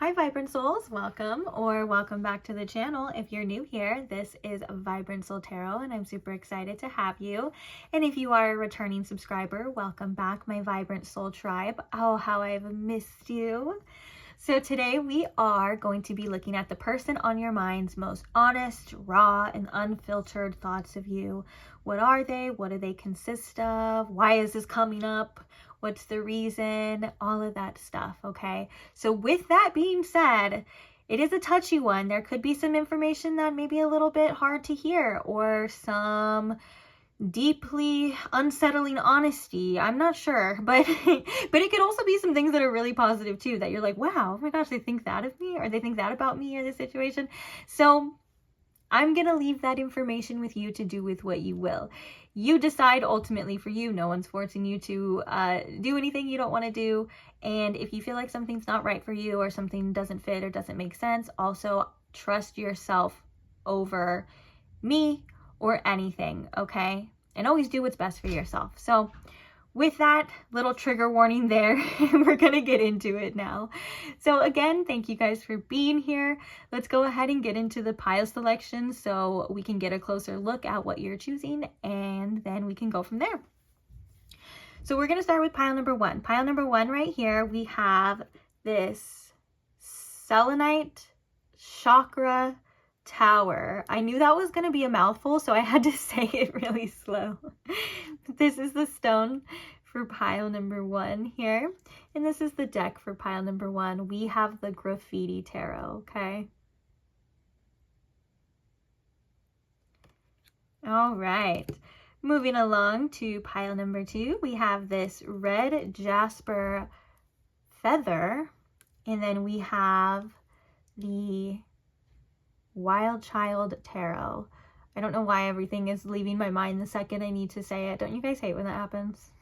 Hi Vibrant Souls, welcome or welcome back to the channel. If you're new here, this is Vibrant Soul Tarot and I'm super excited to have you. And if you are a returning subscriber, welcome back, my Vibrant Soul tribe. Oh, how I've missed you. So today we are going to be looking at the person on your mind's most honest, raw, and unfiltered thoughts of you. What are they? What do they consist of? Why is this coming up? What's the reason? All of that stuff, okay? So with that being said, it is a touchy one. There could be some information that may be a little bit hard to hear or some deeply unsettling honesty. I'm not sure, but it could also be some things that are really positive too, that you're like, wow, oh my gosh, they think that of me, or they think that about me or the situation. So I'm gonna leave that information with you to do with what you will. You decide ultimately for you. No one's forcing you to do anything you don't want to do. And if you feel like something's not right for you or something doesn't fit or doesn't make sense, also trust yourself over me or anything, okay? And always do what's best for yourself. So with that little trigger warning there, we're gonna get into it now. So again, thank you guys for being here. Let's go ahead and get into the pile selection so we can get a closer look at what you're choosing, and then we can go from there. So we're gonna start with pile number one. Pile number one right here, we have this selenite chakra tower. I knew that was going to be a mouthful, so I had to say it really slow. This is the stone for pile number one here, and this is the deck for pile number one. We have the graffiti tarot, okay? All right. Moving along to pile number two, we have this red jasper feather, and then we have the Wild Child Tarot. I don't know why everything is leaving my mind the second I need to say it. Don't you guys hate when that happens?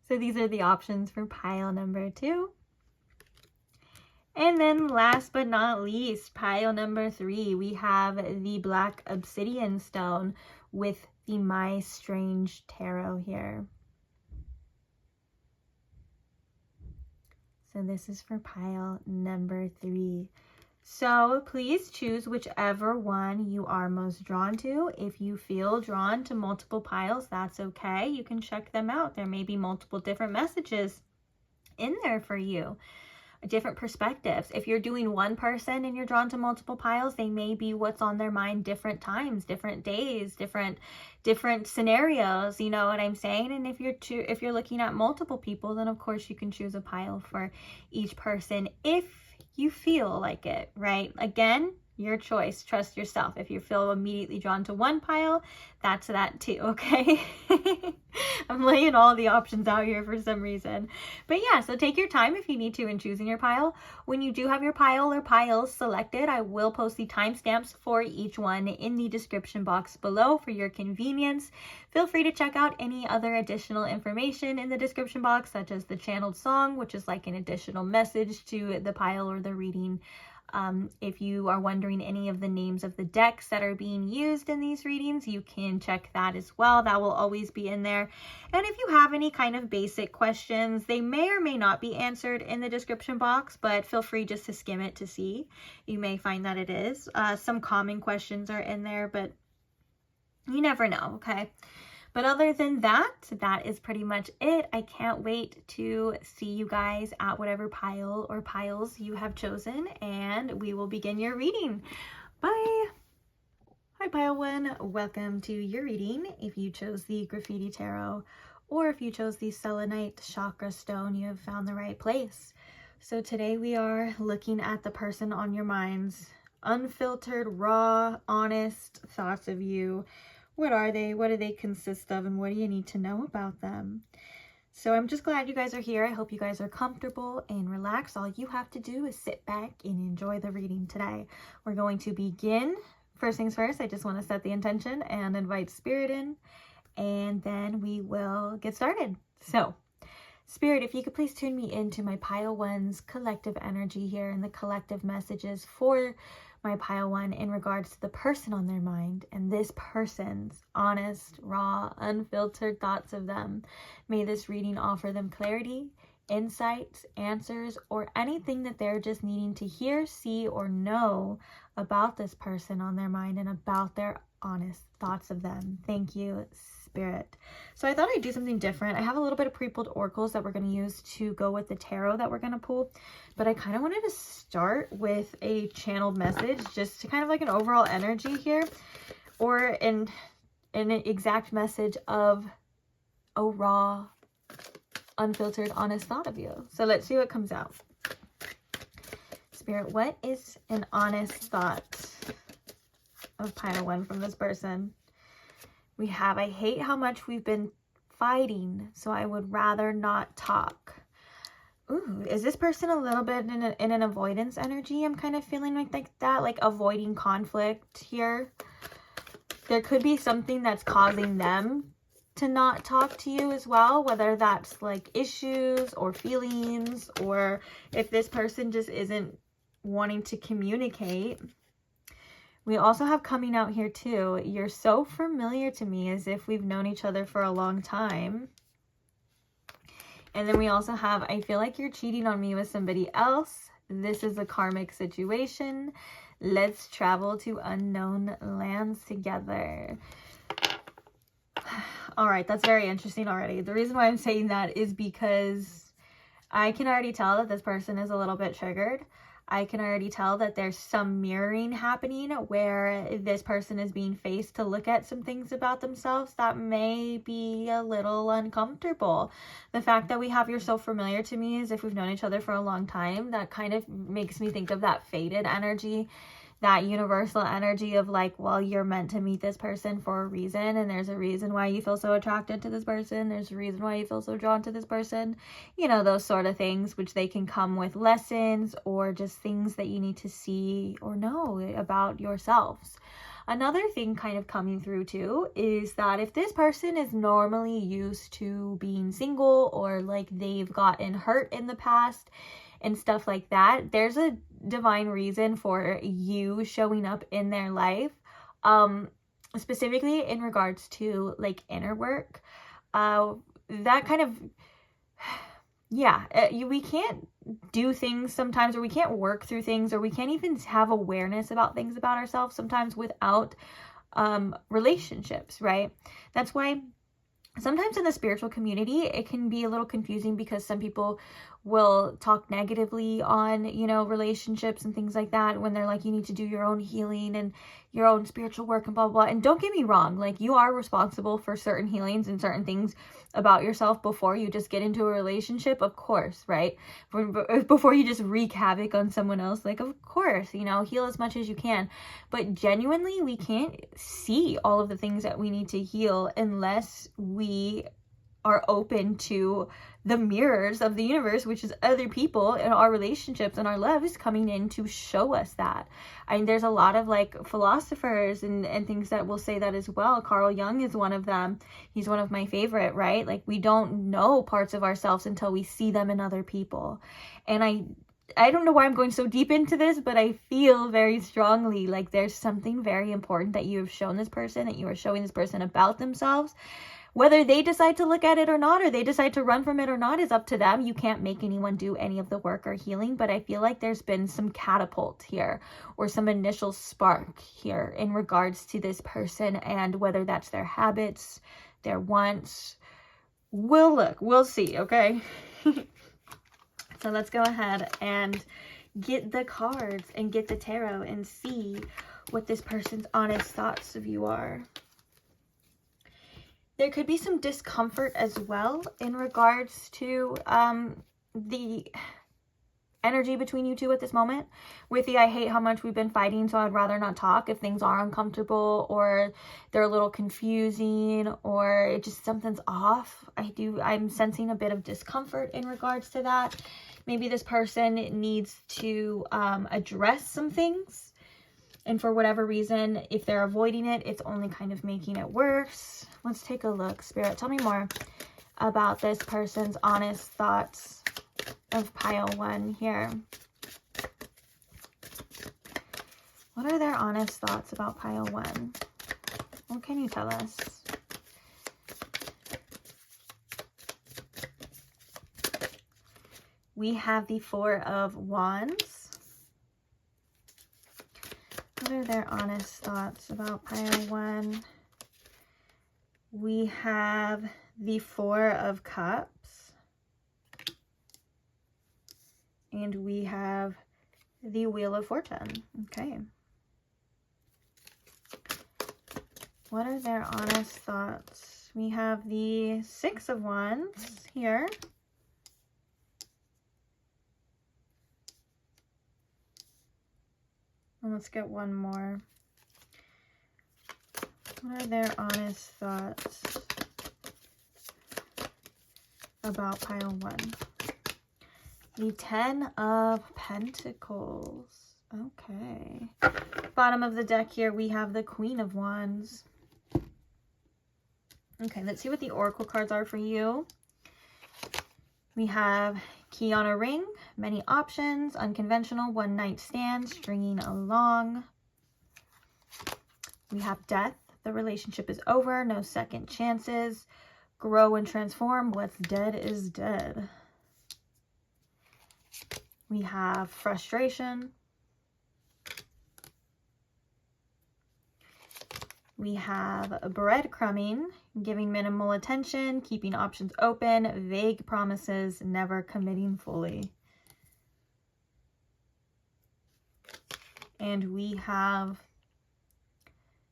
So these are the options for pile number two. And then last but not least, pile number three, we have the Black Obsidian Stone with the My Strange Tarot here. So this is for pile number three. So please choose whichever one you are most drawn to. If you feel drawn to multiple piles, that's okay. You can check them out. There may be multiple different messages in there for you, different perspectives. If you're doing one person and you're drawn to multiple piles, they may be what's on their mind different times, different days, different scenarios, you know what I'm saying? And if you're looking at multiple people, then of course you can choose a pile for each person if you feel like it, right? Again, your choice. Trust yourself. If you feel immediately drawn to one pile, that's that too, okay? I'm laying all the options out here for some reason. But yeah, so take your time if you need to in choosing your pile. When you do have your pile or piles selected, I will post the timestamps for each one in the description box below for your convenience. Feel free to check out any other additional information in the description box, such as the channeled song, which is like an additional message to the pile or the reading. If you are wondering any of the names of the decks that are being used in these readings, you can check that as well. That will always be in there. And if you have any kind of basic questions, they may or may not be answered in the description box, but feel free just to skim it to see. You may find that it is. Some common questions are in there, but you never know, okay? But other than that, that is pretty much it. I can't wait to see you guys at whatever pile or piles you have chosen, and we will begin your reading. Bye! Hi pile one, welcome to your reading. If you chose the graffiti tarot or if you chose the selenite chakra stone, you have found the right place. So today we are looking at the person on your mind's unfiltered, raw, honest thoughts of you. What are they? What do they consist of? And what do you need to know about them? So I'm just glad you guys are here. I hope you guys are comfortable and relaxed. All you have to do is sit back and enjoy the reading today. We're going to begin. First things first, I just want to set the intention and invite spirit in, and then we will get started. So Spirit, if you could please tune me into my pile one's collective energy here and the collective messages for my pile one in regards to the person on their mind and this person's honest, raw, unfiltered thoughts of them. May this reading offer them clarity insights, answers, or anything that they're just needing to hear, see, or know about this person on their mind and about their honest thoughts of them. Thank you, Spirit. So I thought I'd do something different. I have a little bit of pre-pulled oracles that we're going to use to go with the tarot that we're going to pull, but I kind of wanted to start with a channeled message, just to kind of like an overall energy here, or an exact message of a raw, unfiltered, honest thought of you. So let's see what comes out. Spirit, what is an honest thought of pile 1 from this person? We have, I hate how much we've been fighting, so I would rather not talk. Ooh, is this person a little bit in an avoidance energy? I'm kind of feeling like that, like avoiding conflict here. There could be something that's causing them to not talk to you as well, whether that's like issues or feelings, or if this person just isn't wanting to communicate. We also have coming out here too, you're so familiar to me, as if we've known each other for a long time. And then we also have, I feel like you're cheating on me with somebody else. This is a karmic situation. Let's travel to unknown lands together. All right, that's very interesting already. The reason why I'm saying that is because I can already tell that this person is a little bit triggered. I can already tell that there's some mirroring happening where this person is being faced to look at some things about themselves that may be a little uncomfortable. The fact that we have you're so familiar to me, as if we've known each other for a long time, that kind of makes me think of that fated energy, that universal energy of like, well, you're meant to meet this person for a reason, and there's a reason why you feel so attracted to this person. There's a reason why you feel so drawn to this person. You know, those sort of things, which they can come with lessons or just things that you need to see or know about yourselves. Another thing kind of coming through too is that if this person is normally used to being single, or like they've gotten hurt in the past and stuff like that, there's a divine reason for you showing up in their life, specifically in regards to like inner work. That kind of, yeah, we can't do things sometimes, or we can't work through things, or we can't even have awareness about things about ourselves sometimes without relationships, right? That's why sometimes in the spiritual community, it can be a little confusing, because some people will talk negatively on, you know, relationships and things like that, when they're like, you need to do your own healing and your own spiritual work and blah, blah, blah. And don't get me wrong, like, you are responsible for certain healings and certain things about yourself before you just get into a relationship, of course, right? Before you just wreak havoc on someone else, like, of course, you know, heal as much as you can. But genuinely, we can't see all of the things that we need to heal unless we are open to the mirrors of the universe, which is other people and our relationships and our loves coming in to show us that. I mean, there's a lot of like philosophers and things that will say that as well. Carl Jung is one of them. He's one of my favorite, right? Like, we don't know parts of ourselves until we see them in other people. And I don't know why I'm going so deep into this, but I feel very strongly like there's something very important that you have shown this person, that you are showing this person about themselves. Whether they decide to look at it or not, or they decide to run from it or not, is up to them. You can't make anyone do any of the work or healing, but I feel like there's been some catapult here, or some initial spark here in regards to this person, and whether that's their habits, their wants. We'll see, okay? So let's go ahead and get the cards and get the tarot and see what this person's honest thoughts of you are. There could be some discomfort as well in regards to the energy between you two at this moment. With the I hate how much we've been fighting, so I'd rather not talk. If things are uncomfortable, or they're a little confusing, or it just something's off, I'm sensing a bit of discomfort in regards to that. Maybe this person needs to address some things. And for whatever reason, if they're avoiding it, it's only kind of making it worse. Let's take a look. Spirit, tell me more about this person's honest thoughts of pile 1 here. What are their honest thoughts about pile 1? What can you tell us? We have the Four of Wands. What are their honest thoughts about pile 1? We have the Four of Cups. And we have the Wheel of Fortune. Okay. What are their honest thoughts? We have the Six of Wands here. And let's get one more. What are their honest thoughts about pile 1? The Ten of Pentacles. Okay. Bottom of the deck here, we have the Queen of Wands. Okay, let's see what the oracle cards are for you. We have Key on a Ring, Many Options, Unconventional, One Night Stand, Stringing Along. We have Death, the relationship is over, no second chances. Grow and transform, what's dead is dead. We have Frustration. We have Breadcrumbing, giving minimal attention, keeping options open, vague promises, never committing fully. And we have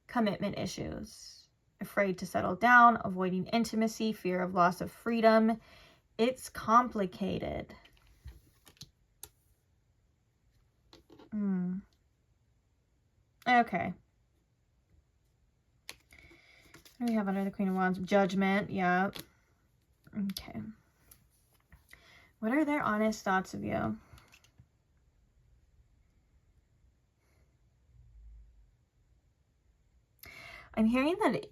Commitment issues, afraid to settle down, avoiding intimacy, fear of loss of freedom. It's complicated. Okay. What do we have under the Queen of Wands? Judgment. Yeah. Okay. What are their honest thoughts of you? I'm hearing that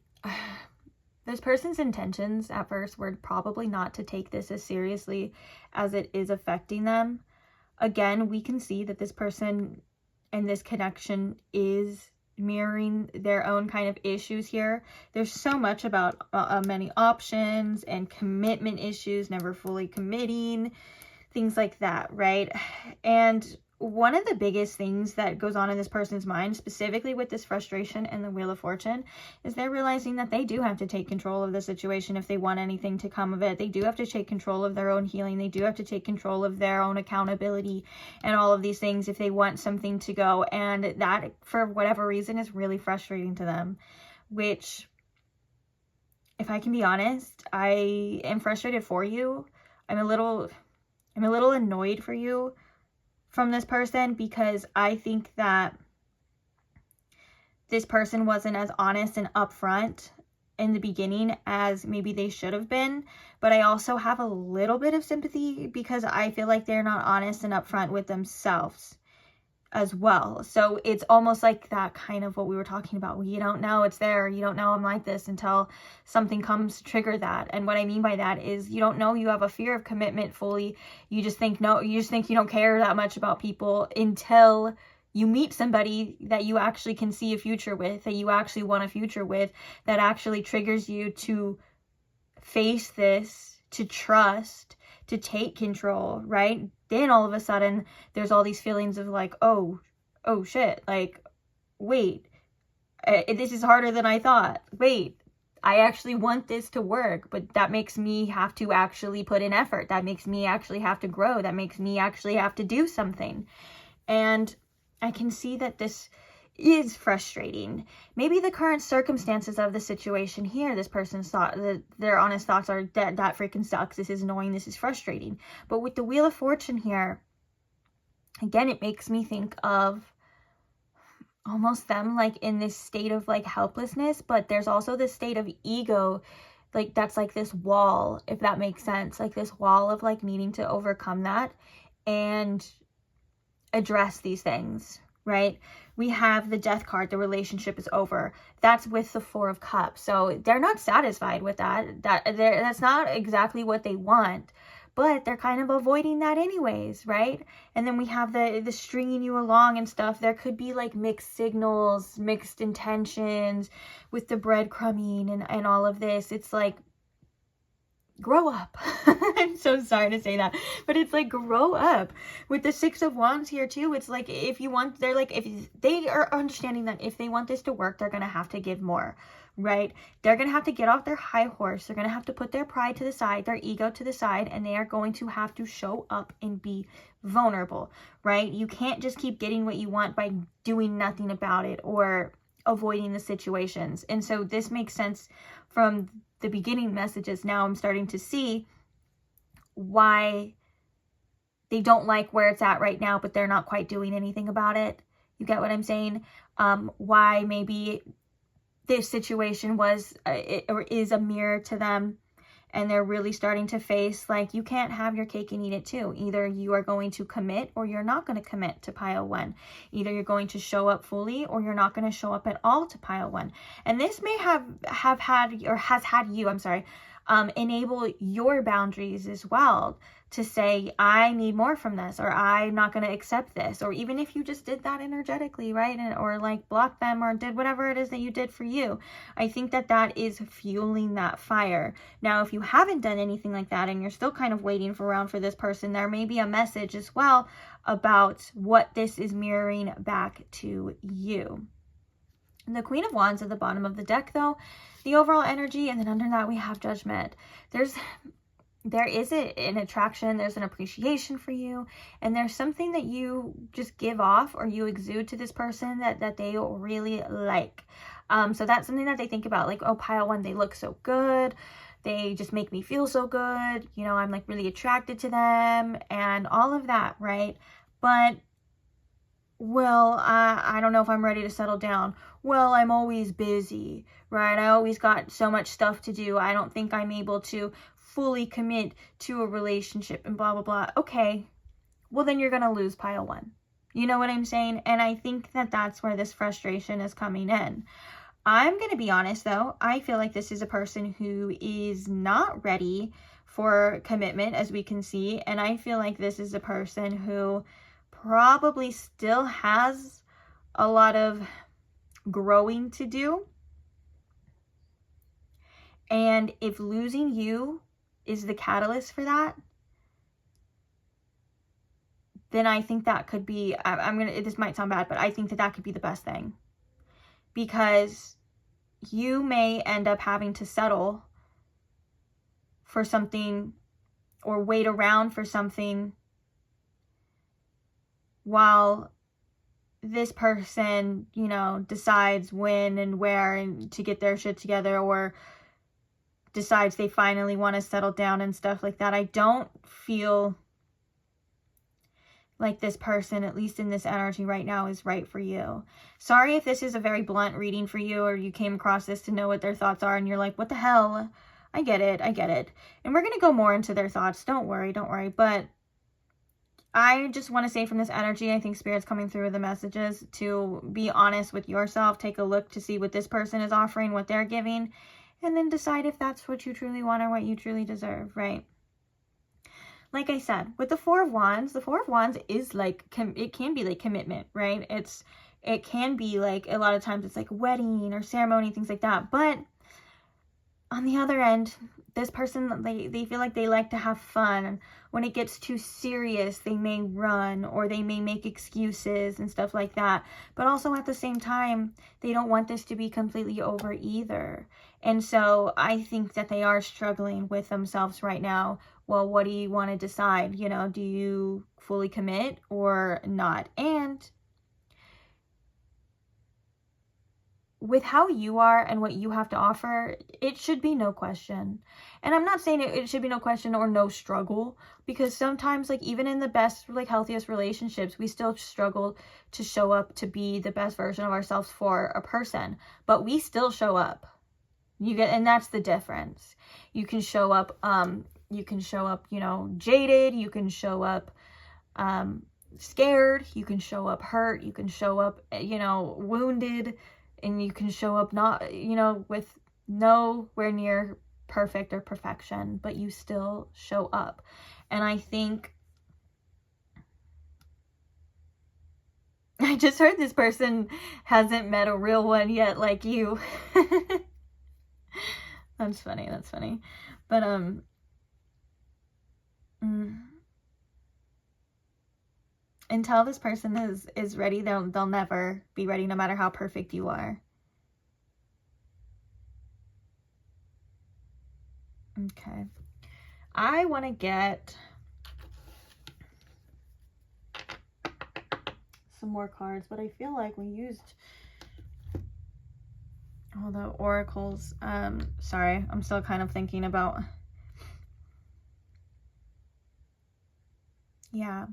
this person's intentions at first were probably not to take this as seriously as it is affecting them. Again, we can see that this person and this connection is mirroring their own kind of issues here. There's so much about many options and commitment issues, never fully committing, things like that, right? And one of the biggest things that goes on in this person's mind, specifically with this frustration and the Wheel of Fortune, is they're realizing that they do have to take control of the situation if they want anything to come of it. They do have to take control of their own healing. They do have to take control of their own accountability and all of these things if they want something to go. And that, for whatever reason, is really frustrating to them, which, if I can be honest, I am frustrated for you. I'm a little annoyed for you from this person, because I think that this person wasn't as honest and upfront in the beginning as maybe they should have been. But I also have a little bit of sympathy because I feel like they're not honest and upfront with themselves as well. So it's almost like that kind of what we were talking about. You don't know it's there. You don't know I'm like this until something comes to trigger that. And what I mean by that is you don't know you have a fear of commitment fully. You just think you don't care that much about people until you meet somebody that you actually can see a future with, that you actually want a future with, that actually triggers you to face this, to trust, to take control, right? Then all of a sudden there's all these feelings of like, oh shit, like, wait, this is harder than I thought. Wait, I actually want this to work, but that makes me have to actually put in effort. That makes me actually have to grow. That makes me actually have to do something. And I can see that this is frustrating. Maybe the current circumstances of the situation here, this person's thought, their honest thoughts are that freaking sucks. This is annoying. This is frustrating. But with the Wheel of Fortune here, again, it makes me think of almost them like in this state of like helplessness, but there's also this state of ego, like that's like this wall, if that makes sense, like this wall of like needing to overcome that and address these things, right? We have the Death card, the relationship is over. That's with the Four of Cups. So they're not satisfied with that. That's not exactly what they want, but they're kind of avoiding that anyways, right? And then we have the stringing you along and stuff. There could be like mixed signals, mixed intentions with the breadcrumbing and all of this. It's like grow up. I'm so sorry to say that, but it's like, grow up. With the Six of Wands here too, it's like, if you want, they're like, if they are understanding that if they want this to work, they're going to have to give more, right? They're going to have to get off their high horse. They're going to have to put their pride to the side, their ego to the side, and they are going to have to show up and be vulnerable, right? You can't just keep getting what you want by doing nothing about it or avoiding the situations. And so this makes sense from the beginning messages. Now I'm starting to see why they don't like where it's at right now, but they're not quite doing anything about it. You get what I'm saying? Why maybe this situation was or is a mirror to them, and they're really starting to face, like, you can't have your cake and eat it too. Either you are going to commit or you're not going to commit to pile one. Either you're going to show up fully or you're not going to show up at all to pile one. And this may have had, or has had you, I'm sorry, enable your boundaries as well, to say, I need more from this, or I'm not going to accept this. Or even if you just did that energetically, right? And, or like blocked them or did whatever it is that you did for you. I think that that is fueling that fire. Now, if you haven't done anything like that and you're still kind of waiting around for this person, there may be a message as well about what this is mirroring back to you. The Queen of Wands at the bottom of the deck, though, the overall energy, and then under that we have Judgment. There is an attraction, there's an appreciation for you, and there's something that you just give off or you exude to this person that they really like. So that's something that they think about, like, oh, pile one, they look so good, they just make me feel so good, you know, I'm like really attracted to them and all of that, right? But, well, I don't know if I'm ready to settle down. Well, I'm always busy, right? I always got so much stuff to do. I don't think I'm able to fully commit to a relationship and blah, blah, blah. Okay, well, then you're going to lose pile one. You know what I'm saying? And I think that that's where this frustration is coming in. I'm going to be honest, though. I feel like this is a person who is not ready for commitment, as we can see. And I feel like this is a person who probably still has a lot of growing to do. And if losing you is the catalyst for that, then I think that could be, this might sound bad, but I think that that could be the best thing. Because you may end up having to settle for something or wait around for something while this person, you know, decides when and where and to get their shit together, or decides they finally want to settle down and stuff like that. I don't feel like this person, at least in this energy right now, is right for you. Sorry if this is a very blunt reading for you, or you came across this to know what their thoughts are and you're like, what the hell? I get it. And we're going to go more into their thoughts. Don't worry. But I just want to say, from this energy, I think Spirit's coming through with the messages to be honest with yourself. Take a look to see what this person is offering, what they're giving, and then decide if that's what you truly want or what you truly deserve, right? Like I said, with the Four of Wands is like, it can be like commitment, right? It can be like, a lot of times it's like wedding or ceremony, things like that. But on the other end, this person, they feel like they like to have fun. And when it gets too serious, they may run, or they may make excuses and stuff like that. But also at the same time, they don't want this to be completely over either. And so I think that they are struggling with themselves right now. Well, what do you want to decide? You know, do you fully commit or not? And with how you are and what you have to offer, it should be no question. And I'm not saying it should be no question or no struggle, because sometimes, like, even in the best, like, healthiest relationships, we still struggle to show up to be the best version of ourselves for a person, but we still show up. And that's the difference. You can show up, you know, jaded, you can show up scared, you can show up hurt, you can show up, you know, wounded, and you can show up not, you know, with nowhere near perfect or perfection, but you still show up. And I think, I just heard this person hasn't met a real one yet, like you. That's funny. But Until this person is ready, they'll never be ready, no matter how perfect you are. Okay. I want to get some more cards, but I feel like we used all the oracles. Sorry, I'm still kind of thinking about, yeah.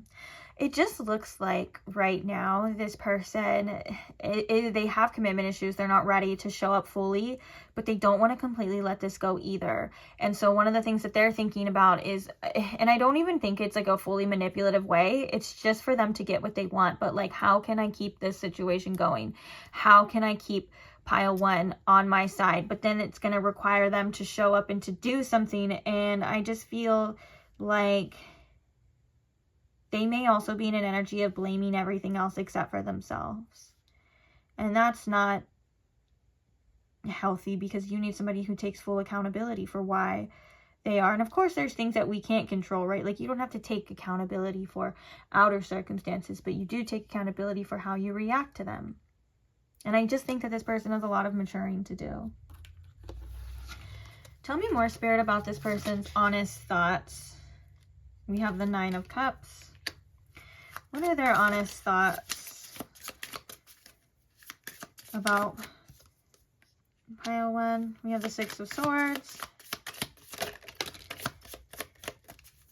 It just looks like right now this person, they have commitment issues. They're not ready to show up fully, but they don't want to completely let this go either. And so one of the things that they're thinking about is, and I don't even think it's like a fully manipulative way. It's just for them to get what they want. But like, how can I keep this situation going? How can I keep pile one on my side? But then it's going to require them to show up and to do something. And I just feel like they may also be in an energy of blaming everything else except for themselves. And that's not healthy, because you need somebody who takes full accountability for why they are. And of course, there's things that we can't control, right? Like, you don't have to take accountability for outer circumstances, but you do take accountability for how you react to them. And I just think that this person has a lot of maturing to do. Tell me more, Spirit, about this person's honest thoughts. We have the 9 of Cups. What are their honest thoughts about pile one? We have the 6 of Swords.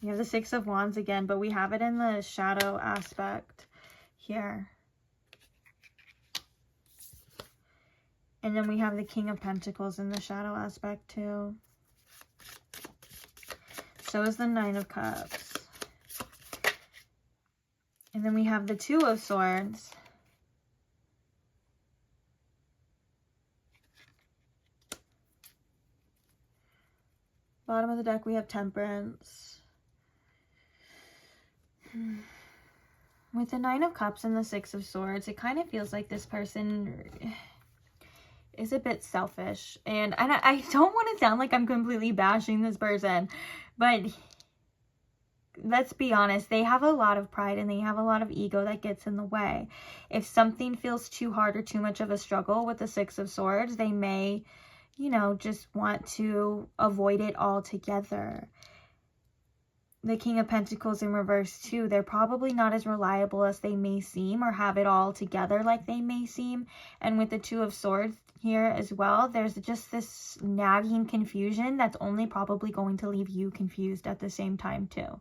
We have the 6 of Wands again, but we have it in the shadow aspect here. And then we have the King of Pentacles in the shadow aspect too. So is the 9 of Cups. And then we have the 2 of Swords. Bottom of the deck, we have Temperance. With the 9 of Cups and the 6 of Swords, it kind of feels like this person is a bit selfish. And I don't want to sound like I'm completely bashing this person, but let's be honest, they have a lot of pride and they have a lot of ego that gets in the way. If something feels too hard or too much of a struggle with the 6 of Swords, they may, you know, just want to avoid it altogether. The King of Pentacles in reverse too, they're probably not as reliable as they may seem, or have it all together like they may seem. And with the 2 of Swords here as well, there's just this nagging confusion that's only probably going to leave you confused at the same time too.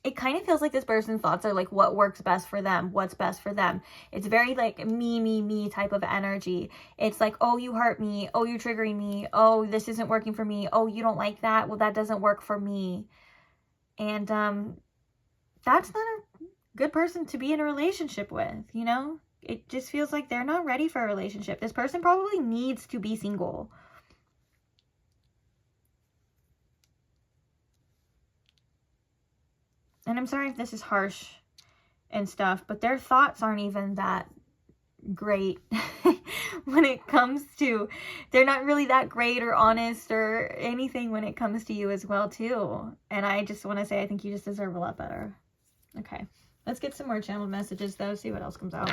It kind of feels like this person's thoughts are like what works best for them, what's best for them. It's very like me type of energy. It's like, oh, you hurt me. Oh, you're triggering me. Oh, this isn't working for me. Oh, you don't like that. Well, that doesn't work for me. And that's not a good person to be in a relationship with, you know? It just feels like they're not ready for a relationship. This person probably needs to be single. And I'm sorry if this is harsh and stuff, but their thoughts aren't even that great when it comes to, they're not really that great or honest or anything when it comes to you as well too. And I just want to say, I think you just deserve a lot better. Okay, let's get some more channeled messages though, see what else comes out.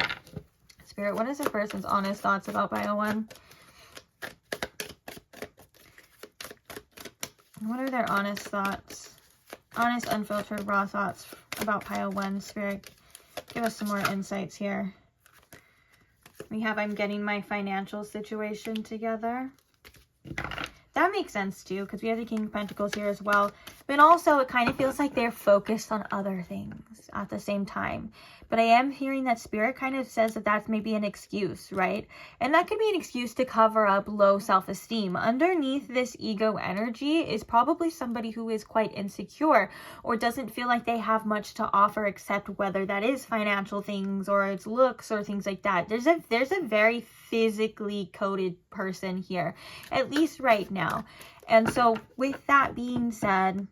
Spirit, what is this person's honest thoughts about pile one? What are their honest thoughts? Honest, unfiltered, raw thoughts about pile one. Spirit, give us some more insights here. We have, I'm getting my financial situation together. That makes sense too, because we have the King of Pentacles here as well. But also, it kind of feels like they're focused on other things at the same time. But I am hearing that Spirit kind of says that that's maybe an excuse, right? And that could be an excuse to cover up low self-esteem. Underneath this ego energy is probably somebody who is quite insecure or doesn't feel like they have much to offer, except whether that is financial things or it's looks or things like that. There's a very physically coded person here, at least right now. And so with that being said,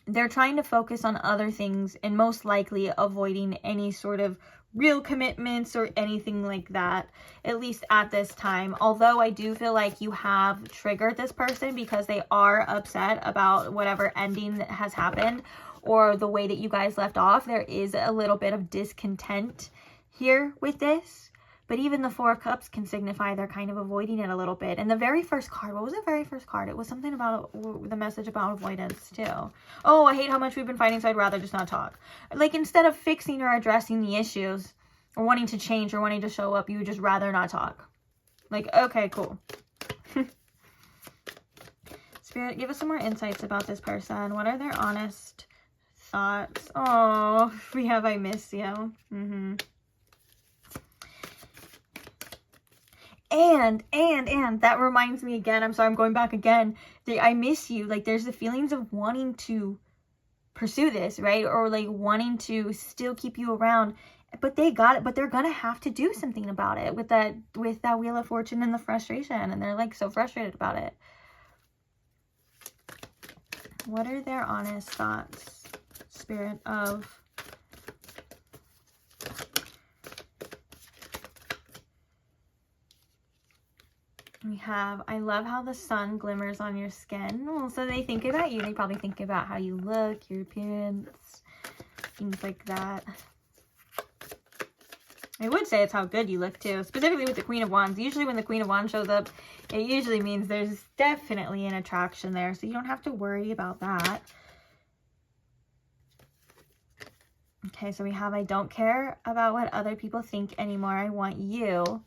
they're trying to focus on other things and most likely avoiding any sort of real commitments or anything like that, at least at this time. Although I do feel like you have triggered this person because they are upset about whatever ending that has happened or the way that you guys left off. There is a little bit of discontent here with this. But even the Four of Cups can signify they're kind of avoiding it a little bit. And the very first card, what was the very first card? It was something about the message about avoidance too. Oh, I hate how much we've been fighting, so I'd rather just not talk. Like, instead of fixing or addressing the issues or wanting to change or wanting to show up, you would just rather not talk. Like, okay, cool. Spirit, give us some more insights about this person. What are their honest thoughts? Oh, we have I miss you. And that reminds me again, I'm sorry, I'm going back again. I miss you. Like, there's the feelings of wanting to pursue this, right? Or like wanting to still keep you around, but they got it, but they're gonna have to do something about it with that Wheel of Fortune and the frustration. And they're like so frustrated about it. What are their honest thoughts, Spirit of we have, I love how the sun glimmers on your skin. Well, so they think about you. They probably think about how you look, your appearance, things like that. I would say it's how good you look too, specifically with the Queen of Wands. Usually when the Queen of Wands shows up, it usually means there's definitely an attraction there. So you don't have to worry about that. Okay, so we have, I don't care about what other people think anymore. I want you.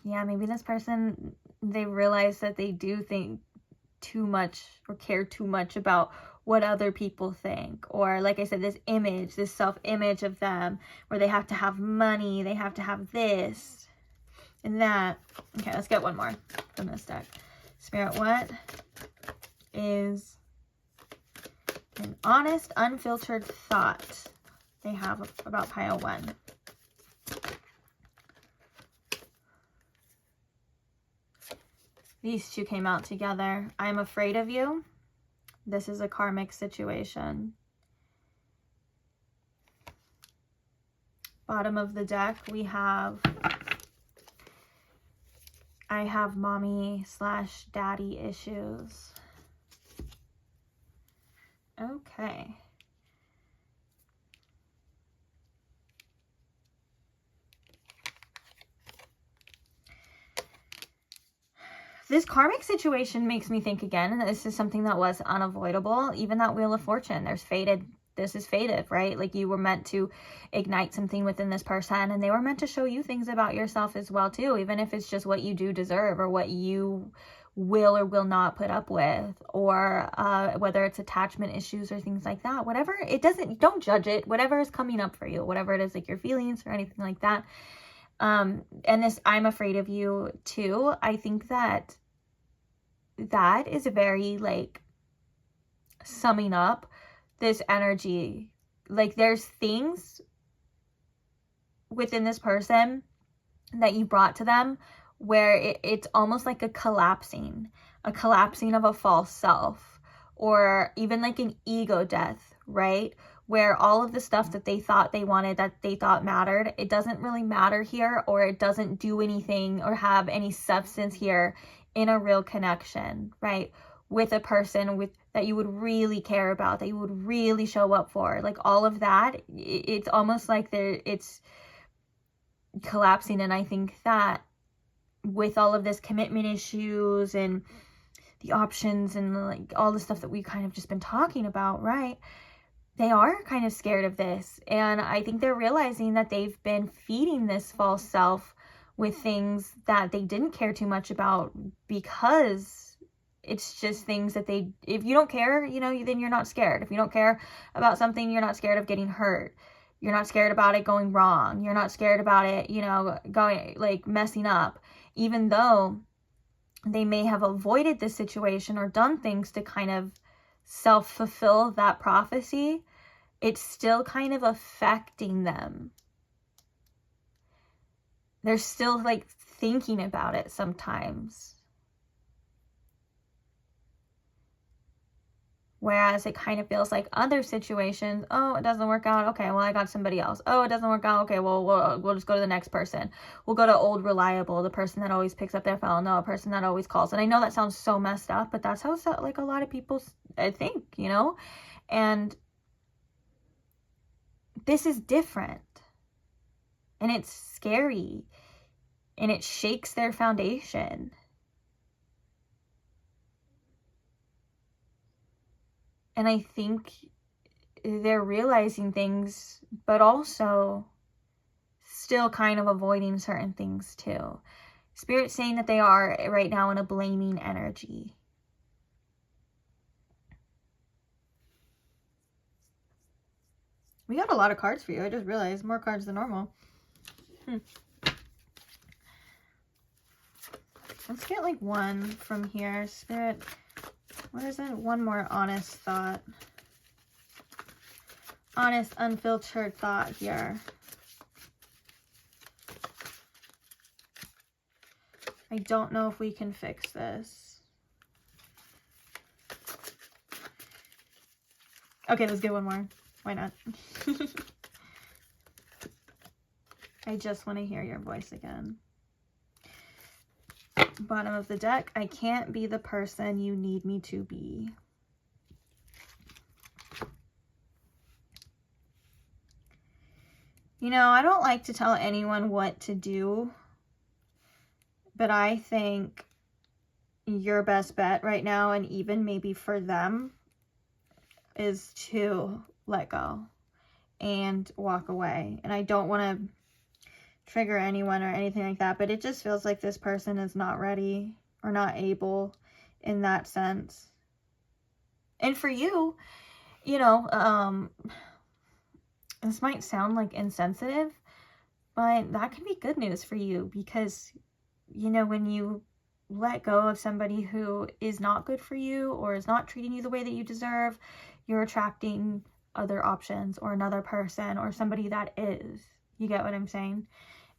Yeah, maybe this person, they realize that they do think too much or care too much about what other people think. Or like I said, this image, this self-image of them where they have to have money, they have to have this and that. Okay, let's get one more from this deck. Spirit, what is an honest, unfiltered thought they have about pile 1? These two came out together. I'm afraid of you. This is a karmic situation. Bottom of the deck, we have, I have mommy/daddy issues. Okay. This karmic situation makes me think again, and this is something that was unavoidable. Even that Wheel of Fortune, there's fated. This is fated, right? Like, you were meant to ignite something within this person, and they were meant to show you things about yourself as well too, even if it's just what you do deserve or what you will or will not put up with, or whether it's attachment issues or things like that. Whatever it doesn't, don't judge it. Whatever is coming up for you, whatever it is, like your feelings or anything like that. And this I'm afraid of you too. I think that is a very, like, summing up this energy. Like, there's things within this person that you brought to them where it's almost like a collapsing of a false self, or even like an ego death, right? Where all of the stuff that they thought they wanted, that they thought mattered, it doesn't really matter here, or it doesn't do anything or have any substance here in a real connection, right? With a person with that you would really care about, that you would really show up for. Like, all of that, it's almost like it's collapsing. And I think that with all of this commitment issues and the options and like all the stuff that we've kind of just been talking about, right? They are kind of scared of this. And I think they're realizing that they've been feeding this false self with things that they didn't care too much about, because it's just things that they, if you don't care, you know, then you're not scared. If you don't care about something, you're not scared of getting hurt. You're not scared about it going wrong. You're not scared about it, you know, going, like, messing up. Even though they may have avoided this situation or done things to kind of self-fulfill that prophecy, it's still kind of affecting them. They're still, like, thinking about it sometimes. Whereas it kind of feels like other situations, oh, it doesn't work out. Okay, well, I got somebody else. Oh, it doesn't work out. Okay, well, we'll just go to the next person. We'll go to old reliable, the person that always picks up their phone, no, a person that always calls. And I know that sounds so messed up, but that's how like a lot of people think, you know? And this is different. And it's scary. And it shakes their foundation. And I think they're realizing things, but also still kind of avoiding certain things too. Spirit's saying that they are right now in a blaming energy. We got a lot of cards for you. I just realized more cards than normal. Let's get like one from here. Spirit, what is it? One more honest thought. Honest, unfiltered thought here. I don't know if we can fix this. Okay, let's get one more. Why not? I just want to hear your voice again. Bottom of the deck, I can't be the person you need me to be. You know, I don't like to tell anyone what to do, but I think your best bet right now, and even maybe for them, is to let go and walk away. And I don't want to trigger anyone or anything like that, but it just feels like this person is not ready or not able in that sense. And for you, you know, this might sound like insensitive, but that can be good news for you, because, you know, when you let go of somebody who is not good for you or is not treating you the way that you deserve, you're attracting other options or another person or somebody that is. You get what I'm saying?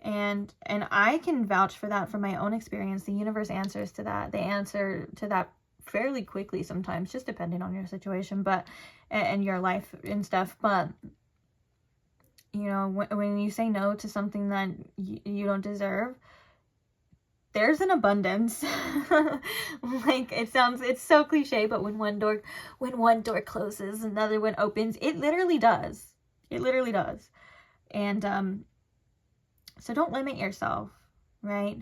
And I can vouch for that from my own experience. The universe answers to that. They answer to that fairly quickly sometimes, just depending on your situation, but and your life and stuff. But you know, when you say no to something that you don't deserve, there's an abundance. Like, it's so cliche, but when one door closes, another one opens. It literally does. It literally does. And so don't limit yourself, right?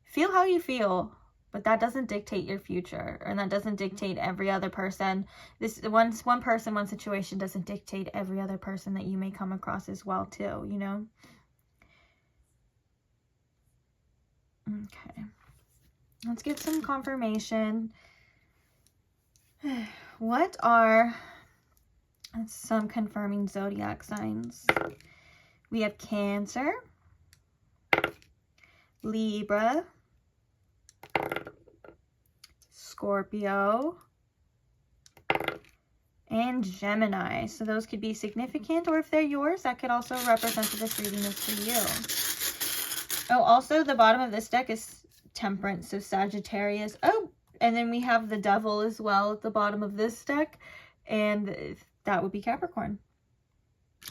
Feel how you feel, but that doesn't dictate your future, and that doesn't dictate every other person. This one person, one situation doesn't dictate every other person that you may come across as well too, you know? Okay. Let's get some confirmation. What are some confirming zodiac signs? We have Cancer, Libra, Scorpio, and Gemini. So those could be significant, or if they're yours, that could also represent that this reading is for you. Oh, also the bottom of this deck is Temperance, so Sagittarius. Oh, and then we have the Devil as well at the bottom of this deck, and that would be Capricorn.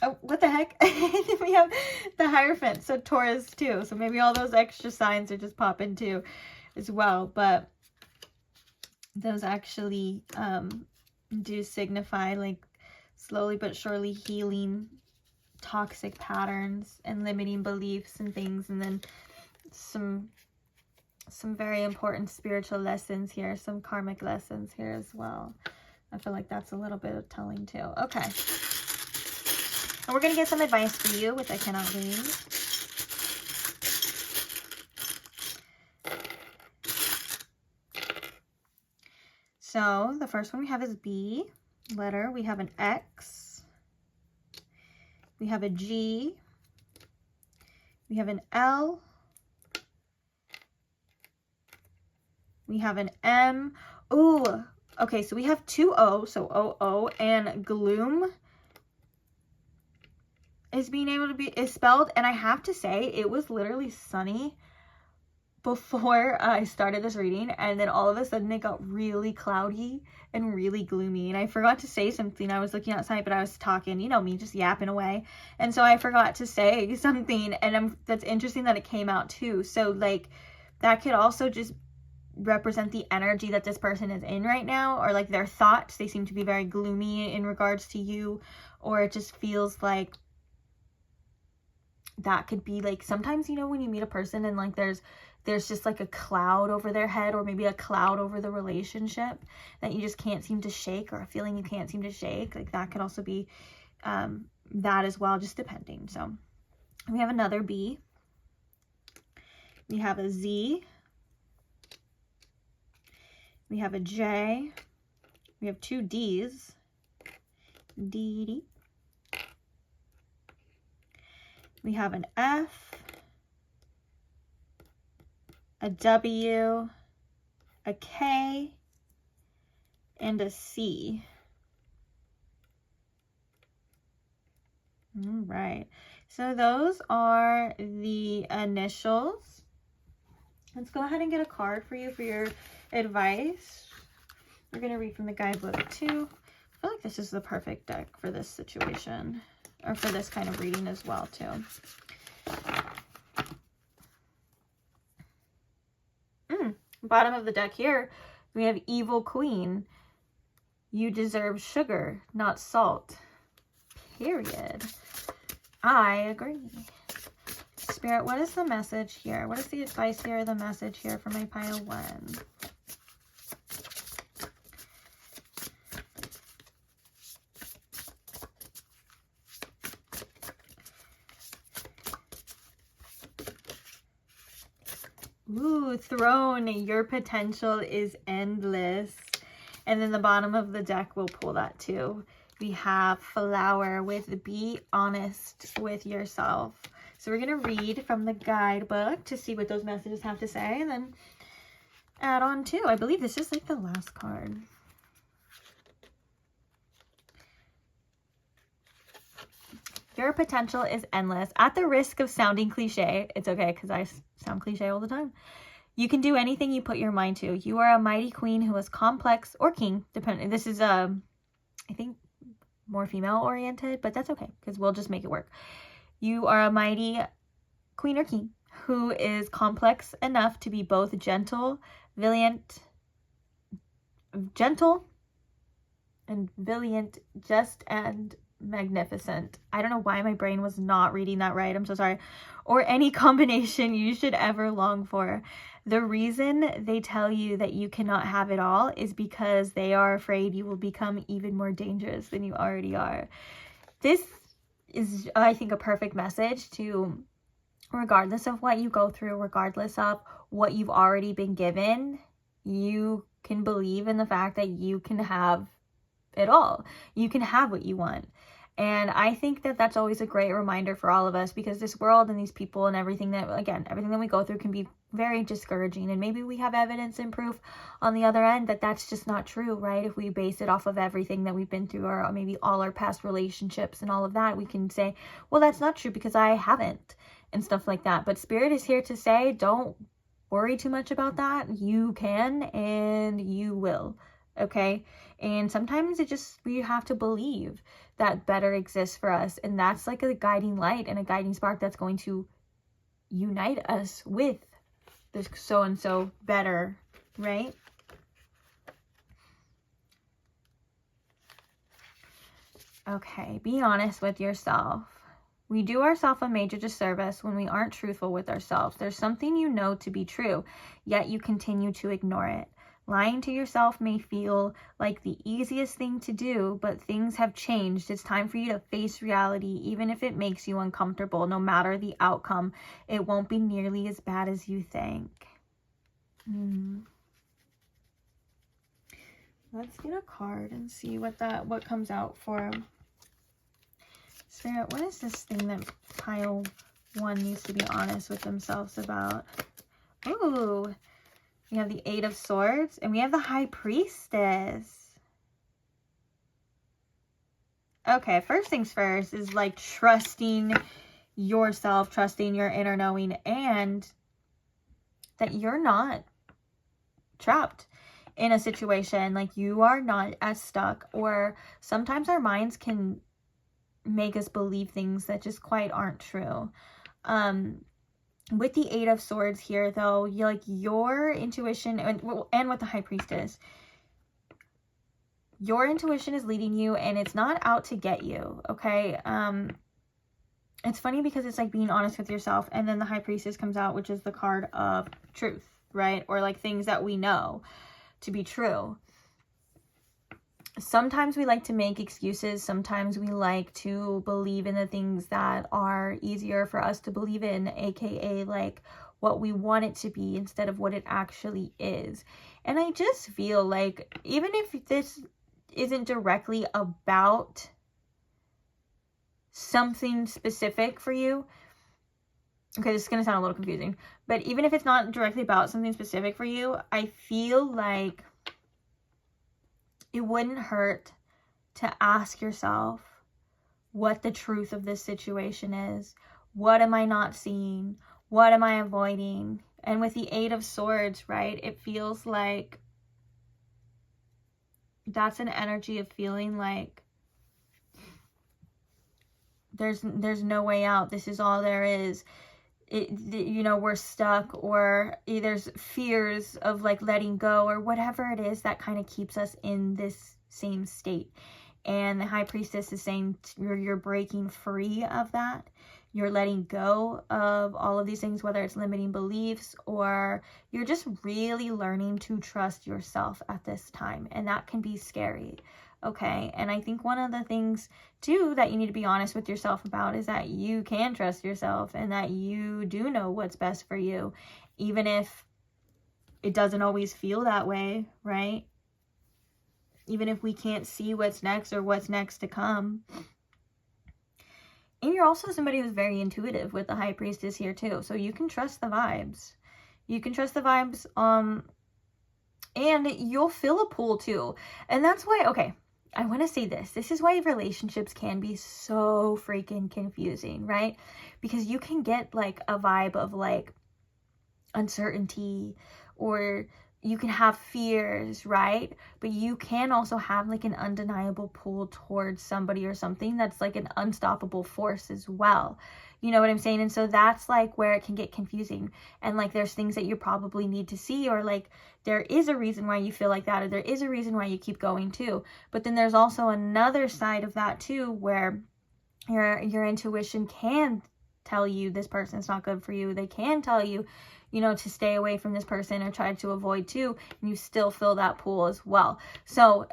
Oh, what the heck? We have the Hierophant, so Taurus too. So maybe all those extra signs are just popping too as well. But those actually do signify like slowly but surely healing toxic patterns and limiting beliefs and things. And then some very important spiritual lessons here, some karmic lessons here as well. I feel like that's a little bit of telling too. Okay. And we're going to get some advice for you, which I cannot read. So the first one we have is B letter. We have an X. We have a G. We have an L. We have an M. Ooh, okay, so we have two O, so O, and gloom is being able to be spelled, and I have to say it was literally sunny before I started this reading, and then all of a sudden it got really cloudy and really gloomy, and I forgot to say something. I was looking outside, but I was talking, you know me, just yapping away, and so I forgot to say something, and that's interesting that it came out too. So like that could also just represent the energy that this person is in right now, or like their thoughts. They seem to be very gloomy in regards to you, or it just feels like that could be like, sometimes, you know, when you meet a person and like there's just like a cloud over their head, or maybe a cloud over the relationship that you just can't seem to shake, or a feeling you can't seem to shake. Like that could also be that as well, just depending. So we have another B. We have a Z. We have a J. We have two D's. D, D. We have an F, a W, a K, and a C. All right. So those are the initials. Let's go ahead and get a card for you for your advice. We're going to read from the guidebook too. I feel like this is the perfect deck for this situation, or for this kind of reading as well too. Bottom of the deck here, we have Evil Queen. You deserve sugar, not salt. Period. I agree. Spirit, what is the message here? What is the advice here, the message here for my pile 1? Ooh, Throne, your potential is endless. And then the bottom of the deck will pull that too. We have Flower with Be Honest with Yourself. So we're going to read from the guidebook to see what those messages have to say, and then add on too. I believe this is like the last card. Your potential is endless. At the risk of sounding cliche, it's okay because I sound cliche all the time. You can do anything you put your mind to. You are a mighty queen who is complex, or king, depending. This is I think more female oriented, but that's okay because we'll just make it work. You are a mighty queen or king who is complex enough to be both gentle and valiant, just and magnificent. I don't know why my brain was not reading that right. I'm so sorry. Or any combination you should ever long for. The reason they tell you that you cannot have it all is because they are afraid you will become even more dangerous than you already are. This is, I think, a perfect message to, regardless of what you go through, regardless of what you've already been given, you can believe in the fact that you can have it all. You can have what you want. And I think that that's always a great reminder for all of us, because this world and these people and everything that, again, everything that we go through can be very discouraging. And maybe we have evidence and proof on the other end that that's just not true, right? If we base it off of everything that we've been through, or maybe all our past relationships and all of that, we can say, well, that's not true because I haven't, and stuff like that. But Spirit is here to say, don't worry too much about that. You can and you will. Okay. And sometimes we have to believe that better exists for us. And that's like a guiding light and a guiding spark that's going to unite us with this so-and-so better, right? Okay. Be honest with yourself. We do ourselves a major disservice when we aren't truthful with ourselves. There's something you know to be true, yet you continue to ignore it. Lying to yourself may feel like the easiest thing to do, but things have changed. It's time for you to face reality, even if it makes you uncomfortable. No matter the outcome, it won't be nearly as bad as you think. Let's get a card and see what comes out for Spirit. What is this thing that pile 1 needs to be honest with themselves about? Ooh. We have the 8 of Swords, and we have the High Priestess. Okay, first things first is like trusting yourself, trusting your inner knowing, and that you're not trapped in a situation. Like, you are not as stuck, or sometimes our minds can make us believe things that just quite aren't true. With the Eight of Swords here, though, your intuition, and with the High Priestess, your intuition is leading you, and it's not out to get you, okay? It's funny because it's like being honest with yourself, and then the High Priestess comes out, which is the card of truth, right? Or like things that we know to be true. Sometimes we like to make excuses. Sometimes we like to believe in the things that are easier for us to believe in, aka like what we want it to be instead of what it actually is. And I just feel like, even if this isn't directly about something specific for you, okay, this is going to sound a little confusing, but even if it's not directly about something specific for you, I feel like it wouldn't hurt to ask yourself what the truth of this situation is. What am I not seeing? What am I avoiding? And with the Eight of Swords, right, it feels like that's an energy of feeling like there's no way out. This is all there is. We're stuck, or there's fears of like letting go, or whatever it is that kind of keeps us in this same state. And the High Priestess is saying you're breaking free of that. You're letting go of all of these things, whether it's limiting beliefs, or you're just really learning to trust yourself at this time. And that can be scary. Okay, and I think one of the things too that you need to be honest with yourself about is that you can trust yourself, and that you do know what's best for you, even if it doesn't always feel that way, right? Even if we can't see what's next or what's next to come. And you're also somebody who's very intuitive with the High Priestess here too, so you can trust the vibes. You can trust the vibes, and you'll feel a pull too. And that's why, okay, I want to say this. This is why relationships can be so freaking confusing, right? Because you can get like a vibe of like uncertainty, or you can have fears, right? But you can also have like an undeniable pull towards somebody or something that's like an unstoppable force as well. You know what I'm saying? And so that's like where it can get confusing. And like there's things that you probably need to see, or like there is a reason why you feel like that, or there is a reason why you keep going too. But then there's also another side of that too, where your intuition can tell you this person's not good for you. They can tell you, to stay away from this person or try to avoid too, and you still feel that pull as well. So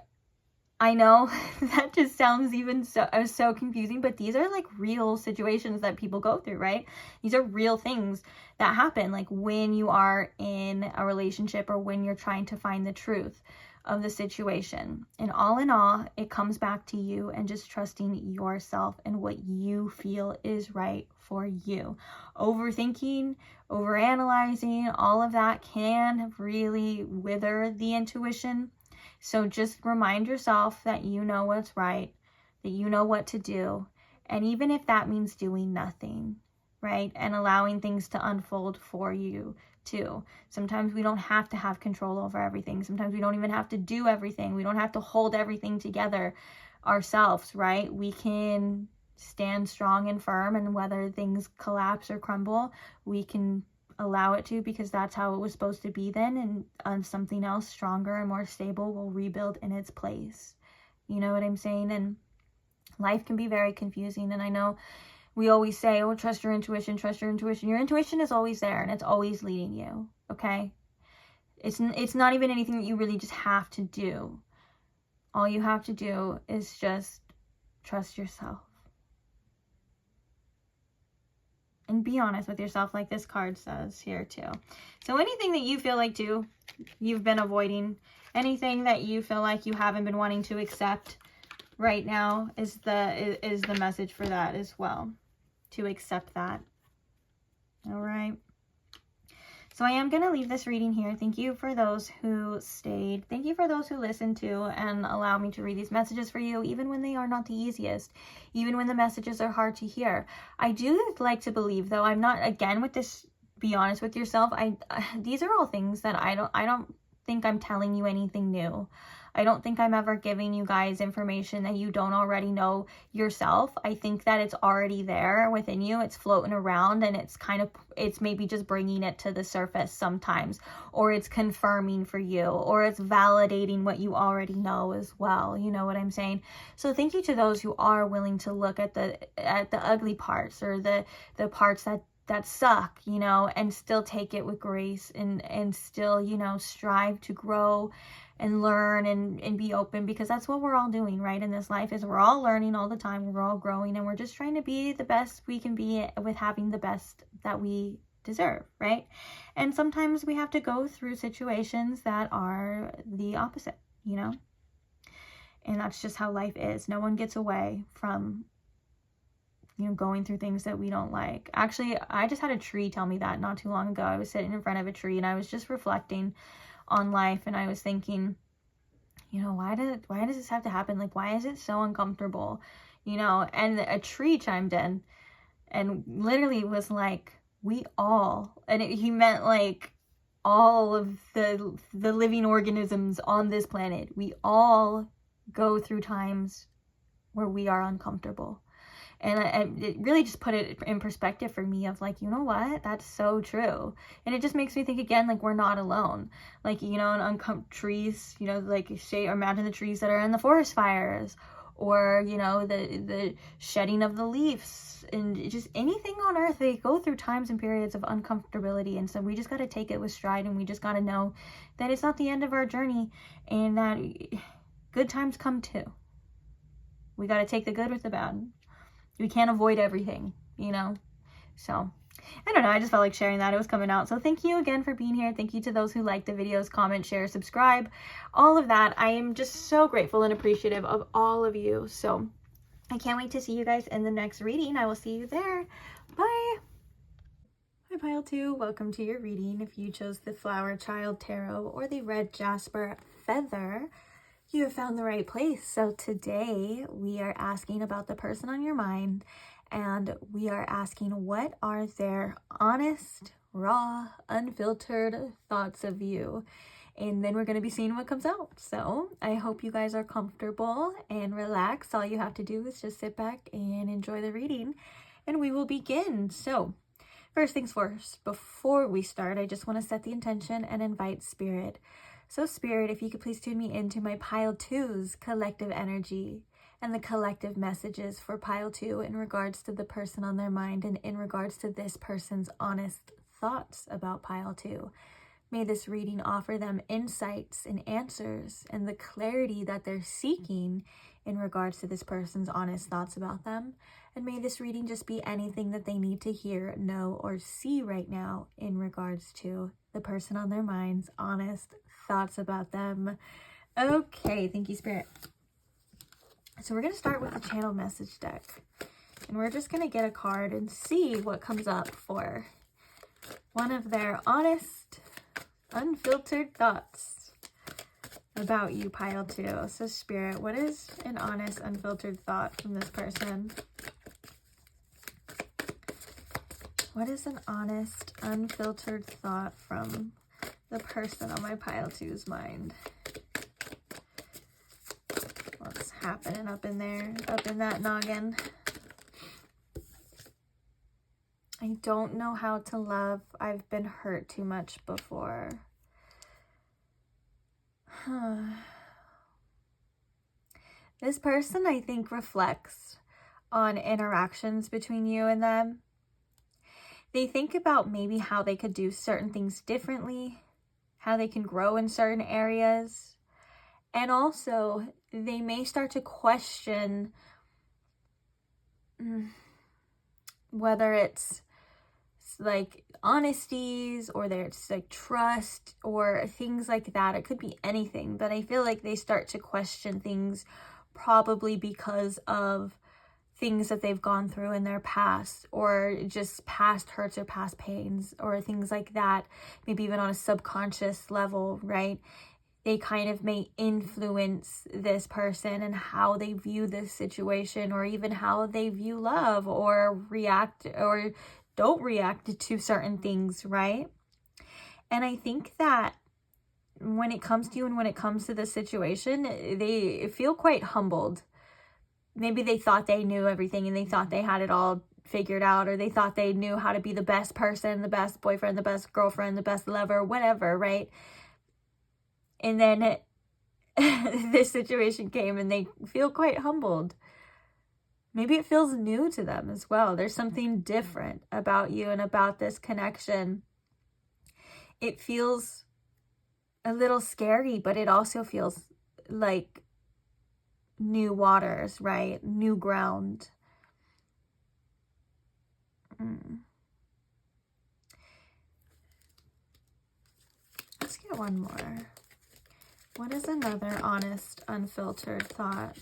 I know that just sounds even so confusing, but these are like real situations that people go through, right? These are real things that happen, like when you are in a relationship or when you're trying to find the truth of the situation. And all in all, it comes back to you and just trusting yourself and what you feel is right for you. Overthinking, overanalyzing, all of that can really wither the intuition. So just remind yourself that you know what's right, that you know what to do. And even if that means doing nothing, right? And allowing things to unfold for you too. Sometimes we don't have to have control over everything. Sometimes we don't even have to do everything. We don't have to hold everything together ourselves, right? We can stand strong and firm, and whether things collapse or crumble, we can allow it to, because that's how it was supposed to be then, and something else stronger and more stable will rebuild in its place. You know what I'm saying? And life can be very confusing, and I know we always say, oh, trust your intuition, trust your intuition. Your intuition is always there, and it's always leading you, okay? It's not even anything that you really just have to do. All you have to do is just trust yourself. And be honest with yourself, like this card says here too. So anything that you feel like too, you've been avoiding, anything that you feel like you haven't been wanting to accept right now is the message for that as well. To accept that. All right. So I am going to leave this reading here. Thank you for those who stayed. Thank you for those who listened to and allow me to read these messages for you, even when they are not the easiest, even when the messages are hard to hear. I do like to believe, though, I'm not, again, with this be honest with yourself. These are all things that I don't think I'm telling you anything new. I don't think I'm ever giving you guys information that you don't already know yourself. I think that it's already there within you. It's floating around, and it's maybe just bringing it to the surface sometimes, or it's confirming for you, or it's validating what you already know as well. You know what I'm saying? So thank you to those who are willing to look at the ugly parts, or the parts that suck, you know, and still take it with grace, and still, you know, strive to grow and learn and be open, because that's what we're all doing, right, in this life, is we're all learning all the time, we're all growing, and we're just trying to be the best we can be with having the best that we deserve, right? And sometimes we have to go through situations that are the opposite, you know, and that's just how life is. No one gets away from, you know, going through things that we don't like. Actually, I just had a tree tell me that not too long ago. I was sitting in front of a tree and I was just reflecting on life, and I was thinking, you know, why does this have to happen? Like, why is it so uncomfortable? You know, and a tree chimed in and literally was like, we all, and he meant like all of the living organisms on this planet, we all go through times where we are uncomfortable. And it really just put it in perspective for me of like, you know what? That's so true. And it just makes me think again, like, we're not alone. Like, you know, in trees, you know, like, say, or imagine the trees that are in the forest fires, or, you know, the shedding of the leaves, and just anything on earth. They go through times and periods of uncomfortability. And so we just got to take it with stride, and we just got to know that it's not the end of our journey, and that good times come too. We got to take the good with the bad. We can't avoid everything, you know? So, I don't know. I just felt like sharing that. It was coming out. So thank you again for being here. Thank you to those who like the videos, comment, share, subscribe, all of that. I am just so grateful and appreciative of all of you. So I can't wait to see you guys in the next reading. I will see you there. Bye. Hi, Pile 2. Welcome to your reading. If you chose the Flower Child Tarot or the Red Jasper Feather, you have found the right place. So today we are asking about the person on your mind, and we are asking, what are their honest, raw, unfiltered thoughts of you? And then we're going to be seeing what comes out. So I hope you guys are comfortable and relaxed. All you have to do is just sit back and enjoy the reading, and we will begin. So first things first, before we start, I just want to set the intention and invite Spirit. So Spirit, if you could please tune me into my Pile 2's collective energy and the collective messages for Pile 2 in regards to the person on their mind, and in regards to this person's honest thoughts about Pile 2. May this reading offer them insights and answers and the clarity that they're seeking in regards to this person's honest thoughts about them. And may this reading just be anything that they need to hear, know, or see right now in regards to the person on their mind's honest thoughts about them. Okay, thank you, Spirit. So we're going to start with the channel message deck, and we're just going to get a card and see what comes up for one of their honest, unfiltered thoughts about you, Pile 2. So Spirit, what is an honest, unfiltered thought from this person? What is an honest, unfiltered thought from the person on my Pile 2's mind? What's happening up in there, up in that noggin? I don't know how to love. I've been hurt too much before. This person, I think, reflects on interactions between you and them. They think about maybe how they could do certain things differently, how they can grow in certain areas, and also they may start to question whether it's like honesties, or there's like trust, or things like that. It could be anything, but I feel like they start to question things probably because of things that they've gone through in their past, or just past hurts or past pains, or things like that. Maybe even on a subconscious level, right? They kind of may influence this person and how they view this situation, or even how they view love, or react, or don't react to certain things, right? And I think that when it comes to you and when it comes to this situation, they feel quite humbled. Maybe they thought they knew everything and they thought they had it all figured out, or they thought they knew how to be the best person, the best boyfriend, the best girlfriend, the best lover, whatever, right? And then this situation came and they feel quite humbled. Maybe it feels new to them as well. There's something different about you and about this connection. It feels a little scary, but it also feels like new waters, right? New ground. Let's get one more. What is another honest, unfiltered thought?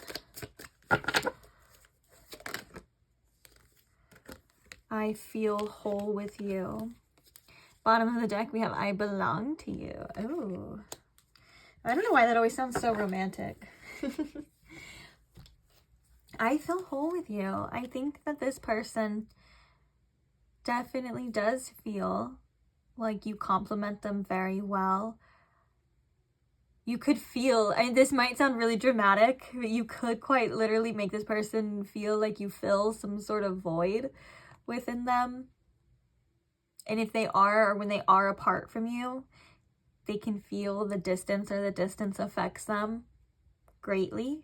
I feel whole with you. Bottom of the deck, we have I belong to you. Oh, I don't know why that always sounds so romantic. I feel whole with you. I think that this person definitely does feel like you compliment them very well. You could feel, and this might sound really dramatic, but you could quite literally make this person feel like you fill some sort of void within them. And if they are, or when they are apart from you, they can feel the distance, or the distance affects them greatly.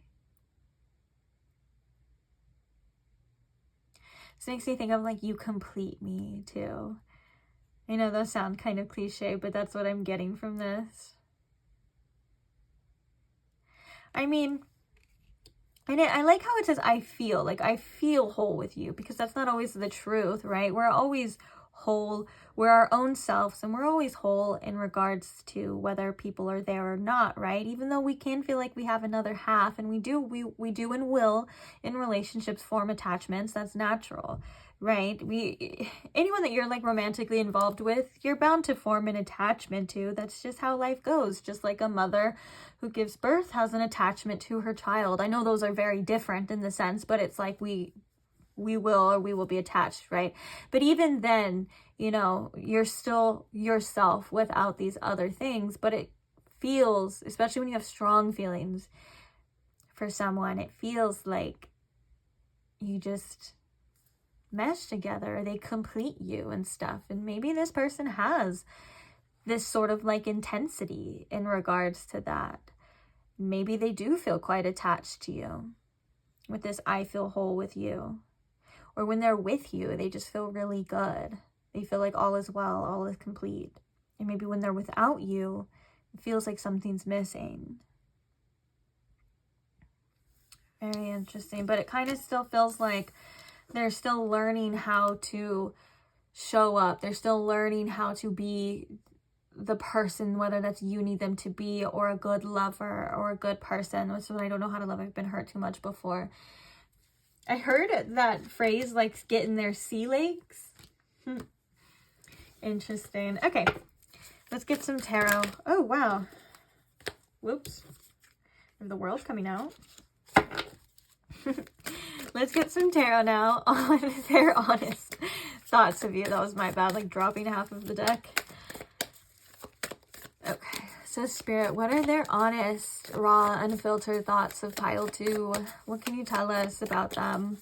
This makes me think of like, you complete me too. I know those sound kind of cliche, but that's what I'm getting from this. I mean, and I like how it says, I feel, like I feel whole with you, because that's not always the truth, right? We're always whole. We're our own selves, and we're always whole in regards to whether people are there or not, right? Even though we can feel like we have another half, and we do and will in relationships form attachments. That's natural, right? Anyone that you're like romantically involved with, you're bound to form an attachment to. That's just how life goes. Just like a mother who gives birth has an attachment to her child. I know those are very different in the sense, but it's like we will be attached, right? But even then, you know, you're still yourself without these other things. But it feels, especially when you have strong feelings for someone, it feels like you just mesh together, they complete you and stuff. And maybe this person has this sort of like intensity in regards to that. Maybe they do feel quite attached to you with this I feel whole with you. Or when they're with you, they just feel really good. They feel like all is well, all is complete. And maybe when they're without you, it feels like something's missing. Very interesting. But it kind of still feels like they're still learning how to show up. They're still learning how to be the person, whether that's you need them to be, or a good lover, or a good person, which is what I don't know how to love. I've been hurt too much before. I heard that phrase, like, getting their sea legs. Interesting. Okay, let's get some tarot. Oh, wow. Whoops. The world's coming out. Let's get some tarot now on their honest thoughts of you. That was my bad, like dropping half of the deck. Okay, so Spirit, what are their honest, raw, unfiltered thoughts of pile 2? What can you tell us about them?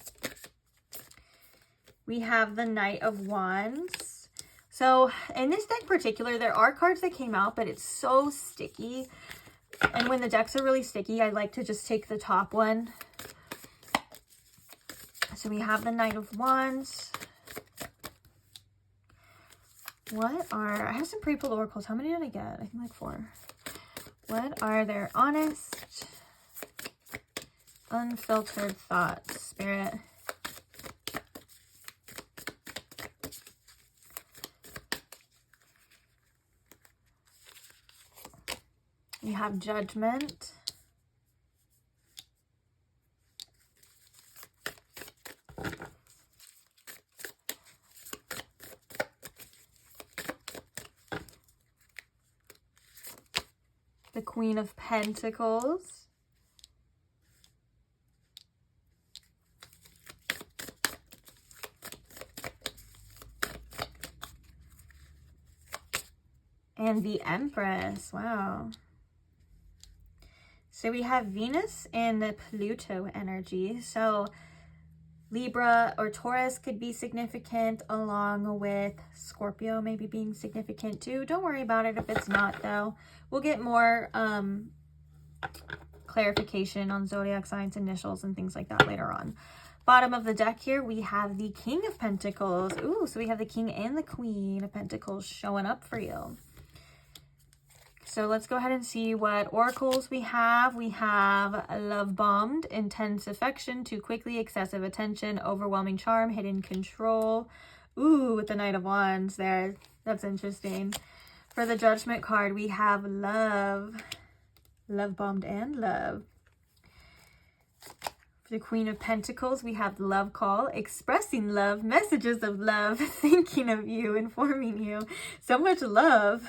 We have the Knight of Wands. So in this deck in particular, there are cards that came out, but it's so sticky. And when the decks are really sticky, I like to just take the top one. So we have the Knight of Wands. I have some pre-pulled oracles. How many did I get? I think like 4. What are their honest, unfiltered thoughts, Spirit? You have Judgment. The Queen of Pentacles. And the Empress. Wow. So we have Venus and the Pluto energy. So Libra or Taurus could be significant, along with Scorpio maybe being significant too. Don't worry about it if it's not, though. We'll get more clarification on zodiac signs, initials, and things like that later on. Bottom of the deck here, we have the King of Pentacles. Ooh, so we have the King and the Queen of Pentacles showing up for you. So let's go ahead and see what oracles we have. We have love bombed, intense affection, too quickly, excessive attention, overwhelming charm, hidden control. Ooh, with the Knight of Wands there. That's interesting. For the Judgment card, we have love. Love bombed and love. For the Queen of Pentacles, we have love call, expressing love, messages of love, thinking of you, informing you. So much love.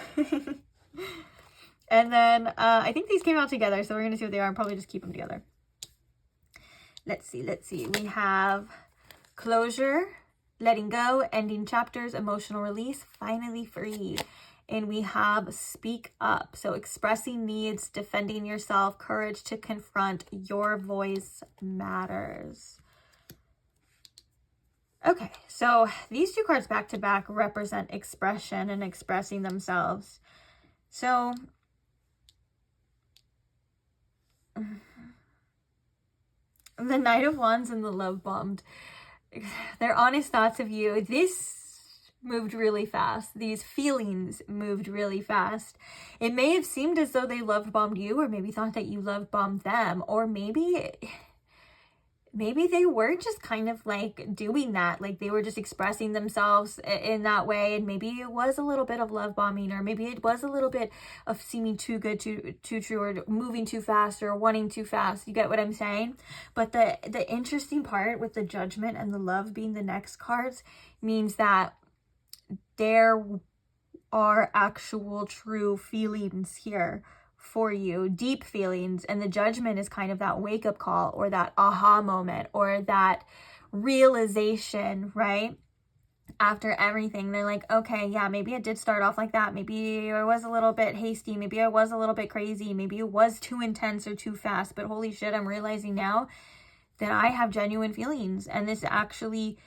And then I think these came out together, so we're going to see what they are and probably just keep them together. Let's see. We have closure, letting go, ending chapters, emotional release, finally free. And we have speak up. So expressing needs, defending yourself, courage to confront, your voice matters. Okay, so these two cards back to back represent expression and expressing themselves. So the Knight of Wands and the Love Bombed, their honest thoughts of you, this moved really fast. These feelings moved really fast. It may have seemed as though they love bombed you, or maybe thought that you love bombed them, or maybe they were just kind of like doing that, like they were just expressing themselves in that way, and maybe it was a little bit of love bombing, or maybe it was a little bit of seeming too good, too true, or moving too fast, or wanting too fast. You get what I'm saying? But the interesting part with the Judgment and the Love being the next cards means that there are actual true feelings here for you, deep feelings, and the Judgment is kind of that wake-up call, or that aha moment, or that realization, right? After everything, they're like, okay, yeah, maybe it did start off like that, maybe I was a little bit hasty, maybe I was a little bit crazy, maybe it was too intense or too fast, but holy shit, I'm realizing now that I have genuine feelings, and this actually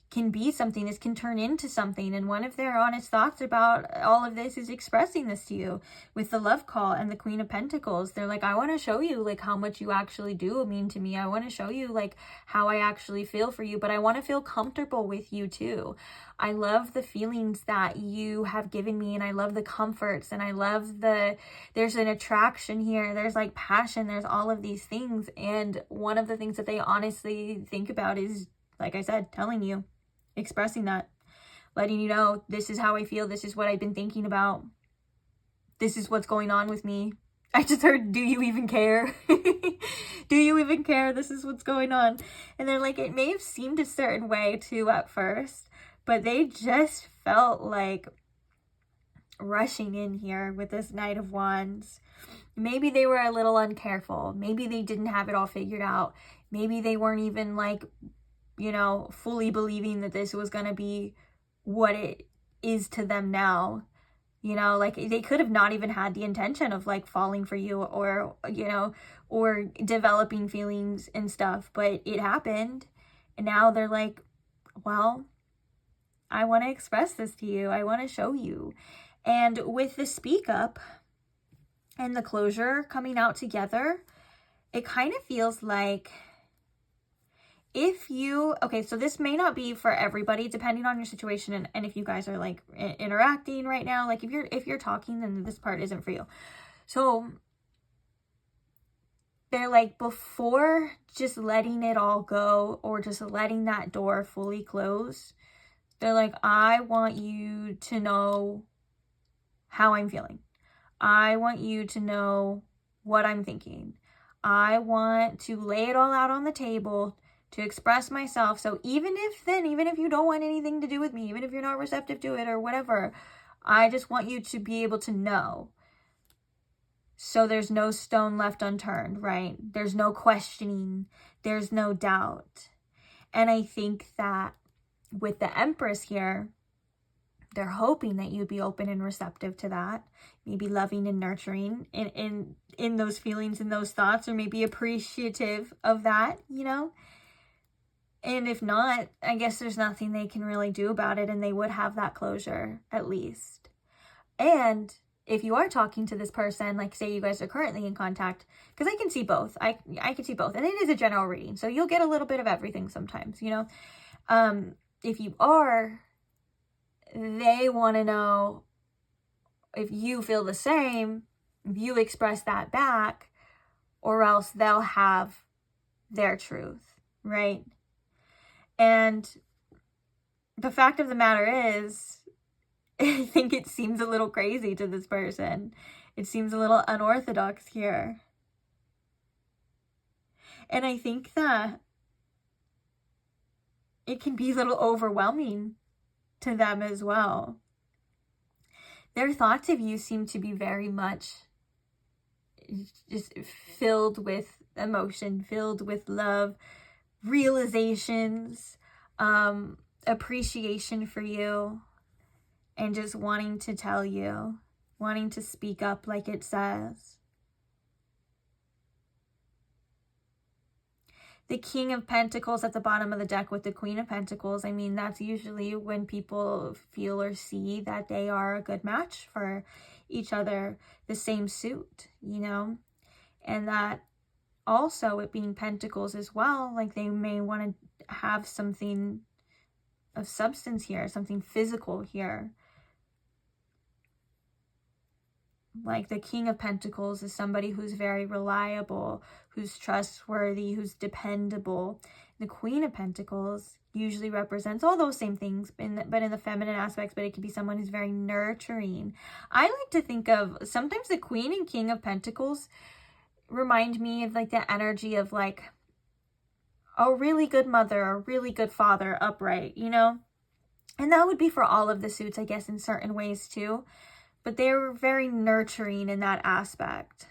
can be something, this can turn into something. And one of their honest thoughts about all of this is expressing this to you with the Love Call and the Queen of Pentacles. They're like, I want to show you like how much you actually do mean to me. I want to show you like how I actually feel for you, but I want to feel comfortable with you too. I love the feelings that you have given me, and I love the comforts, and I love there's an attraction here, there's like passion, there's all of these things. And one of the things that they honestly think about is, like I said, telling you, expressing that, letting you know, this is how I feel, this is what I've been thinking about, this is what's going on with me. I just heard, do you even care? Do you even care? This is what's going on. And they're like, it may have seemed a certain way too at first, but they just felt like rushing in here with this Knight of Wands. Maybe they were a little uncareful. Maybe they didn't have it all figured out. Maybe they weren't even like, you know, fully believing that this was going to be what it is to them now. You know, like they could have not even had the intention of like falling for you, or, you know, or developing feelings and stuff, but it happened. And now they're like, well, I want to express this to you. I want to show you. And with the speak up and the closure coming out together, it kind of feels like, if you, okay, so this may not be for everybody depending on your situation, and if you guys are like interacting right now, like if you're talking, then this part isn't for you. So they're like, before just letting it all go, or just letting that door fully close, they're like, I want you to know how I'm feeling. I want you to know what I'm thinking. I want to lay it all out on the table, to express myself. So even if you don't want anything to do with me, even if you're not receptive to it or whatever, I just want you to be able to know. So there's no stone left unturned, right? There's no questioning. There's no doubt. And I think that with the Empress here, they're hoping that you'd be open and receptive to that, maybe loving and nurturing in those feelings and those thoughts, or maybe appreciative of that, you know? And if not, I guess there's nothing they can really do about it, and they would have that closure at least. And if you are talking to this person, like say you guys are currently in contact, because I can see both. I can see both. And it is a general reading, so you'll get a little bit of everything sometimes, you know? If you are, they want to know if you feel the same, if you express that back, or else they'll have their truth, right? And the fact of the matter is, I think it seems a little crazy to this person. It seems a little unorthodox here. And I think that it can be a little overwhelming to them as well. Their thoughts of you seem to be very much just filled with emotion, filled with love, realizations, appreciation for you, and just wanting to tell you, wanting to speak up like it says. The King of Pentacles at the bottom of the deck with the Queen of Pentacles, I mean, that's usually when people feel or see that they are a good match for each other, the same suit, you know? And that also, it being Pentacles as well, like they may want to have something of substance here, something physical here. Like the King of Pentacles is somebody who's very reliable, who's trustworthy, who's dependable. The Queen of Pentacles usually represents all those same things, but in the feminine aspects, but it could be someone who's very nurturing. I like to think of, sometimes the Queen and King of Pentacles remind me of like the energy of like a really good mother, a really good father, upright, you know? And that would be for all of the suits, I guess, in certain ways too. But they're very nurturing in that aspect.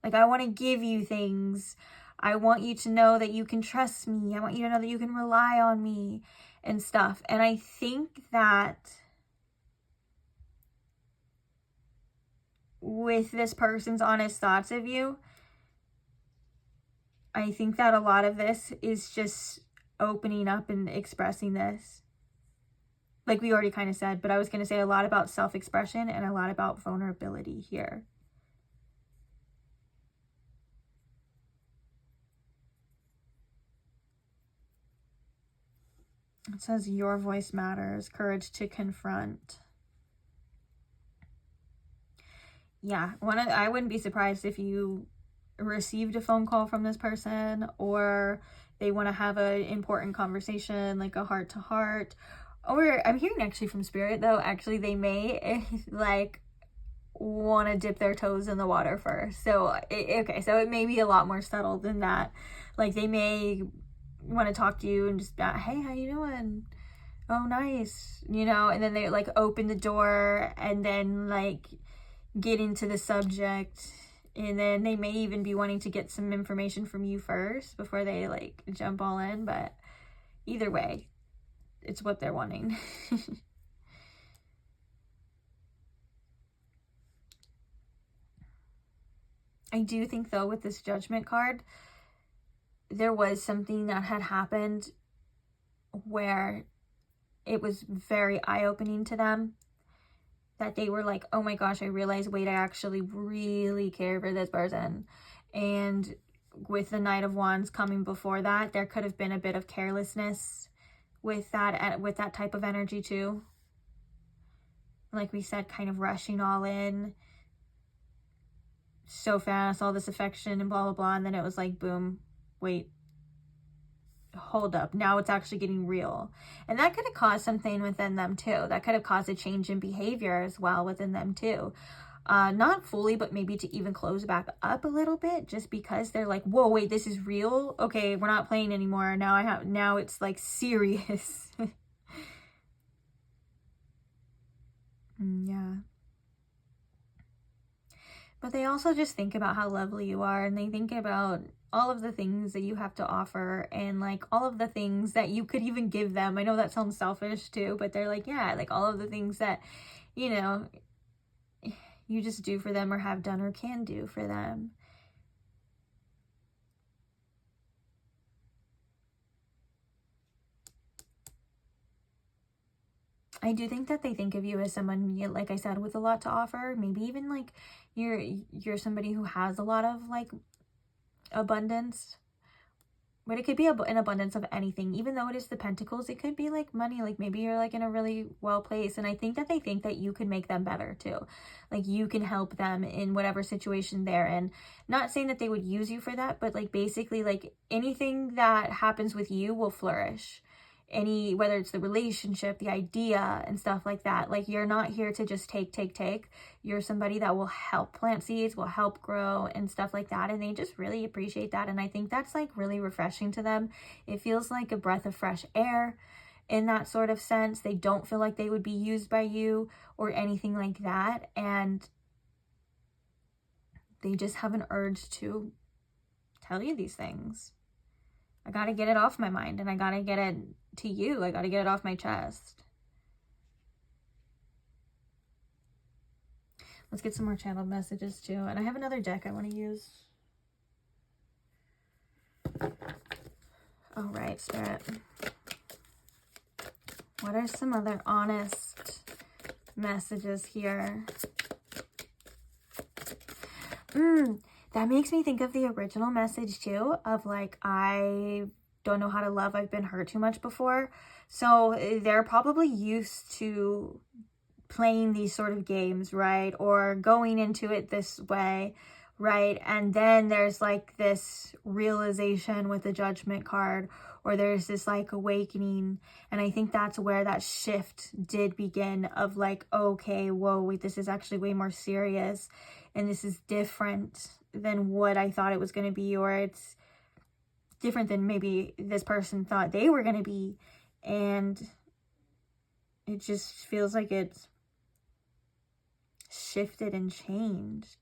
Like, I want to give you things. I want you to know that you can trust me. I want you to know that you can rely on me and stuff. And I think that with this person's honest thoughts of you, I think that a lot of this is just opening up and expressing this. Like we already kind of said, but I was going to say a lot about self-expression and a lot about vulnerability here. It says your voice matters, courage to confront. Yeah, I wouldn't be surprised if you received a phone call from this person, or they want to have an important conversation, like a heart-to-heart. Or I'm hearing actually from Spirit, though, actually they may like want to dip their toes in the water first. So, okay, so it may be a lot more subtle than that. Like they may want to talk to you and just, hey, how you doing? Oh, nice. You know, and then they like open the door and then like get into the subject. And then they may even be wanting to get some information from you first before they like jump all in. But either way, it's what they're wanting. I do think, though, with this Judgment card, there was something that had happened where it was very eye-opening to them. That they were like, oh my gosh, I realized, wait, I actually really care for this person. And with the Knight of Wands coming before that, there could have been a bit of carelessness with that type of energy too. Like we said, kind of rushing all in so fast, all this affection and blah blah blah, and then it was like, boom, wait, hold up, now it's actually getting real. And that could have caused something within them too. That could have caused a change in behavior as well within them too. Not fully, but maybe to even close back up a little bit, just because they're like, whoa, wait, this is real? Okay, we're not playing anymore. Now it's like serious. Yeah. But they also just think about how lovely you are, and they think about all of the things that you have to offer, and like all of the things that you could even give them. I know that sounds selfish too, but they're like, yeah, like all of the things that, you know, you just do for them or have done or can do for them. I do think that they think of you as someone, like I said, with a lot to offer. Maybe even like you're somebody who has a lot of like abundance. But it could be an abundance of anything. Even though it is the pentacles, it could be like money. Like maybe you're like in a really well place. And I think that they think that you can make them better too. Like you can help them in whatever situation they're in. Not saying that they would use you for that, but like basically like anything that happens with you will flourish. Whether it's the relationship, the idea and stuff like that. Like you're not here to just take. You're somebody that will help plant seeds, will help grow and stuff like that. And they just really appreciate that. And I think that's like really refreshing to them. It feels like a breath of fresh air in that sort of sense. They don't feel like they would be used by you or anything like that. And they just have an urge to tell you these things. I got to get it off my mind, and I got to get it to you. I got to get it off my chest. Let's get some more channeled messages too. And I have another deck I want to use. All right, Spirit. What are some other honest messages here? That makes me think of the original message too, of like, I don't know how to love. I've been hurt too much before. So they're probably used to playing these sort of games, right? Or going into it this way, right? And then there's like this realization with the Judgment card, or there's this like awakening. And I think that's where that shift did begin, of like, okay, whoa, wait, this is actually way more serious. And this is different than what I thought it was going to be, or it's different than maybe this person thought they were going to be. And it just feels like it's shifted and changed.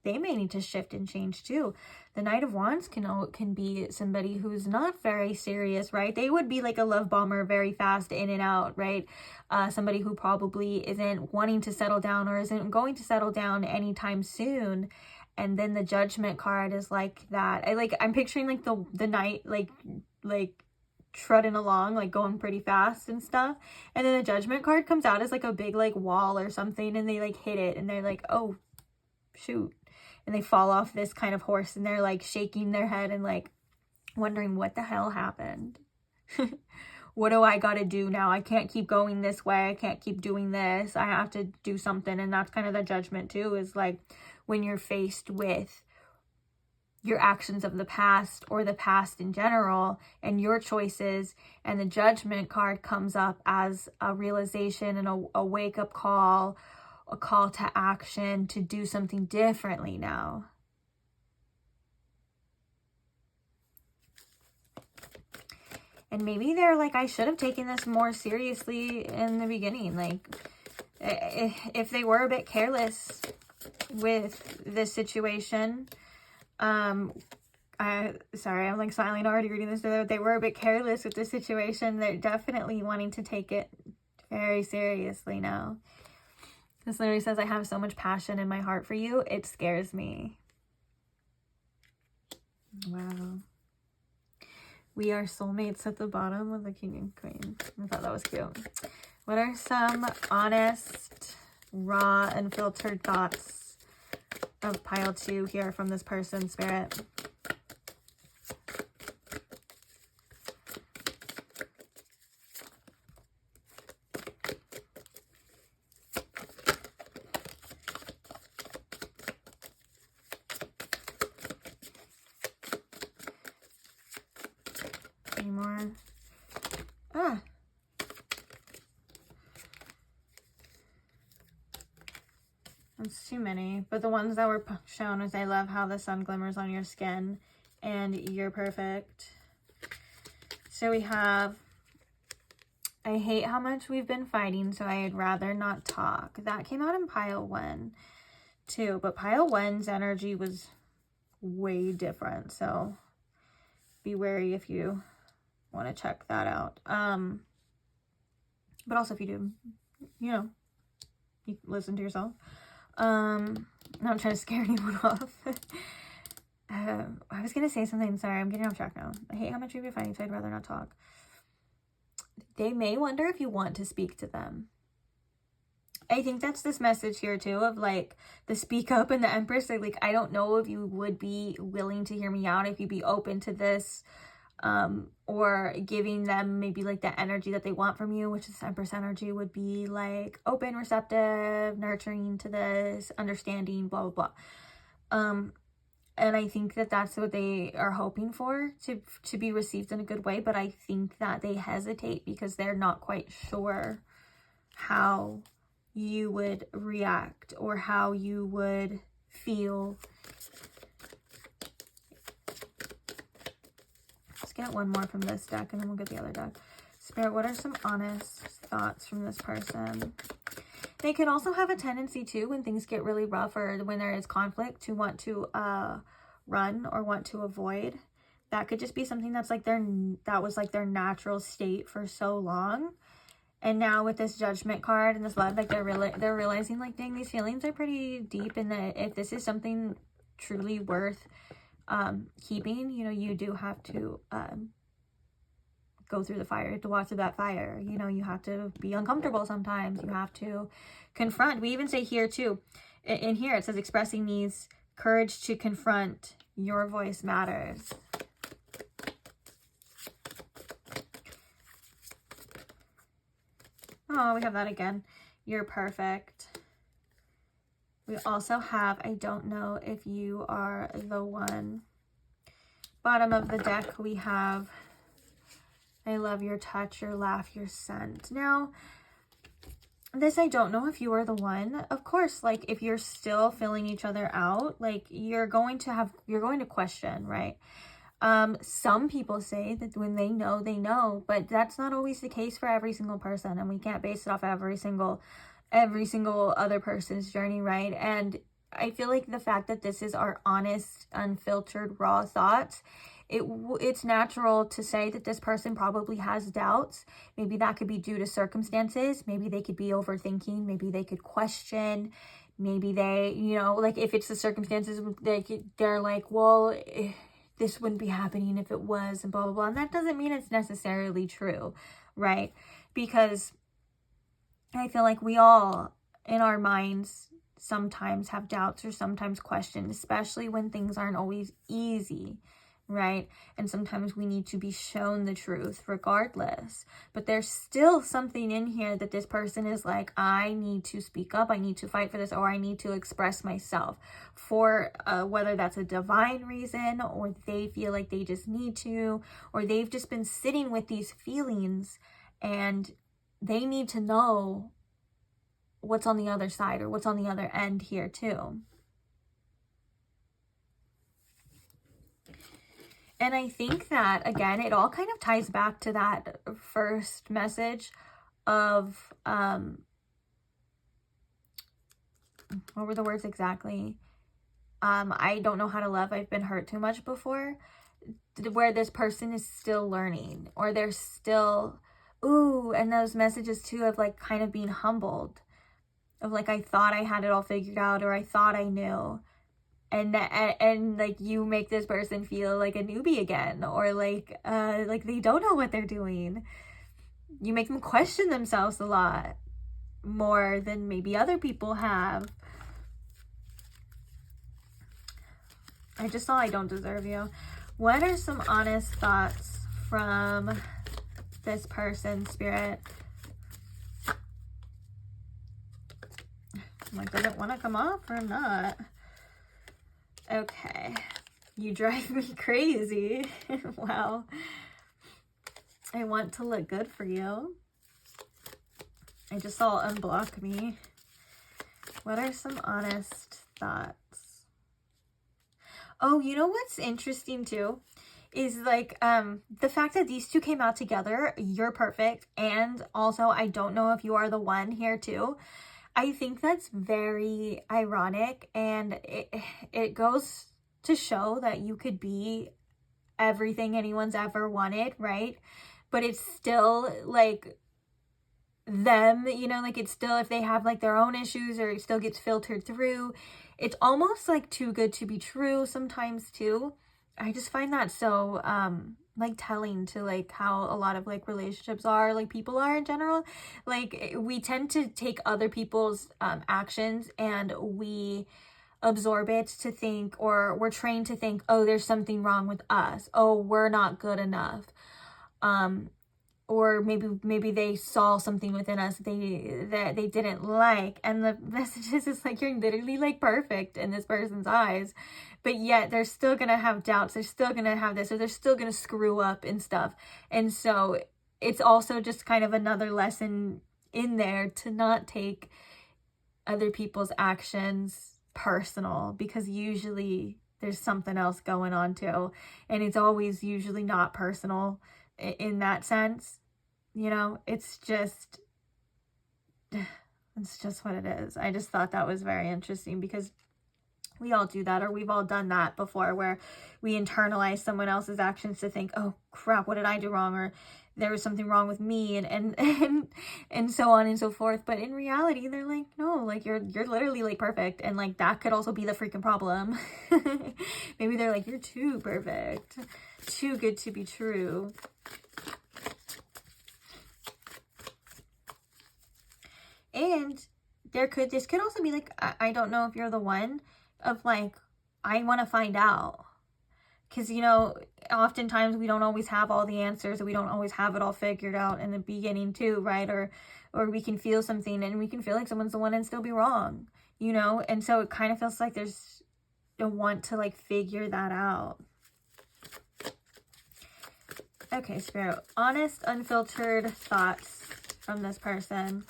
They may need to shift and change too. The Knight of Wands can be somebody who's not very serious, right? They would be like a love bomber, very fast in and out, right? Somebody who probably isn't wanting to settle down or isn't going to settle down anytime soon. And then the Judgment card is like that. I'm picturing like the knight like trotting along, like going pretty fast and stuff. And then the Judgment card comes out as like a big like wall or something, and they like hit it, and they're like, oh shoot. And they fall off this kind of horse, and they're like shaking their head and like wondering what the hell happened. What do I got to do now? I can't keep going this way. I can't keep doing this. I have to do something. And that's kind of the Judgment too, is like when you're faced with your actions of the past or the past in general and your choices, and the Judgment card comes up as a realization and a wake-up call, a call to action to do something differently now. And maybe they're like, I should have taken this more seriously in the beginning. Like, if they were a bit careless with this situation, sorry, I'm like smiling already reading this. They were a bit careless with the situation. They're definitely wanting to take it very seriously now. This literally says, I have so much passion in my heart for you. It scares me. Wow. We are soulmates at the bottom with the King and Queen. I thought that was cute. What are some honest, raw, unfiltered thoughts of pile 2 here from this person, Spirit? Any more? That's too many. But the ones that were shown is, I love how the sun glimmers on your skin and you're perfect. So we have, I hate how much we've been fighting, so I'd rather not talk. That came out in pile 1. too, but pile 1's energy was way different, so be wary if you want to check that out. But also if you do, you know, you listen to yourself. Not trying to scare anyone off. I was gonna say something. Sorry, I'm getting off track now. I hate how much you've been fighting, so I'd rather not talk. They may wonder if you want to speak to them. I think that's this message here too, of like the speak up and the Empress. Like, I don't know if you would be willing to hear me out, if you'd be open to this, or giving them maybe like the energy that they want from you, which is Empress energy would be like open, receptive, nurturing to this, understanding, blah, blah, blah. And I think that that's what they are hoping for, to be received in a good way. But I think that they hesitate because they're not quite sure how you would react or how you would feel. Let's get one more from this deck and then we'll get the other deck. Spirit, what are some honest thoughts from this person? They could also have a tendency too, when things get really rough or when there is conflict, to want to run or want to avoid. That could just be something that's like that was like their natural state for so long. And now with this Judgment card and this love, like they're realizing like, dang, these feelings are pretty deep, and that if this is something truly worth keeping, you know, you do have to go through the fire, to walk through that fire. You know, you have to be uncomfortable sometimes. You have to confront. We even say here too, in here it says expressing needs, courage to confront, your voice matters. Oh, we have that again. You're perfect. We also have, I don't know if you are the one. Bottom of the deck, we have, I love your touch, your laugh, your scent. Now, this, I don't know if you are the one. Of course, like if you're still filling each other out, like you're going to question, right? Some people say that when they know, but that's not always the case for every single person, and we can't base it off every single other person's journey, right? And I feel like the fact that this is our honest, unfiltered, raw thoughts, it's natural to say that this person probably has doubts. Maybe that could be due to circumstances. Maybe they could be overthinking. Maybe they could question. Maybe they, you know, like if it's the circumstances, they're like, well, this wouldn't be happening if it was, and blah, blah, blah. And that doesn't mean it's necessarily true, right? Because I feel like we all, in our minds, sometimes have doubts or sometimes question, especially when things aren't always easy, right? And sometimes we need to be shown the truth regardless. But there's still something in here that this person is like, I need to speak up, I need to fight for this, or I need to express myself for whether that's a divine reason, or they feel like they just need to, or they've just been sitting with these feelings and they need to know what's on the other side or what's on the other end here too. And I think that, again, it all kind of ties back to that first message of, what were the words exactly? I don't know how to love. I've been hurt too much before. Where this person is still learning, or they're still, and those messages too of like kind of being humbled. Of like, I thought I had it all figured out, or I thought I knew. And like you make this person feel like a newbie again, or like they don't know what they're doing. You make them question themselves a lot more than maybe other people have. I just saw I don't deserve you. What are some honest thoughts from this person, Spirit? Like, does it want to come off or not? Okay. You drive me crazy. Wow. I want to look good for you. I just saw unblock me. What are some honest thoughts? Oh, you know what's interesting too? Is like the fact that these two came out together. You're perfect. And also, I don't know if you are the one here too. I think that's very ironic, and it goes to show that you could be everything anyone's ever wanted, right? But it's still like them, you know, like it's still, if they have like their own issues, or it still gets filtered through, it's almost like too good to be true sometimes too. I just find that so like telling to like how a lot of like relationships are, like people are in general. Like we tend to take other people's actions, and we absorb it to think, or we're trained to think, oh, there's something wrong with us, oh, we're not good enough, or maybe they saw something within us that they didn't like, and the message is like, you're literally like perfect in this person's eyes, but yet they're still gonna have doubts, they're still gonna have this, or they're still gonna screw up and stuff. And so it's also just kind of another lesson in there to not take other people's actions personal, because usually there's something else going on too, and it's always usually not personal in that sense, you know. It's just what it is. I just thought that was very interesting, because we all do that, or we've all done that before, where we internalize someone else's actions to think, oh crap, what did I do wrong, or there was something wrong with me, and so on and so forth. But in reality, they're like, no, like you're literally like perfect, and like that could also be the freaking problem. Maybe they're like, you're too perfect, too good to be true. And this could also be like, I don't know if you're the one of like, I want to find out. Because, you know, oftentimes we don't always have all the answers, or we don't always have it all figured out in the beginning too, right? Or we can feel something, and we can feel like someone's the one and still be wrong, you know? And so it kind of feels like there's a want to like figure that out. Okay, Spirit, honest, unfiltered thoughts from this person.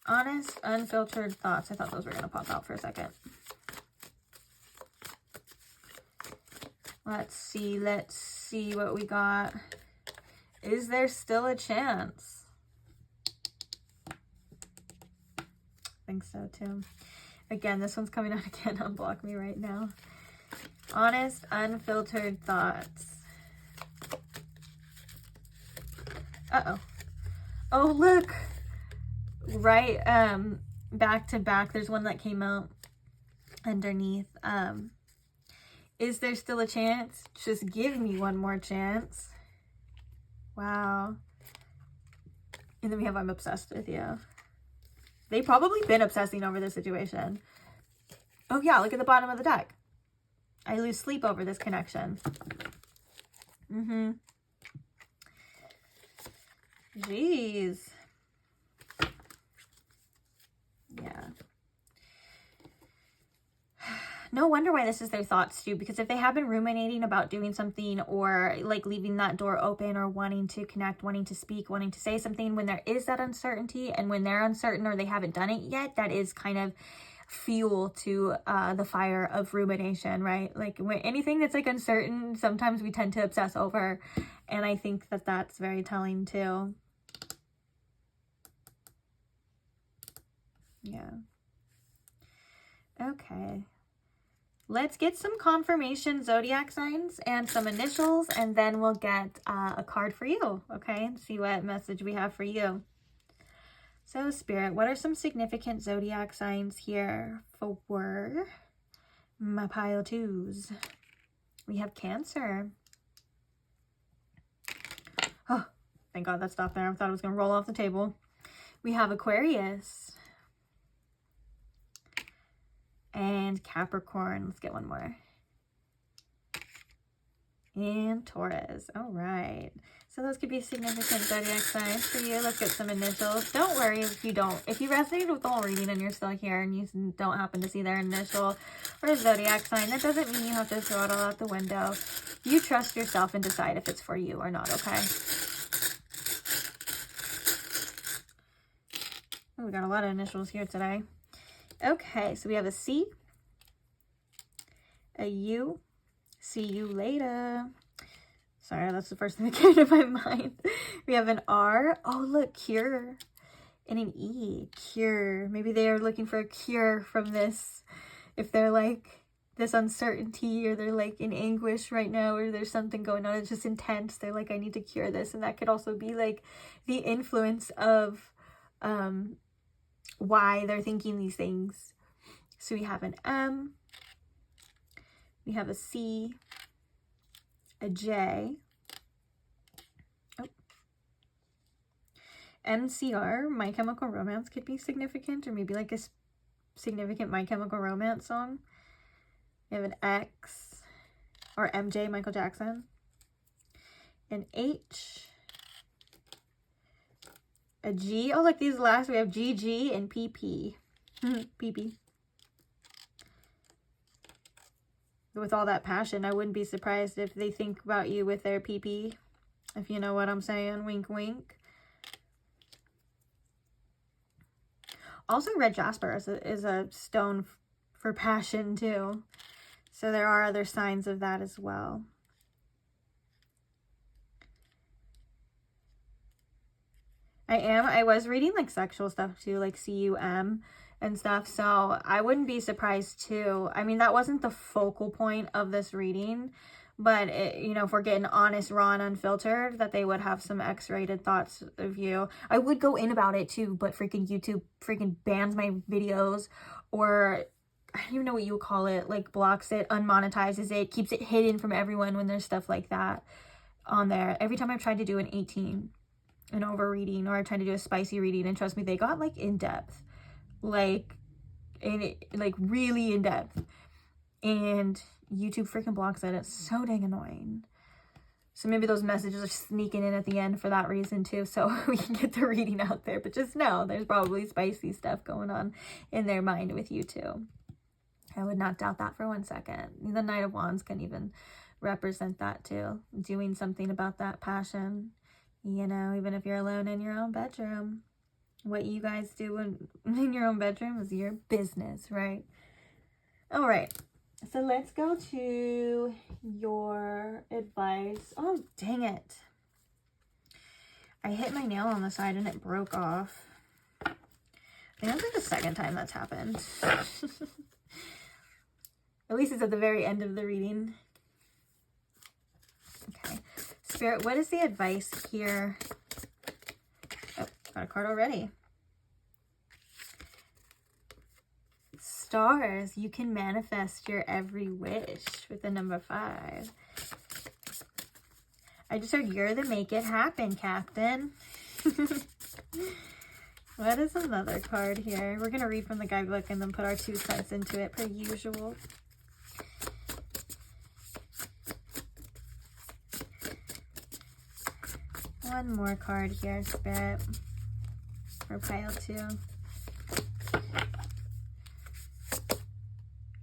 Honest, unfiltered thoughts. I thought those were going to pop out for a second. Let's see what we got. Is there still a chance? I think so too. Again, this one's coming out again. Unblock me right now. Honest, unfiltered thoughts. Uh-oh. Oh, look. Right, back to back, there's one that came out underneath. Is there still a chance? Just give me one more chance. Wow. And then we have, I'm obsessed with you. They've probably been obsessing over this situation. Oh yeah, look at the bottom of the deck. I lose sleep over this connection. Jeez. Yeah. No wonder why this is their thoughts too, because if they have been ruminating about doing something, or like leaving that door open, or wanting to connect, wanting to speak, wanting to say something, when there is that uncertainty, and when they're uncertain or they haven't done it yet, that is kind of fuel to the fire of rumination, right? Like when anything that's like uncertain, sometimes we tend to obsess over, and I think that that's very telling too. Yeah. Okay. Let's get some confirmation zodiac signs and some initials, and then we'll get a card for you, okay? And see what message we have for you. So, Spirit, what are some significant zodiac signs here for my pile twos? We have Cancer. Oh, thank God that stopped there. I thought it was going to roll off the table. We have Aquarius. And Capricorn. Let's get one more. And Taurus. All right. So those could be significant zodiac signs for you. Let's get some initials. Don't worry if you don't. If you resonated with the whole reading and you're still here and you don't happen to see their initial or zodiac sign, that doesn't mean you have to throw it all out the window. You trust yourself and decide if it's for you or not, okay? Oh, we got a lot of initials here today. Okay, so we have a C, a U, see you later. Sorry, that's the first thing that came to my mind. We have an R. Oh, look, cure. And an E, cure. Maybe they are looking for a cure from this. If they're like this uncertainty, or they're like in anguish right now, or there's something going on, it's just intense. They're like, I need to cure this. And that could also be like the influence of why they're thinking these things. So we have an M, we have a C, a J, MCR, My Chemical Romance could be significant, or maybe like a significant My Chemical Romance song. We have an X, or MJ, Michael Jackson. An H, a G. Oh, like these last, we have GG and PP. PP. With all that passion, I wouldn't be surprised if they think about you with their PP, if you know what I'm saying. Wink, wink. Also, red jasper is a stone for passion too. So there are other signs of that as well. I was reading like sexual stuff too, like CUM and stuff. So I wouldn't be surprised too. I mean, that wasn't the focal point of this reading, but it, you know, if we're getting honest, raw, and unfiltered, that they would have some X-rated thoughts of you. I would go in about it too, but freaking YouTube freaking bans my videos, or I don't even know what you would call it, like blocks it, unmonetizes it, keeps it hidden from everyone when there's stuff like that on there. Every time I've tried to do an 18, an over reading, or I tried to do a spicy reading, and trust me, they got like in depth, like really in depth, and YouTube freaking blocks it. It's so dang annoying. So maybe those messages are sneaking in at the end for that reason too, so we can get the reading out there. But just know there's probably spicy stuff going on in their mind with you too. I would not doubt that for 1 second. The Knight of Wands can even represent that too. Doing something about that passion. You know, even if you're alone in your own bedroom. What you guys do in your own bedroom is your business, right? All right. So let's go to your advice. Oh, dang it. I hit my nail on the side and it broke off. I think that's like the second time that's happened. At least it's at the very end of the reading. Okay. Spirit, what is the advice here? Oh, got a card already. Stars, you can manifest your every wish with the number 5. I just heard you're the make it happen, Captain. What is another card here? We're going to read from the guidebook and then put our 2 cents into it per usual. One more card here, Spirit, for pile 2.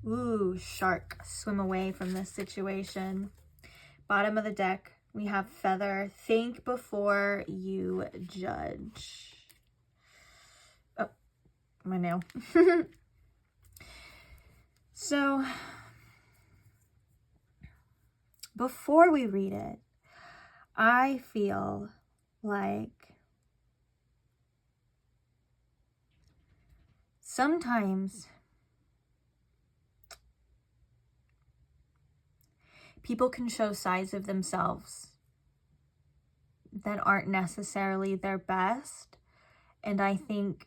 Ooh, shark. Swim away from this situation. Bottom of the deck, we have feather. Think before you judge. Oh, my nail. So, before we read it, I feel like sometimes people can show sides of themselves that aren't necessarily their best. And I think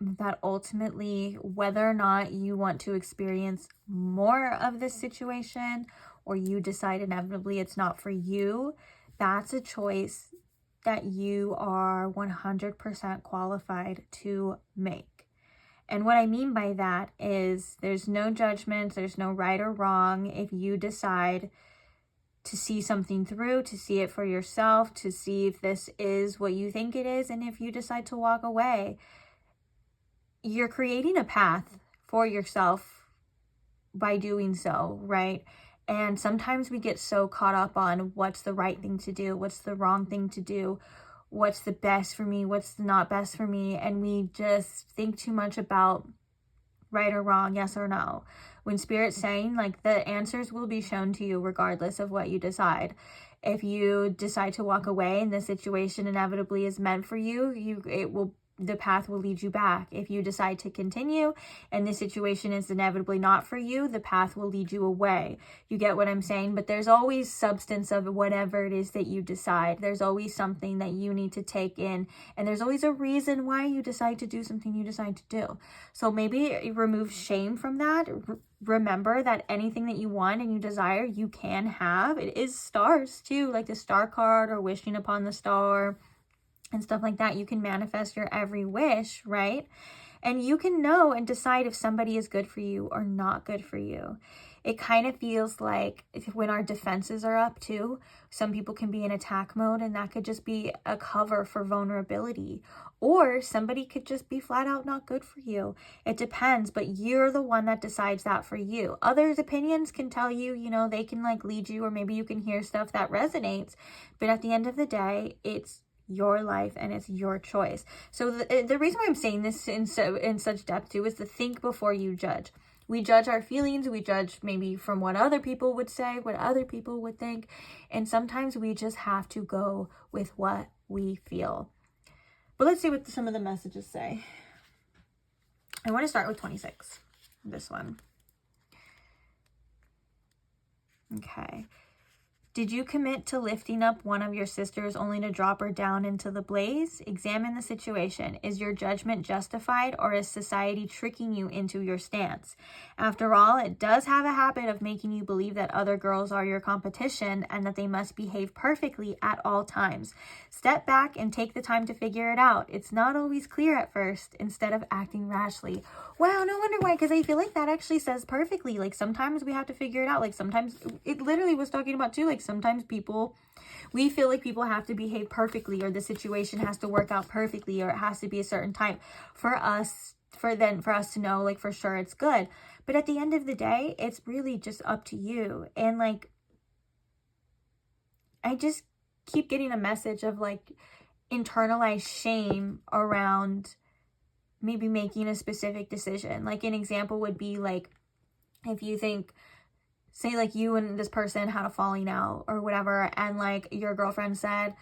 that ultimately, whether or not you want to experience more of this situation, or you decide inevitably it's not for you, that's a choice that you are 100% qualified to make. And what I mean by that is there's no judgment, there's no right or wrong. If you decide to see something through, to see it for yourself, to see if this is what you think it is, and if you decide to walk away, you're creating a path for yourself by doing so, right? And sometimes we get so caught up on what's the right thing to do, what's the wrong thing to do, what's the best for me, what's not best for me, and we just think too much about right or wrong, yes or no. When Spirit's saying, like, the answers will be shown to you regardless of what you decide. If you decide to walk away and the situation inevitably is meant for you, the path will lead you back. If you decide to continue and the situation is inevitably not for you, the path will lead you away. You get what I'm saying? But there's always substance of whatever it is that you decide. There's always something that you need to take in, and there's always a reason why you decide to do something you decide to do. So maybe remove shame from that. Remember that anything that you want and you desire, you can have. It is stars too, like the star card or wishing upon the star and stuff like that. You can manifest your every wish, right? And you can know and decide if somebody is good for you or not good for you. It kind of feels like when our defenses are up too, some people can be in attack mode, and that could just be a cover for vulnerability. Or somebody could just be flat out not good for you. It depends, but you're the one that decides that for you. Others' opinions can tell you, you know, they can like lead you, or maybe you can hear stuff that resonates. But at the end of the day, it's your life and it's your choice. So the reason why I'm saying this in such depth too is to think before you judge. We judge our feelings, we judge maybe from what other people would say, what other people would think, and sometimes we just have to go with what we feel. But let's see what some of the messages say. I want to start with 26, this one. Okay. Did you commit to lifting up one of your sisters only to drop her down into the blaze? Examine the situation. Is your judgment justified, or is society tricking you into your stance? After all, it does have a habit of making you believe that other girls are your competition and that they must behave perfectly at all times. Step back and take the time to figure it out. It's not always clear at first, instead of acting rashly. Wow, no wonder why, because I feel like that actually says perfectly. Like sometimes we have to figure it out. Like sometimes, it literally was talking about too, like sometimes we feel like people have to behave perfectly, or the situation has to work out perfectly, or it has to be a certain type for us to know like for sure it's good. But at the end of the day, it's really just up to you. And like, I just keep getting a message of like internalized shame around maybe making a specific decision. Like an example would be like, if you think, say like you and this person had a falling out or whatever, and like your girlfriend said,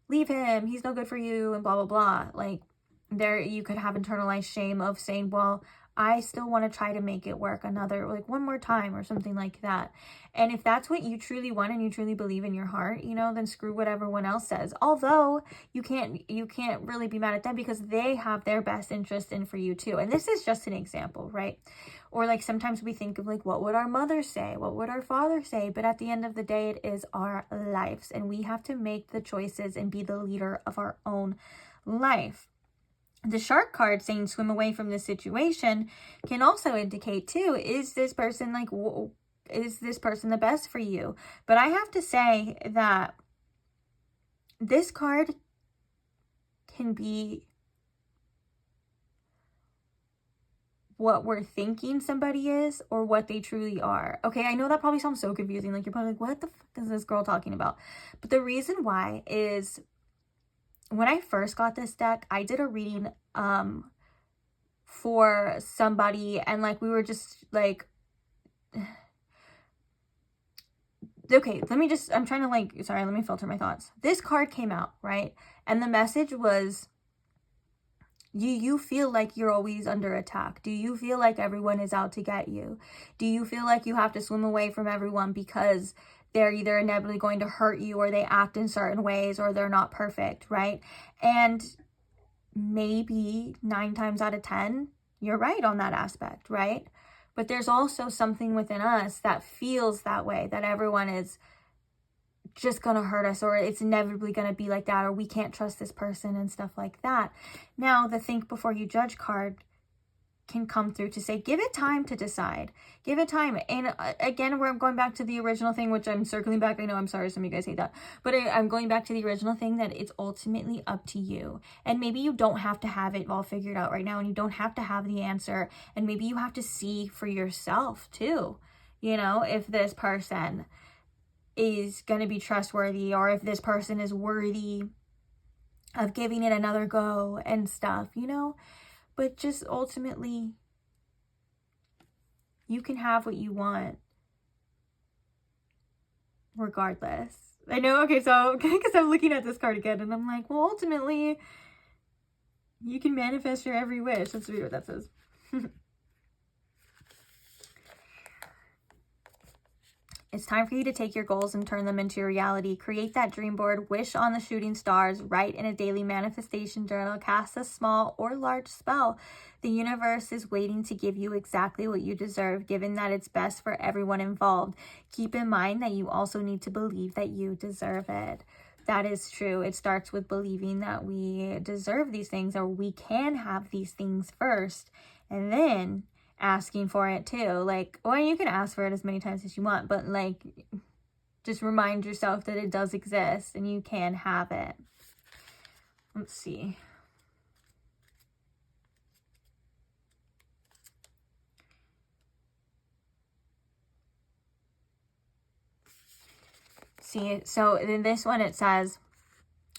leave him, he's no good for you, and blah, blah, blah. Like there, you could have internalized shame of saying, well, I still want to try to make it work one more time or something like that. And if that's what you truly want and you truly believe in your heart, you know, then screw what everyone else says. Although you can't really be mad at them, because they have their best interest in for you too. And this is just an example, right? Or like sometimes we think of like, what would our mother say? What would our father say? But at the end of the day, it is our lives, and we have to make the choices and be the leader of our own life. The shark card saying swim away from this situation can also indicate too, is this person is this person the best for you? But I have to say that this card can be what we're thinking somebody is, or what they truly are. Okay, I know that probably sounds so confusing. Like you're probably like, what the fuck is this girl talking about? But the reason why is, when I first got this deck, I did a reading for somebody, and like we were just like, okay, let me filter my thoughts. This card came out, right? And the message was, do you feel like you're always under attack? Do you feel like everyone is out to get you? Do you feel like you have to swim away from everyone because they're either inevitably going to hurt you, or they act in certain ways, or they're not perfect, right? And maybe 9 times out of 10, you're right on that aspect, right? But there's also something within us that feels that way, that everyone is just going to hurt us, or it's inevitably going to be like that, or we can't trust this person and stuff like that. Now, the think before you judge card can come through to say, give it time to decide. Give it time. And again, I'm going back to the original thing, which I'm circling back. I know, I'm sorry, some of you guys hate that. But I'm going back to the original thing, that it's ultimately up to you. And maybe you don't have to have it all figured out right now, and you don't have to have the answer. And maybe you have to see for yourself too, you know, if this person is going to be trustworthy, or if this person is worthy of giving it another go and stuff, you know. But just ultimately, you can have what you want regardless. I know, okay, so, because I'm looking at this card again, and I'm like, well, ultimately, you can manifest your every wish. Let's read what that says. It's time for you to take your goals and turn them into reality. Create that dream board, wish on the shooting stars, write in a daily manifestation journal, cast a small or large spell. The universe is waiting to give you exactly what you deserve, given that it's best for everyone involved. Keep in mind that you also need to believe that you deserve it. That is true. It starts with believing that we deserve these things, or we can have these things first, and then asking for it too. Like, well, you can ask for it as many times as you want, but like, just remind yourself that it does exist and you can have it. Let's see. See, so in this one it says,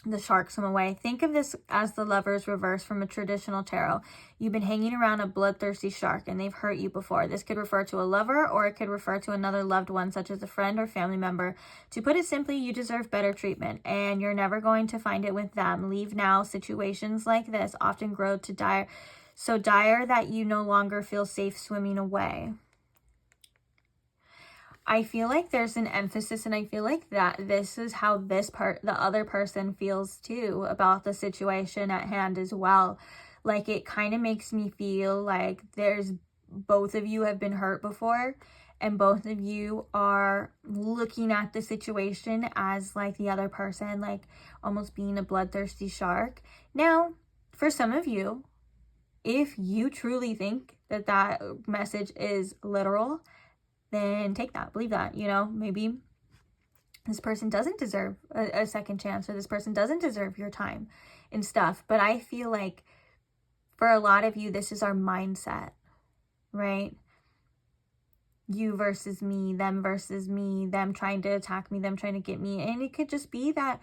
the shark swim away. Think of this as the Lover's reverse from a traditional tarot. You've been hanging around a bloodthirsty shark and they've hurt you before. This could refer to a lover, or it could refer to another loved one, such as a friend or family member. To put it simply, you deserve better treatment and you're never going to find it with them. Leave now. Situations like this often grow to so dire that you no longer feel safe swimming away. I feel like there's an emphasis, and I feel like that this is how the other person feels too about the situation at hand as well. Like, it kind of makes me feel like both of you have been hurt before, and both of you are looking at the situation as like the other person, like almost being a bloodthirsty shark. Now, for some of you, if you truly think that that message is literal, then take that, believe that, you know, maybe this person doesn't deserve a second chance, or this person doesn't deserve your time and stuff. But I feel like for a lot of you, this is our mindset, right? You versus me, them versus me, them trying to attack me, them trying to get me. And it could just be that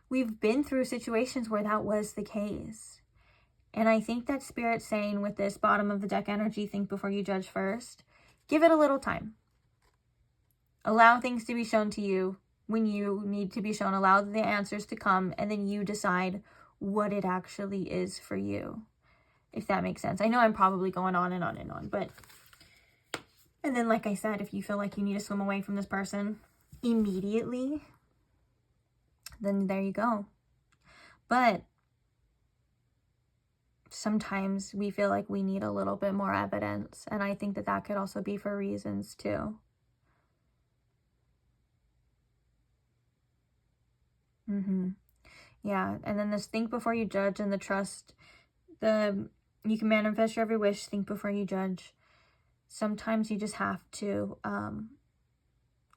we've been through situations where that was the case. And I think that Spirit's saying with this bottom of the deck energy, think before you judge first. Give it a little time. Allow things to be shown to you when you need to be shown. Allow the answers to come, and then you decide what it actually is for you, if that makes sense. I know I'm probably going on and on and on, but... And then, like I said, if you feel like you need to swim away from this person immediately, then there you go. But sometimes we feel like we need a little bit more evidence, and I think that that could also be for reasons too. Yeah, and then this think before you judge, and the trust, you can manifest your every wish, think before you judge. Sometimes you just have to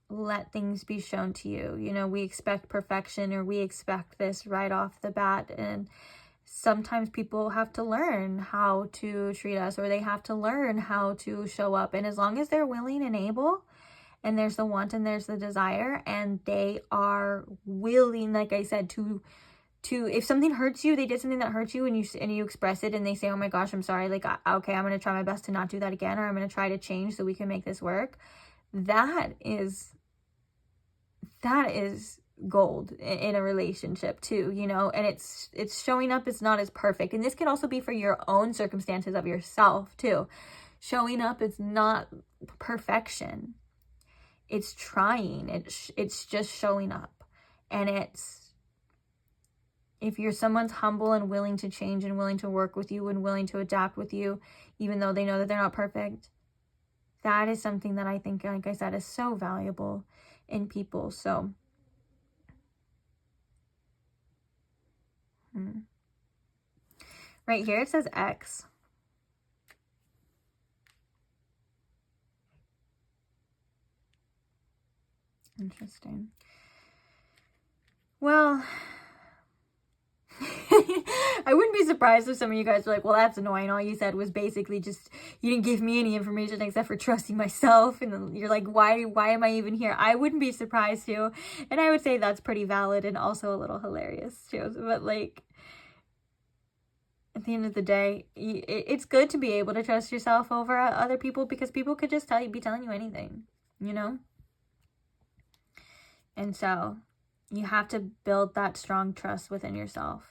let things be shown to you. You know, we expect perfection, or we expect this right off the bat, and sometimes people have to learn how to treat us, or they have to learn how to show up. And as long as they're willing and able, and there's the want and there's the desire, and they are willing, like I said, to if something hurts you, they did something that hurts you, and you express it, and they say, oh my gosh, I'm sorry, like, okay, I'm going to try my best to not do that again, or I'm going to try to change so we can make this work. That is gold in a relationship too, you know. And it's showing up is not as perfect, and this can also be for your own circumstances of yourself too. Showing up is not perfection. It's trying. It's just showing up. And if you're someone's humble and willing to change and willing to work with you and willing to adapt with you, even though they know that they're not perfect, that is something that I think, like I said, is so valuable in people. So, right here it says X. Interesting. Well, I wouldn't be surprised if some of you guys were like, well, that's annoying. All you said was basically just, you didn't give me any information except for trusting myself. And then you're like, why am I even here? I wouldn't be surprised too. And I would say that's pretty valid and also a little hilarious too. But like, at the end of the day, it's good to be able to trust yourself over other people, because people could just be telling you anything, you know? And so, You have to build that strong trust within yourself.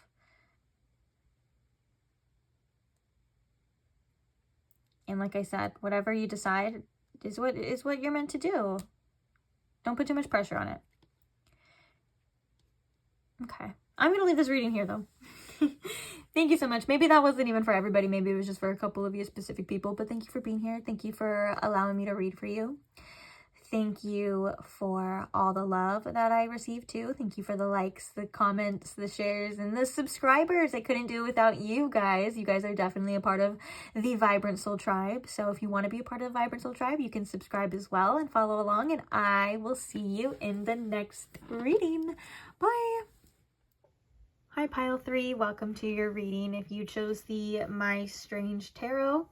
And like I said, whatever you decide is what you're meant to do. Don't put too much pressure on it. Okay. I'm going to leave this reading here, though. Thank you so much. Maybe that wasn't even for everybody. Maybe it was just for a couple of you specific people. But thank you for being here. Thank you for allowing me to read for you. Thank you for all the love that I received too. Thank you for the likes, the comments, the shares, and the subscribers. I couldn't do it without you guys. You guys are definitely a part of the Vibrant Soul Tribe. So if you want to be a part of the Vibrant Soul Tribe, you can subscribe as well and follow along. And I will see you in the next reading. Bye. Hi, Pile 3. Welcome to your reading. If you chose the My Strange Tarot,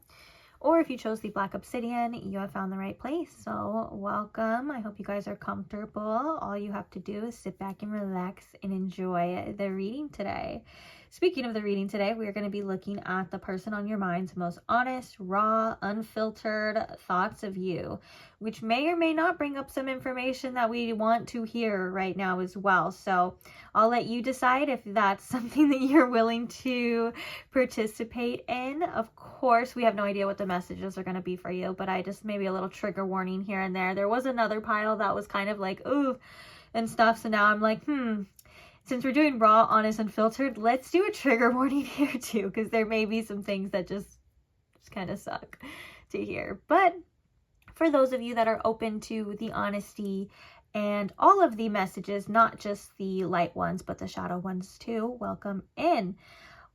or if you chose the Black Obsidian, you have found the right place. So welcome. I hope you guys are comfortable. All you have to do is sit back and relax and enjoy the reading today. Speaking of the reading today, we are going to be looking at the person on your mind's most honest, raw, unfiltered thoughts of you, which may or may not bring up some information that we want to hear right now as well. So I'll let you decide if that's something that you're willing to participate in. Of course, we have no idea what the messages are going to be for you, but I just maybe a little trigger warning here and there. There was another pile that was kind of like, ooh, and stuff. So now I'm like, since we're doing raw, honest, unfiltered, let's do a trigger warning here too, because there may be some things that just kind of suck to hear. But for those of you that are open to the honesty and all of the messages, not just the light ones, but the shadow ones too, welcome in.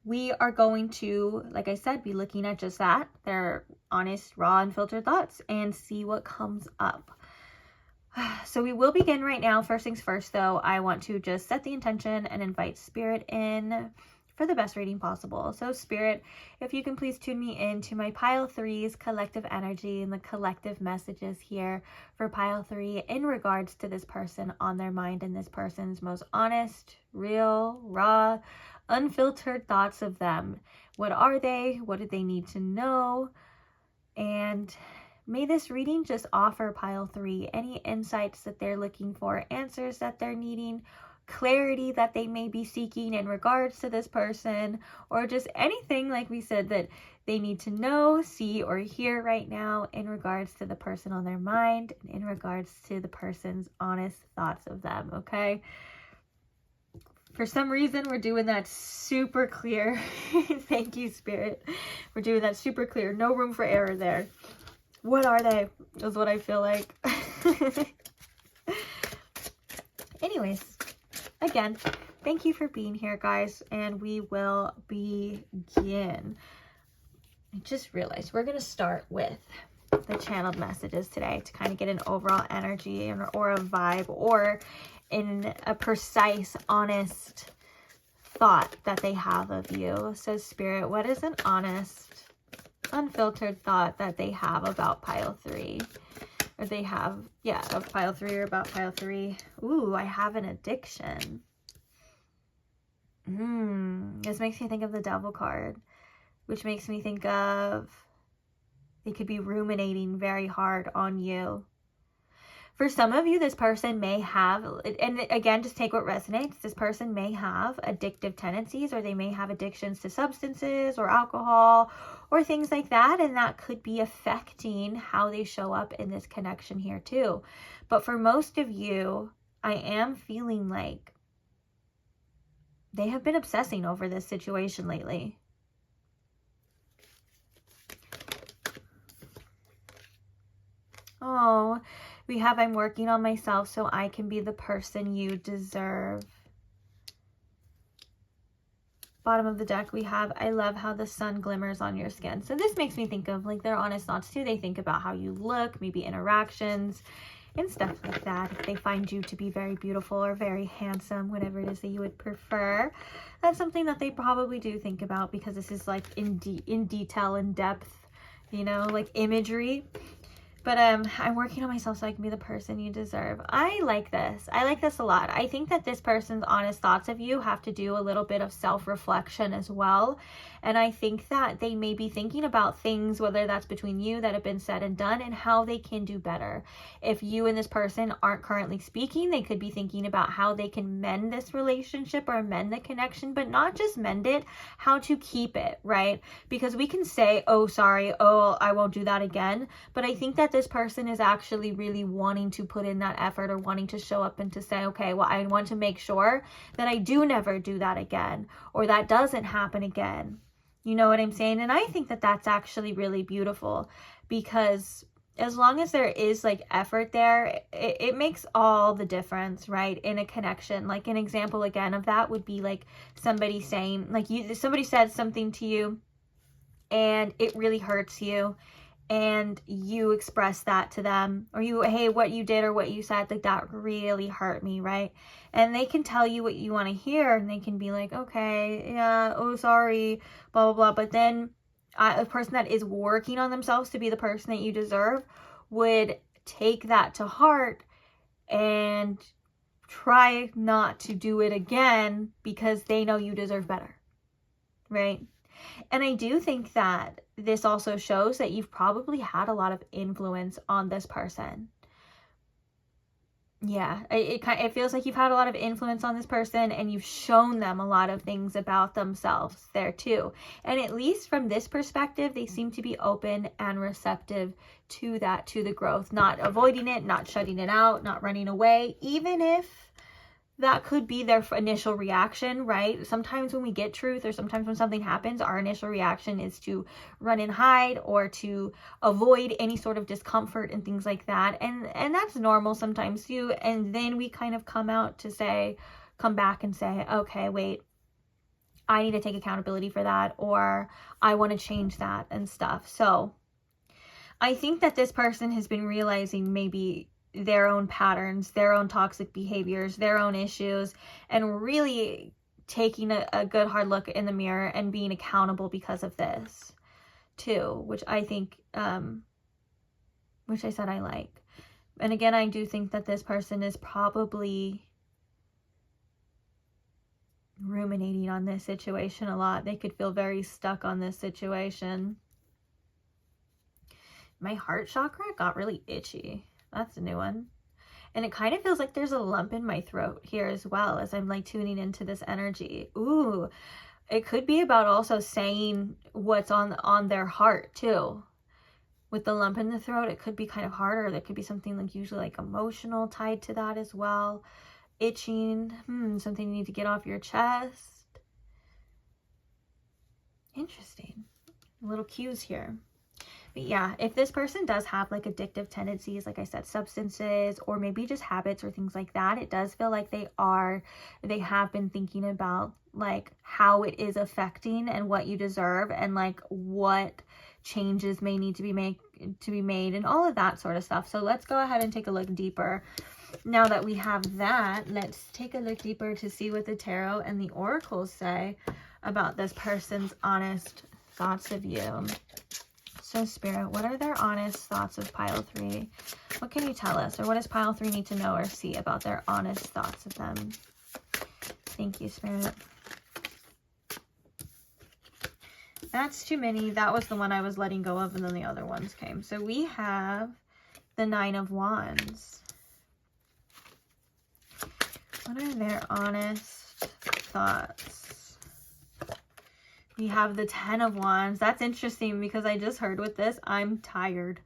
We are going to, like I said, be looking at just that, their honest, raw, unfiltered thoughts, and see what comes up. So we will begin right now. First things first, though, I want to just set the intention and invite Spirit in for the best reading possible. So Spirit, if you can please tune me into my Pile 3's collective energy and the collective messages here for Pile 3 in regards to this person on their mind and this person's most honest, real, raw, unfiltered thoughts of them. What are they? What do they need to know? And may this reading just offer Pile 3 any insights that they're looking for, answers that they're needing, clarity that they may be seeking in regards to this person, or just anything, like we said, that they need to know, see, or hear right now in regards to the person on their mind and in regards to the person's honest thoughts of them, okay? For some reason, we're doing that super clear. Thank you, Spirit. We're doing that super clear. No room for error there. What are they? Is what I feel like. Anyways, again, thank you for being here, guys, and we will begin. I just realized we're going to start with the channeled messages today to kind of get an overall energy or a vibe or in a precise, honest thought that they have of you. So Spirit, what is an honest, unfiltered thought that they have about Pile 3? Or they have, of Pile 3 or about Pile 3. Ooh, I have an addiction. This makes me think of the Devil card, which makes me think of they could be ruminating very hard on you. For some of you, this person may have, and again, just take what resonates. This person may have addictive tendencies, or they may have addictions to substances or alcohol or things like that. And that could be affecting how they show up in this connection here too. But for most of you, I am feeling like they have been obsessing over this situation lately. Oh, we have, I'm working on myself so I can be the person you deserve. Bottom of the deck, we have, I love how the sun glimmers on your skin. So this makes me think of like their honest thoughts too. They think about how you look, maybe interactions and stuff like that. If they find you to be very beautiful or very handsome, whatever it is that you would prefer, that's something that they probably do think about, because this is like in detail, in depth, you know, like imagery. But I'm working on myself so I can be the person you deserve. I like this. I like this a lot. I think that this person's honest thoughts of you have to do a little bit of self-reflection as well. And I think that they may be thinking about things, whether that's between you, that have been said and done, and how they can do better. If you and this person aren't currently speaking, they could be thinking about how they can mend this relationship or mend the connection, but not just mend it, how to keep it, right? Because we can say, oh, sorry, oh, I won't do that again. But I think that this person is actually really wanting to put in that effort, or wanting to show up and to say, okay, well, I want to make sure that I do never do that again, or that doesn't happen again. You know what I'm saying? And I think that that's actually really beautiful, because as long as there is like effort there, it makes all the difference, right? In a connection. Like an example again of that would be like somebody saying, like somebody said something to you and it really hurts you, and you express that to them, or you, hey, what you did or what you said, like that really hurt me, right? And they can tell you what you want to hear, and they can be like, okay, yeah, oh, sorry, blah, blah, blah. But then a person that is working on themselves to be the person that you deserve would take that to heart and try not to do it again, because they know you deserve better, right? And I do think that this also shows that you've probably had a lot of influence on this person. Yeah, it feels like you've had a lot of influence on this person, and you've shown them a lot of things about themselves there too. And at least from this perspective, they seem to be open and receptive to that, to the growth, not avoiding it, not shutting it out, not running away, even if that could be their initial reaction, right? Sometimes when we get truth, or sometimes when something happens, our initial reaction is to run and hide, or to avoid any sort of discomfort and things like that. And that's normal sometimes too. And then we kind of come back and say, okay, wait, I need to take accountability for that, or I want to change that and stuff. So I think that this person has been realizing maybe their own patterns, their own toxic behaviors, their own issues, and really taking a good hard look in the mirror and being accountable because of this too, which I think, which I said I like. And again, I do think that this person is probably ruminating on this situation a lot. They could feel very stuck on this situation. My heart chakra got really itchy. That's a new one. And it kind of feels like there's a lump in my throat here as well, as I'm like tuning into this energy. Ooh, it could be about also saying what's on their heart too. With the lump in the throat, it could be kind of harder. There could be something like usually like emotional tied to that as well. Itching, something you need to get off your chest. Interesting. Little cues here. But yeah, if this person does have like addictive tendencies, like I said, substances, or maybe just habits or things like that, it does feel like they have been thinking about like how it is affecting and what you deserve, and like what changes may need to be made and all of that sort of stuff. So let's go ahead and take a look deeper. Now that we have that, let's take a look deeper to see what the tarot and the oracles say about this person's honest thoughts of you. So Spirit, what are their honest thoughts of pile 3? What can you tell us? Or what does pile 3 need to know or see about their honest thoughts of them? Thank you, Spirit. That's too many. That was the one I was letting go of, and then the other ones came. So we have the 9 of Wands. What are their honest thoughts? We have the 10 of Wands. That's interesting, because I just heard with this, I'm tired.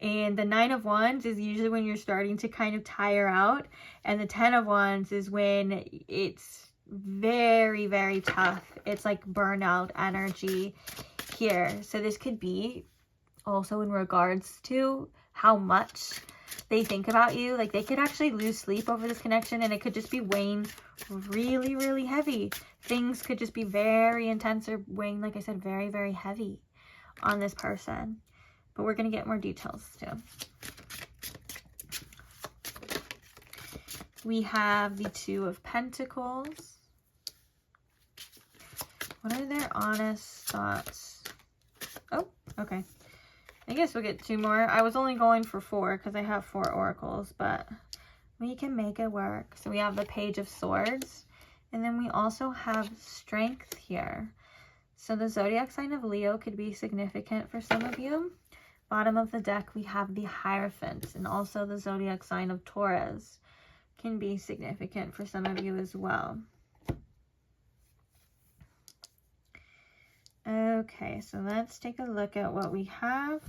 And the 9 of Wands is usually when you're starting to kind of tire out. And the 10 of Wands is when it's very, very tough. It's like burnout energy here. So this could be also in regards to how much they think about you. Like they could actually lose sleep over this connection, and it could just be weighing really, really heavy. Things could just be very intense, or weighing, like I said, very, very heavy on this person. But we're going to get more details too. We have the 2 of Pentacles. What are their honest thoughts? Oh, okay. I guess we'll get 2 more. I was only going for 4 because I have 4 oracles, but we can make it work. So we have the Page of Swords, and then we also have Strength here. So the zodiac sign of Leo could be significant for some of you. Bottom of the deck, we have the Hierophant, and also the zodiac sign of Taurus can be significant for some of you as well. Okay, so let's take a look at what we have.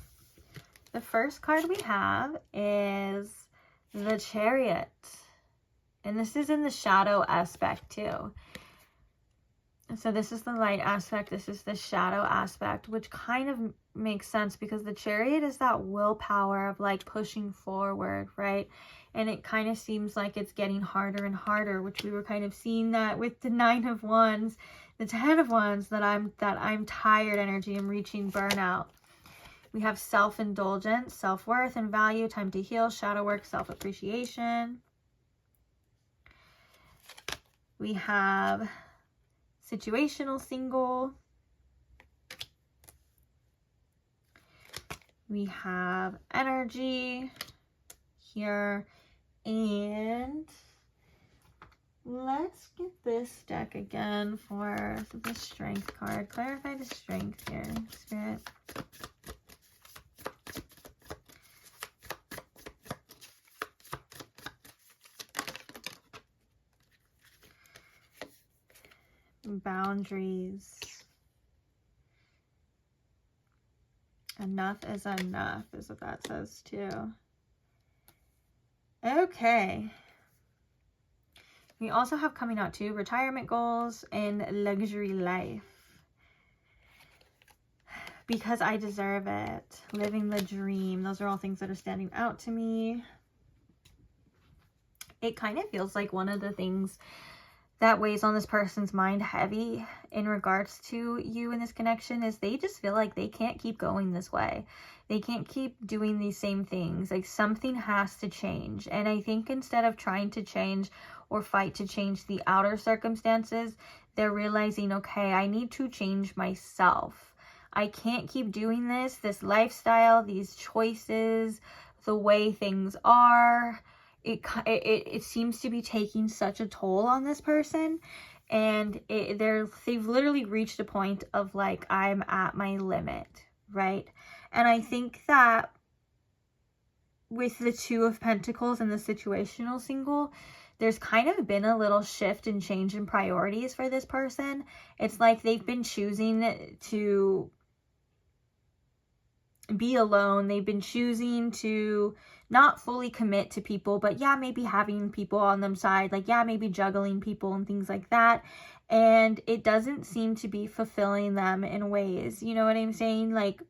The first card we have is the Chariot. And this is in the shadow aspect too. So this is the light aspect, this is the shadow aspect, which kind of makes sense because the Chariot is that willpower of like pushing forward, right? And it kind of seems like it's getting harder and harder, which we were kind of seeing that with the 9 of Wands, the 10 of Wands, that I'm tired energy, I'm reaching burnout. We have self-indulgence, self-worth and value, time to heal, shadow work, self-appreciation. We have situational single. We have energy here. And let's get this deck again for the Strength card. Clarify the Strength here, Spirit. Boundaries. Enough is enough is what that says too. Okay. We also have coming out too retirement goals and luxury life. Because I deserve it. Living the dream. Those are all things that are standing out to me. It kind of feels like one of the things that weighs on this person's mind heavy in regards to you in this connection is they just feel like they can't keep going this way. They can't keep doing these same things. Like something has to change. And I think instead of trying to change or fight to change the outer circumstances, they're realizing, okay, I need to change myself. I can't keep doing this lifestyle, these choices, the way things are. It seems to be taking such a toll on this person, and they've literally reached a point of like, I'm at my limit, right? And I think that with the 2 of Pentacles and the situational single, there's kind of been a little shift and change in priorities for this person. It's like they've been choosing to be alone. They've been choosing to not fully commit to people, but yeah, maybe having people on them side, like yeah, maybe juggling people and things like that. And it doesn't seem to be fulfilling them in ways, you know what I'm saying? Like,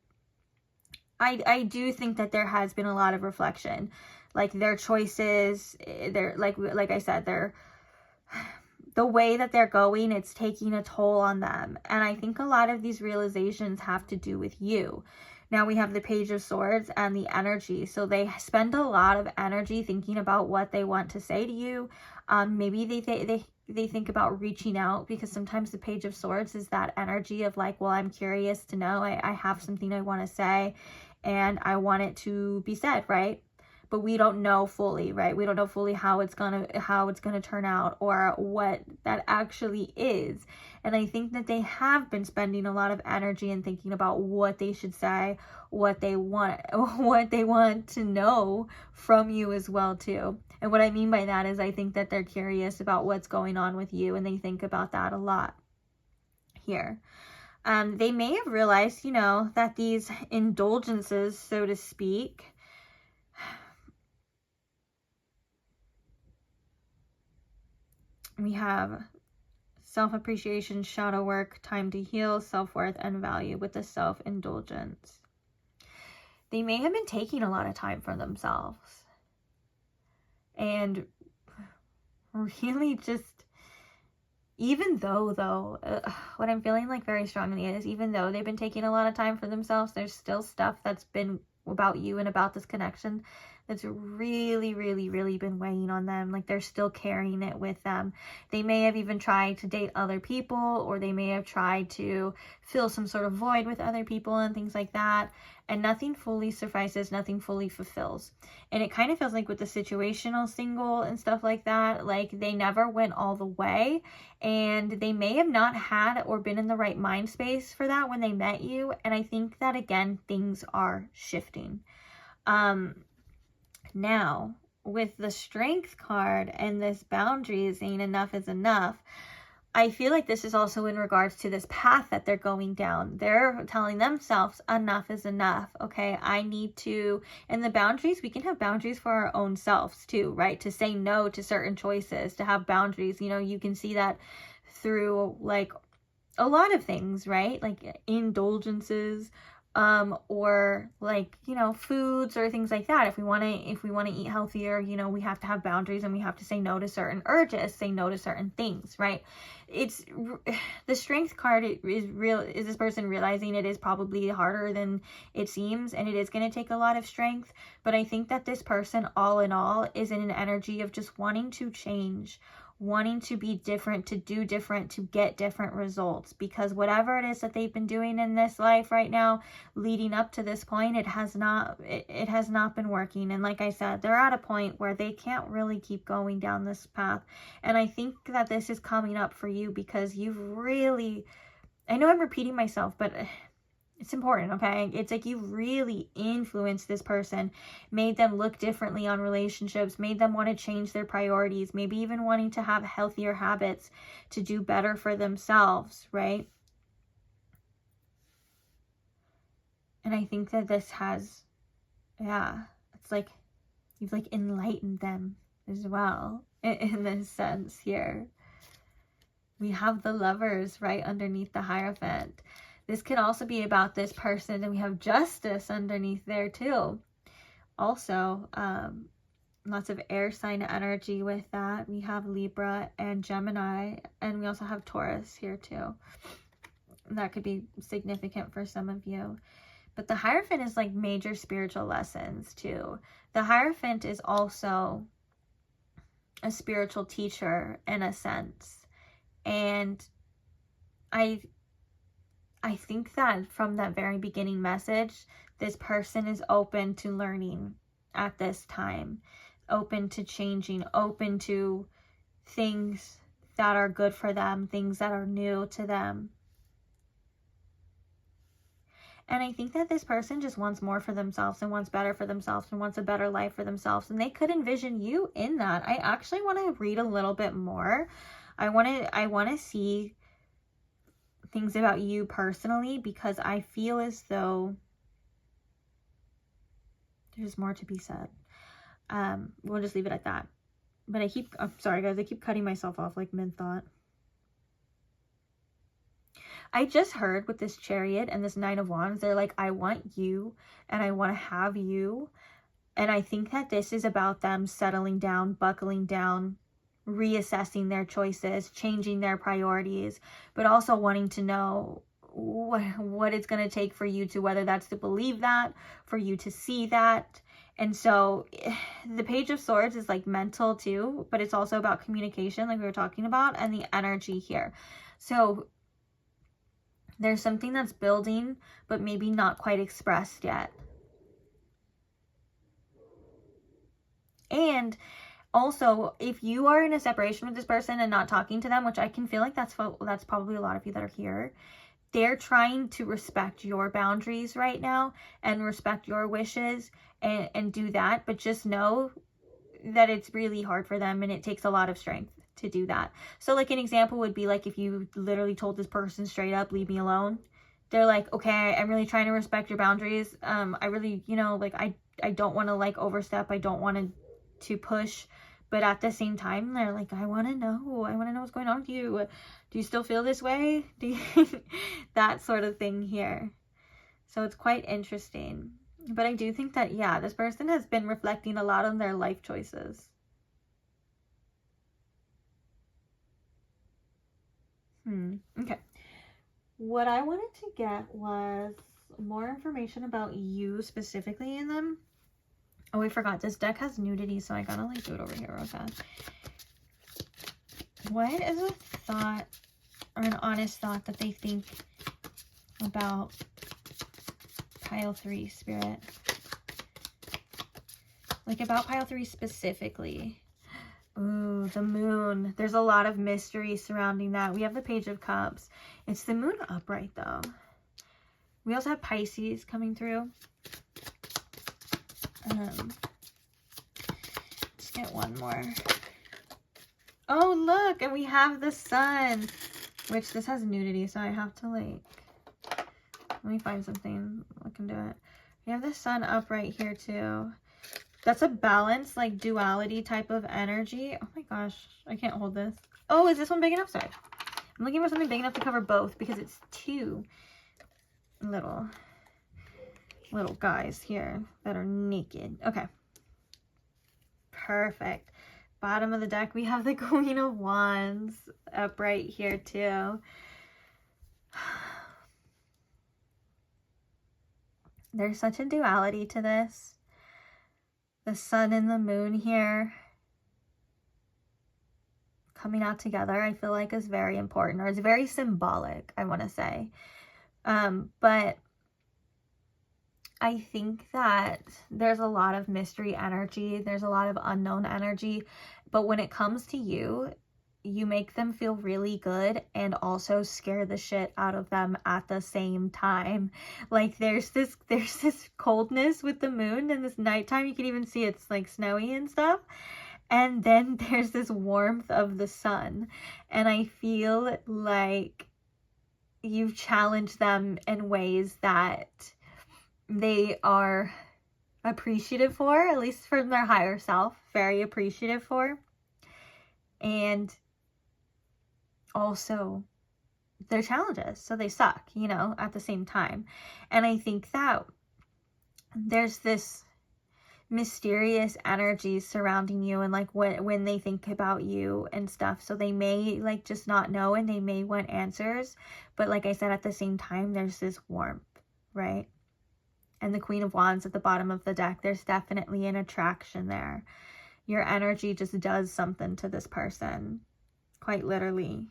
I do think that there has been a lot of reflection, like their choices, they're like I said, the way that they're going, it's taking a toll on them. And I think a lot of these realizations have to do with you. Now we have the Page of Swords and the energy. So they spend a lot of energy thinking about what they want to say to you. Maybe they think about reaching out, because sometimes the Page of Swords is that energy of like, well, I'm curious to know. I have something I want to say and I want it to be said, right? But we don't know fully, right? We don't know fully how it's gonna turn out or what that actually is. And I think that they have been spending a lot of energy in thinking about what they should say, what they want to know from you as well too. And what I mean by that is I think that they're curious about what's going on with you, and they think about that a lot here. They may have realized, you know, that these indulgences, so to speak, we have self-appreciation, shadow work, time to heal, self-worth, and value with the self-indulgence. They may have been taking a lot of time for themselves. And really just, even though, what I'm feeling like very strongly is, even though they've been taking a lot of time for themselves, there's still stuff that's been about you and about this connection that's really, really, really been weighing on them. Like they're still carrying it with them. They may have even tried to date other people, or they may have tried to fill some sort of void with other people and things like that. and nothing fully suffices, nothing fully fulfills. And it kind of feels like with the situational single and stuff like that, like they never went all the way, and they may have not had or been in the right mind space for that when they met you. And I think that, again, things are shifting. Now, with the Strength card and this boundaries saying enough is enough, I feel like this is also in regards to this path that they're going down. They're telling themselves enough is enough. Okay, I need to, and the boundaries, we can have boundaries for our own selves too, right? To say no to certain choices, to have boundaries. You know, you can see that through like a lot of things, right? Like indulgences, or like, you know, foods or things like that. If we want to eat healthier, you know, we have to have boundaries, and we have to say no to certain urges, say no to certain things, right? It's the Strength card is this person realizing it is probably harder than it seems, and it is going to take a lot of strength. But I think that this person, all in all, is in an energy of just wanting to change, wanting to be different, to do different, to get different results, because whatever it is that they've been doing in this life right now leading up to this point, it has not been working. And like I said, they're at a point where they can't really keep going down this path. And I think that this is coming up for you because you've really, I know I'm repeating myself, but it's important, okay? It's like you really influenced this person, made them look differently on relationships, made them want to change their priorities, maybe even wanting to have healthier habits to do better for themselves, right? And I think that this has, it's like you've like enlightened them as well in this sense here. We have the Lovers right underneath the Hierophant. This could also be about this person, and we have Justice underneath there too. Also, lots of air sign energy with that. We have Libra and Gemini, and we also have Taurus here too. That could be significant for some of you. But the Hierophant is like major spiritual lessons too. The Hierophant is also a spiritual teacher in a sense. And I think that from that very beginning message, this person is open to learning at this time, open to changing, open to things that are good for them, things that are new to them. And I think that this person just wants more for themselves and wants better for themselves and wants a better life for themselves. And they could envision you in that. I actually want to read a little bit more. I want to see things about you personally, because I feel as though there's more to be said. We'll just leave it at that. But I'm sorry guys, I keep cutting myself off like mid-thought. I just heard with this Chariot and this Nine of Wands, they're like, I want you and I want to have you. And I think that this is about them settling down, buckling down, reassessing their choices, changing their priorities, but also wanting to know what it's going to take for you to, whether that's to believe that, for you to see that. And so the Page of Swords is like mental too, but it's also about communication, like we were talking about, and the energy here. So there's something that's building, but maybe not quite expressed yet. And also, if you are in a separation with this person and not talking to them, which I can feel like that's probably a lot of you that are here, they're trying to respect your boundaries right now and respect your wishes and do that. But just know that it's really hard for them and it takes a lot of strength to do that. So like an example would be like if you literally told this person straight up, leave me alone. They're like, okay, I'm really trying to respect your boundaries. I really, you know, like I don't want to like overstep. I don't want to push. But at the same time, they're like, I want to know what's going on with you. Do you still feel this way? That sort of thing here. So it's quite interesting. But I do think that, yeah, this person has been reflecting a lot on their life choices. Okay. What I wanted to get was more information about you specifically in them. Oh, I forgot. This deck has nudity, so I gotta like do it over here real fast. What is a thought or an honest thought that they think about pile 3, Spirit? Like about pile 3 specifically. Ooh, the moon. There's a lot of mystery surrounding that. We have the Page of Cups. It's the moon upright though. We also have Pisces coming through. Let's get one more. Oh, look, and we have the sun, which this has nudity, so I have to like, let me find something. Look into it. We have the sun upright here too. That's a balance, like duality type of energy. Oh my gosh, I can't hold this. Oh, is this one big enough? Sorry. I'm looking for something big enough to cover both because it's two little guys here that are naked. Okay. Perfect. Bottom of the deck, we have the Queen of Wands upright here too. There's such a duality to this. The sun and the moon here coming out together, I feel like is very important, or it's very symbolic, I want to say. But I think that there's a lot of mystery energy. There's a lot of unknown energy. But when it comes to you, you make them feel really good and also scare the shit out of them at the same time. Like there's this coldness with the moon, and this nighttime you can even see it's like snowy and stuff. And then there's this warmth of the sun. And I feel like you've challenged them in ways that they are appreciative for, at least from their higher self, very appreciative for. And also their challenges, so they suck, you know, at the same time. And I think that there's this mysterious energy surrounding you, and like when they think about you and stuff, so they may like just not know, and they may want answers, but like I said, at the same time there's this warmth, right? And the Queen of Wands at the bottom of the deck, there's definitely an attraction there. Your energy just does something to this person, quite literally.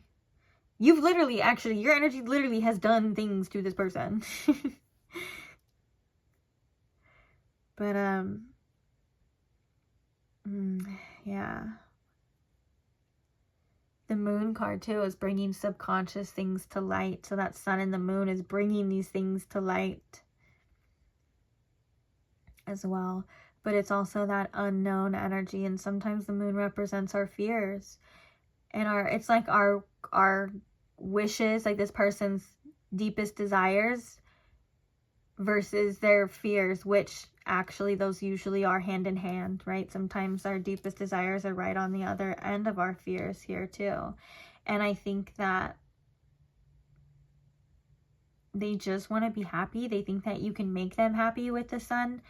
You've literally, actually, your energy literally has done things to this person. But, yeah. The moon card, too, is bringing subconscious things to light. So that sun and the moon is bringing these things to light as well. But it's also that unknown energy, and sometimes the moon represents our fears and it's like our wishes, like this person's deepest desires versus their fears, which actually those usually are hand in hand, right? Sometimes our deepest desires are right on the other end of our fears here too. And I think that they just want to be happy. They think that you can make them happy with the sun.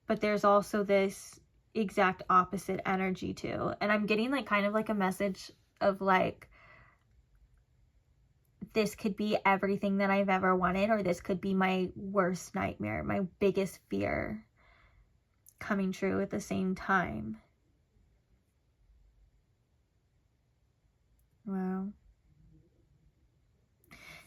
But there's also this exact opposite energy too. And I'm getting like kind of like a message of like, this could be everything that I've ever wanted, or this could be my worst nightmare, my biggest fear coming true at the same time. Wow.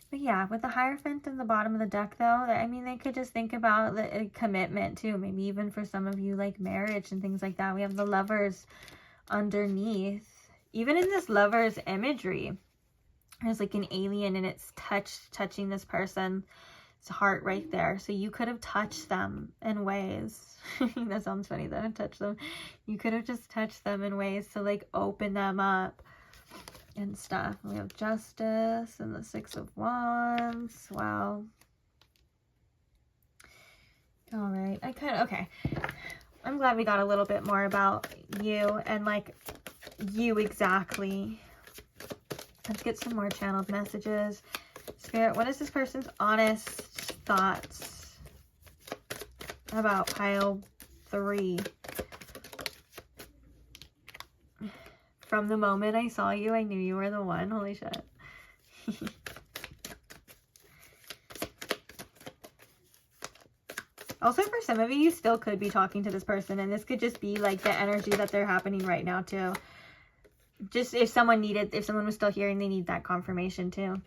But yeah, with the Hierophant in the bottom of the deck though, I mean, they could just think about the commitment too. Maybe even for some of you, like marriage and things like that. We have the Lovers underneath. Even in this Lovers imagery, there's like an alien, and it's touching this person's heart right there. So you could have touched them in ways. That sounds funny though, touch them. You could have just touched them in ways to like open them up and stuff. We have Justice and the Six of Wands. Wow. All right. Okay. I'm glad we got a little bit more about you and like you exactly. Let's get some more channeled messages. Spirit, what is this person's honest thoughts about pile 3? From the moment I saw you, I knew you were the one. Holy shit. Also, for some of you, you still could be talking to this person, and this could just be like the energy that they're happening right now too. Just if someone was still here and they need that confirmation too.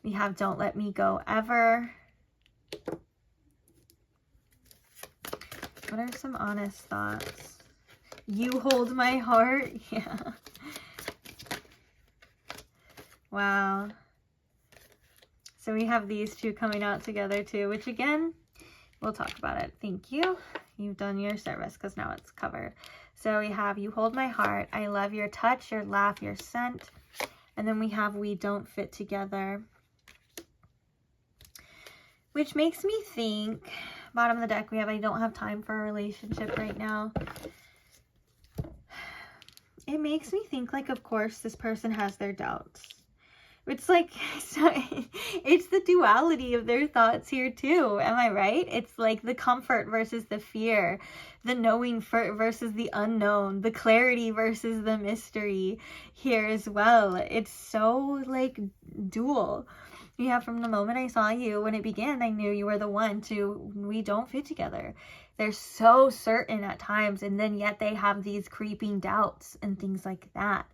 We have Don't Let Me Go Ever. What are some honest thoughts? You hold my heart. Yeah. Wow. So we have these two coming out together too, which again, we'll talk about it. Thank you. You've done your service because now it's covered. So we have you hold my heart. I love your touch, your laugh, your scent. And then we have we don't fit together. Which makes me think, bottom of the deck, we have I don't have time for a relationship right now. It makes me think like, of course, this person has their doubts. It's like, so it's the duality of their thoughts here too. Am I right? It's like the comfort versus the fear, the knowing versus the unknown, the clarity versus the mystery here as well. It's so like dual. Yeah, from the moment I saw you, when it began, I knew you were the one to, we don't fit together. They're so certain at times, and then yet they have these creeping doubts and things like that.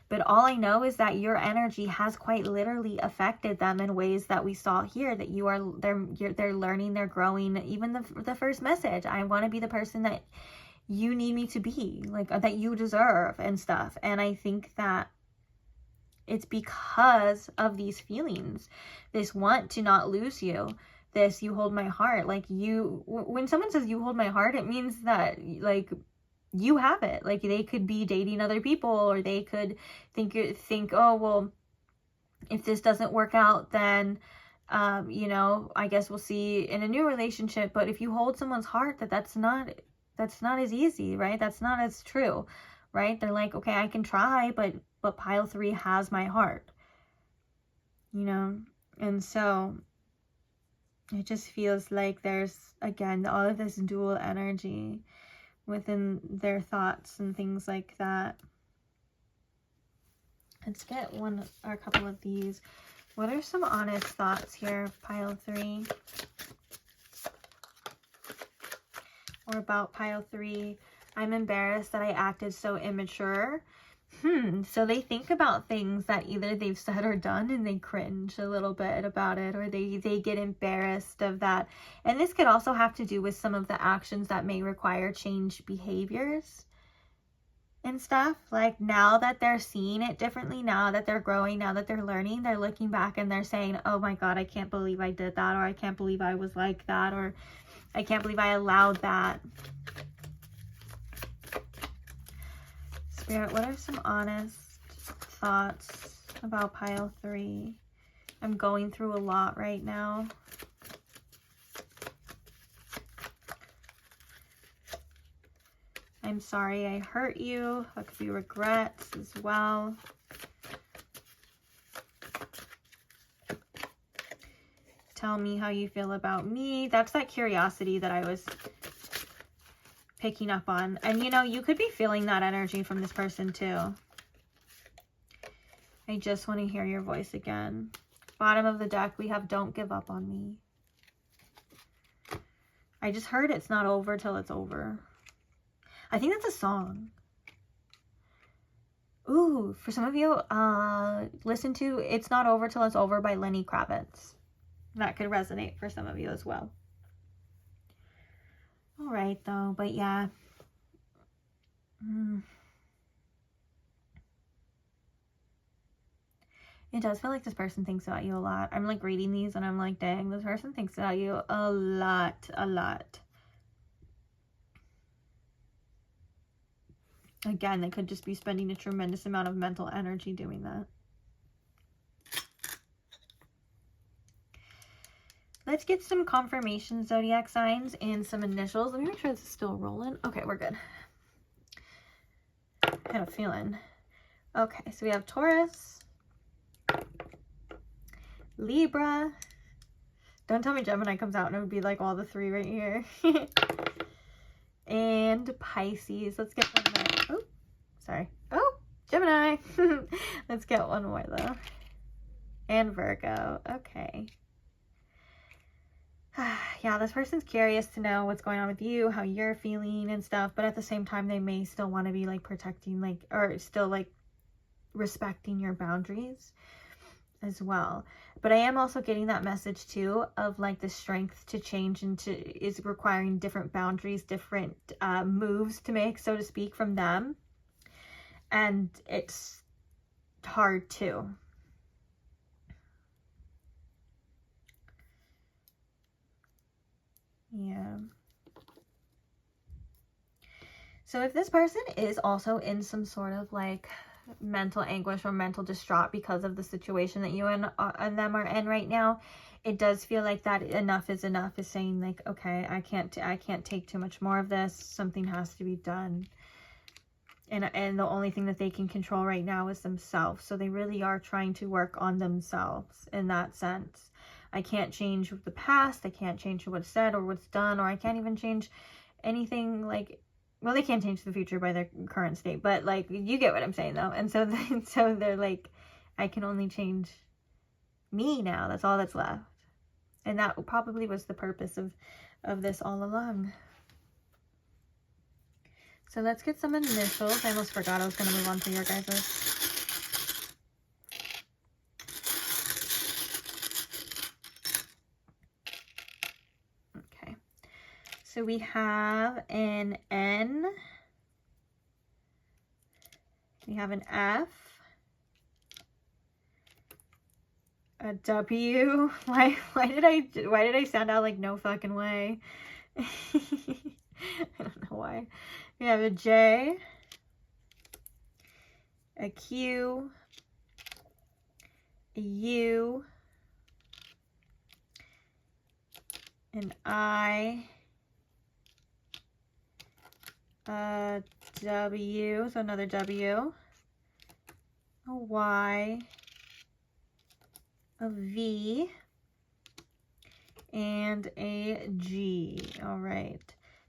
But all I know is that your energy has quite literally affected them in ways that we saw here, that they're learning, they're growing. Even the first message, I want to be the person that you need me to be, like that you deserve and stuff. And I think that it's because of these feelings, this want to not lose you, this you hold my heart. Like you, when someone says you hold my heart, it means that like you have it. Like they could be dating other people, or they could think, oh, well, if this doesn't work out, then, you know, I guess we'll see in a new relationship. But if you hold someone's heart, that's not as easy, right? That's not as true, right? They're like, okay, I can try, but pile 3 has my heart, you know? And so it just feels like there's, again, all of this dual energy within their thoughts and things like that. Let's get one or a couple of these. What are some honest thoughts here, pile 3? Or about pile 3. I'm embarrassed that I acted so immature. So they think about things that either they've said or done and they cringe a little bit about it, or they get embarrassed of that. And this could also have to do with some of the actions that may require changed behaviors and stuff. Like now that they're seeing it differently, now that they're growing, now that they're learning, they're looking back and they're saying, oh my God, I can't believe I did that, or I can't believe I was like that, or I can't believe I allowed that. Spirit, what are some honest thoughts about pile 3? I'm going through a lot right now. I'm sorry I hurt you. That could be regrets as well. Tell me how you feel about me. That's that curiosity that I was picking up on. And you know, you could be feeling that energy from this person too. I just want to hear your voice again. Bottom of the deck, we have don't give up on me. I just heard it's not over till it's over. I think that's a song. Ooh, for some of you, listen to It's Not Over Till It's Over by Lenny Kravitz. That could resonate for some of you as well. All right, though, but yeah. It does feel like this person thinks about you a lot. I'm like reading these and I'm like, dang, this person thinks about you a lot, a lot. Again, they could just be spending a tremendous amount of mental energy doing that. Let's get some confirmation zodiac signs and some initials. Let me make sure this is still rolling. Okay, we're good. I had a feeling. Okay, so we have Taurus, Libra. Don't tell me Gemini comes out and it would be like all the 3 right here. And Pisces. Let's get one more. Oh, sorry. Oh, Gemini. Let's get one more though. And Virgo. Okay. Yeah, this person's curious to know what's going on with you, how you're feeling and stuff, but at the same time, they may still want to be like protecting, like, or still like respecting your boundaries. as well. But I am also getting that message too of like the strength to change is requiring different boundaries, different moves to make, so to speak, from them. And it's hard too. Yeah. So if this person is also in some sort of like mental anguish or mental distraught because of the situation that you and them are in right now, it does feel like that enough is enough is saying like, okay, I can't take too much more of this. Something has to be done. And the only thing that they can control right now is themselves. So they really are trying to work on themselves in that sense. I can't change the past. I can't change what's said or what's done, or I can't even change anything like, well, they can't change the future by their current state, but like, you get what I'm saying though. And so, so they're like, I can only change me now. That's all that's left. And that probably was the purpose of this all along. So let's get some initials. I almost forgot I was going to move on to your guys's. Okay. So we have an N. We have an F. A W. Why did I sound out like no fucking way? I don't know why. We have a J, a Q, a U, an I, a W, so another W, a Y, a V, and a G. All right.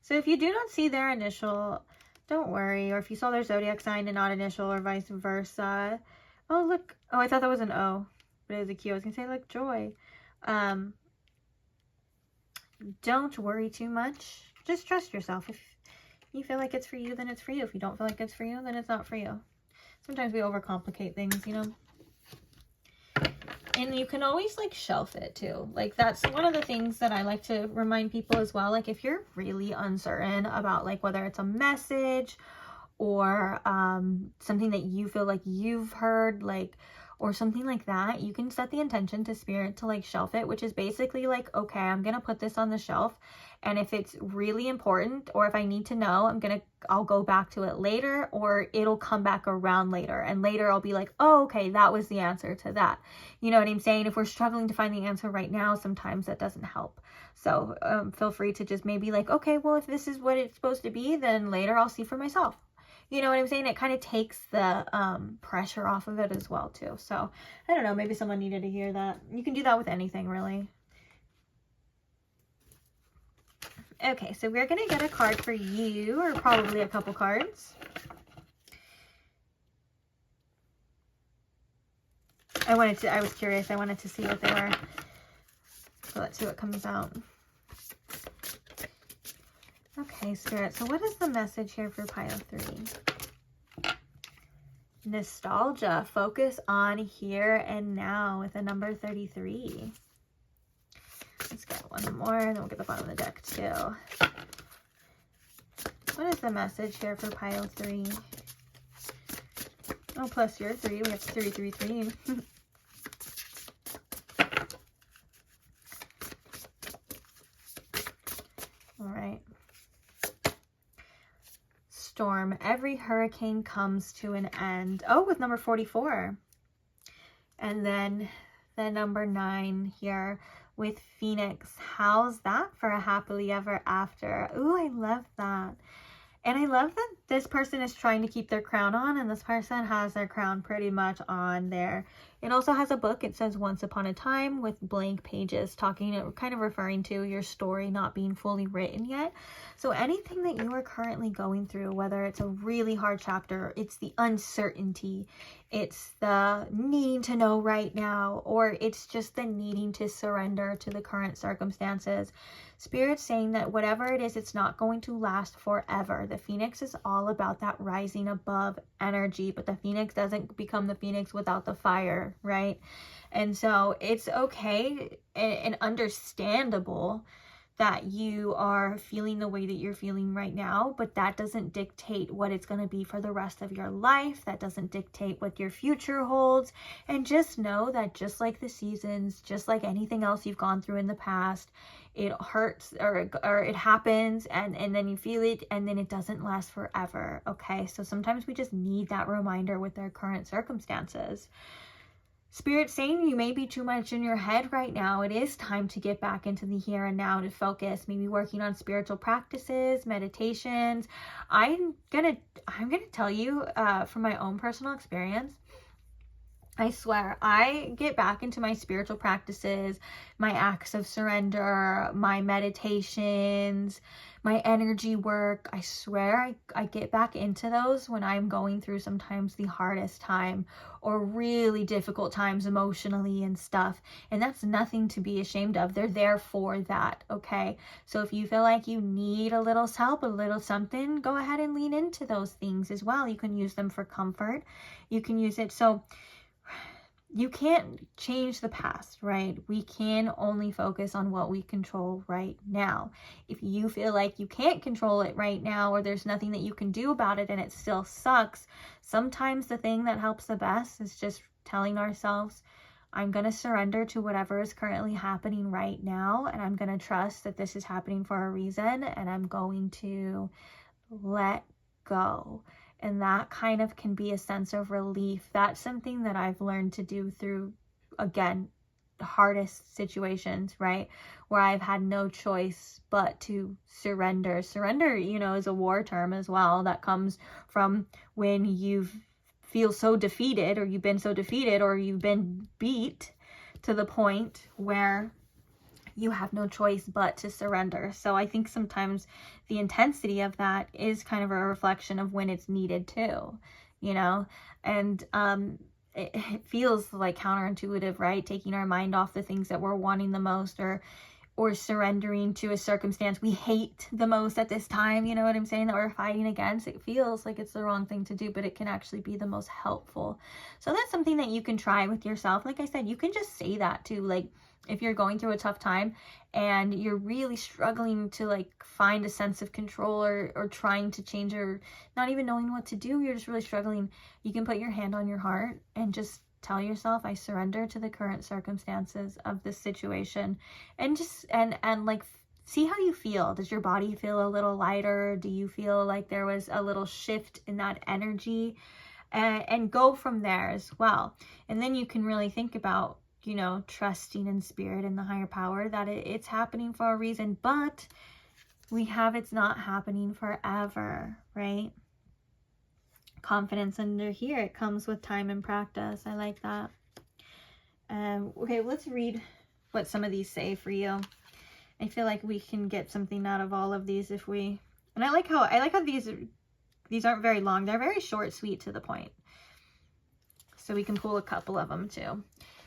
So if you do not see their initial, don't worry. Or if you saw their zodiac sign and not initial, or vice versa. Oh, look. Oh, I thought that was an O, but it was a Q. I was going to say, look, joy. Don't worry too much. Just trust yourself. If you feel like it's for you, then it's for you. If you don't feel like it's for you, then it's not for you. Sometimes we overcomplicate things, you know. And you can always like shelf it too. Like that's one of the things that I like to remind people as well. Like if you're really uncertain about like whether it's a message or something that you feel like you've heard, like, or something like that, you can set the intention to spirit to like shelf it, which is basically like, okay, I'm gonna put this on the shelf, and if it's really important or if I need to know, I'll go back to it later, or it'll come back around later, and later I'll be like, oh, okay, that was the answer to that. You know what I'm saying? If we're struggling to find the answer right now, sometimes that doesn't help. So feel free to just maybe like, okay, well, if this is what it's supposed to be, then later I'll see for myself. You know what I'm saying? It kind of takes the pressure off of it as well, too. So, I don't know. Maybe someone needed to hear that. You can do that with anything, really. Okay, so we're going to get a card for you, or probably a couple cards. I was curious. I wanted to see what they were. So let's see what comes out. Okay, Spirit. So what is the message here for pile 3? Nostalgia. Focus on here and now with the number 33. Let's get one more, and then we'll get the bottom of the deck too. What is the message here for pile 3? Oh, plus your 3. We have 3, 3, 3. All right. Storm. Every hurricane comes to an end. Oh, with number 44. And then the number 9 here with Phoenix. How's that for a happily ever after? Ooh, I love that. And I love that this person is trying to keep their crown on, and this person has their crown pretty much on there. It also has a book. It says Once Upon a Time with blank pages, talking, kind of referring to your story not being fully written yet. So anything that you are currently going through, whether it's a really hard chapter, it's the uncertainty, it's the needing to know right now, or it's just the needing to surrender to the current circumstances, Spirit's saying that whatever it is, it's not going to last forever. The Phoenix is all about that rising above energy, but the Phoenix doesn't become the Phoenix without the fire. better, right? And so it's okay and understandable that you are feeling the way that you're feeling right now, but that doesn't dictate what it's going to be for the rest of your life. That doesn't dictate what your future holds. And just know that just like the seasons, just like anything else you've gone through in the past, it hurts or it happens and then you feel it and then it doesn't last forever, okay? So sometimes we just need that reminder with our current circumstances. Spirit saying you may be too much in your head right now. It is time to get back into the here and now, to focus, maybe working on spiritual practices, meditations. I'm gonna tell you from my own personal experience, I swear, I get back into my spiritual practices, my acts of surrender, my meditations, my energy work. I swear I get back into those when I'm going through sometimes the hardest time or really difficult times emotionally and stuff. And that's nothing to be ashamed of. They're there for that, okay? So if you feel like you need a little help, a little something, go ahead and lean into those things as well. You can use them for comfort. You can use it. So you can't change the past, right? We can only focus on what we control right now. If you feel like you can't control it right now, or there's nothing that you can do about it and it still sucks, sometimes the thing that helps the best is just telling ourselves, I'm going to surrender to whatever is currently happening right now, and I'm going to trust that this is happening for a reason, and I'm going to let go. And that kind of can be a sense of relief. That's something that I've learned to do through, again, the hardest situations, right? Where I've had no choice but to surrender. Surrender, is a war term as well. That comes from when you feel so defeated, or you've been so defeated, or you've been beat to the point where you have no choice but to surrender. So I think sometimes the intensity of that is kind of a reflection of when it's needed too, and it feels like counterintuitive, right? Taking our mind off the things that we're wanting the most, or surrendering to a circumstance we hate the most at this time, you know what I'm saying, that we're fighting against. It feels like it's the wrong thing to do, but it can actually be the most helpful. So that's something that you can try with yourself. Like I said, you can just say that too, like if you're going through a tough time and you're really struggling to find a sense of control or trying to change, or not even knowing what to do, you're just really struggling, you can put your hand on your heart and just tell yourself, I surrender to the current circumstances of this situation, and just and see how you feel. Does your body feel a little lighter? Do you feel like there was a little shift in that energy? And go from there as well. And then you can really think about, trusting in spirit and the higher power, that it's happening for a reason, but it's not happening forever, right? Confidence under here, it comes with time and practice. I like that. Okay, let's read what some of these say for you. I feel like we can get something out of all of these if we, and I like how these aren't very long. They're very short, sweet, to the point. So we can pull a couple of them too.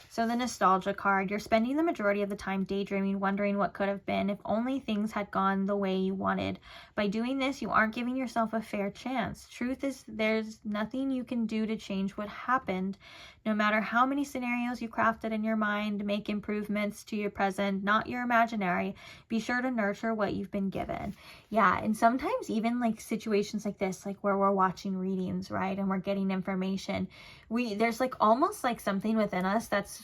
So the nostalgia card, you're spending the majority of the time daydreaming, wondering what could have been if only things had gone the way you wanted. By doing this, you aren't giving yourself a fair chance. Truth is, there's nothing you can do to change what happened. No matter how many scenarios you crafted in your mind, make improvements to your present, not your imaginary. Be sure to nurture what you've been given. Yeah, and sometimes even situations like this, where we're watching readings, right, and we're getting information, there's almost something within us that's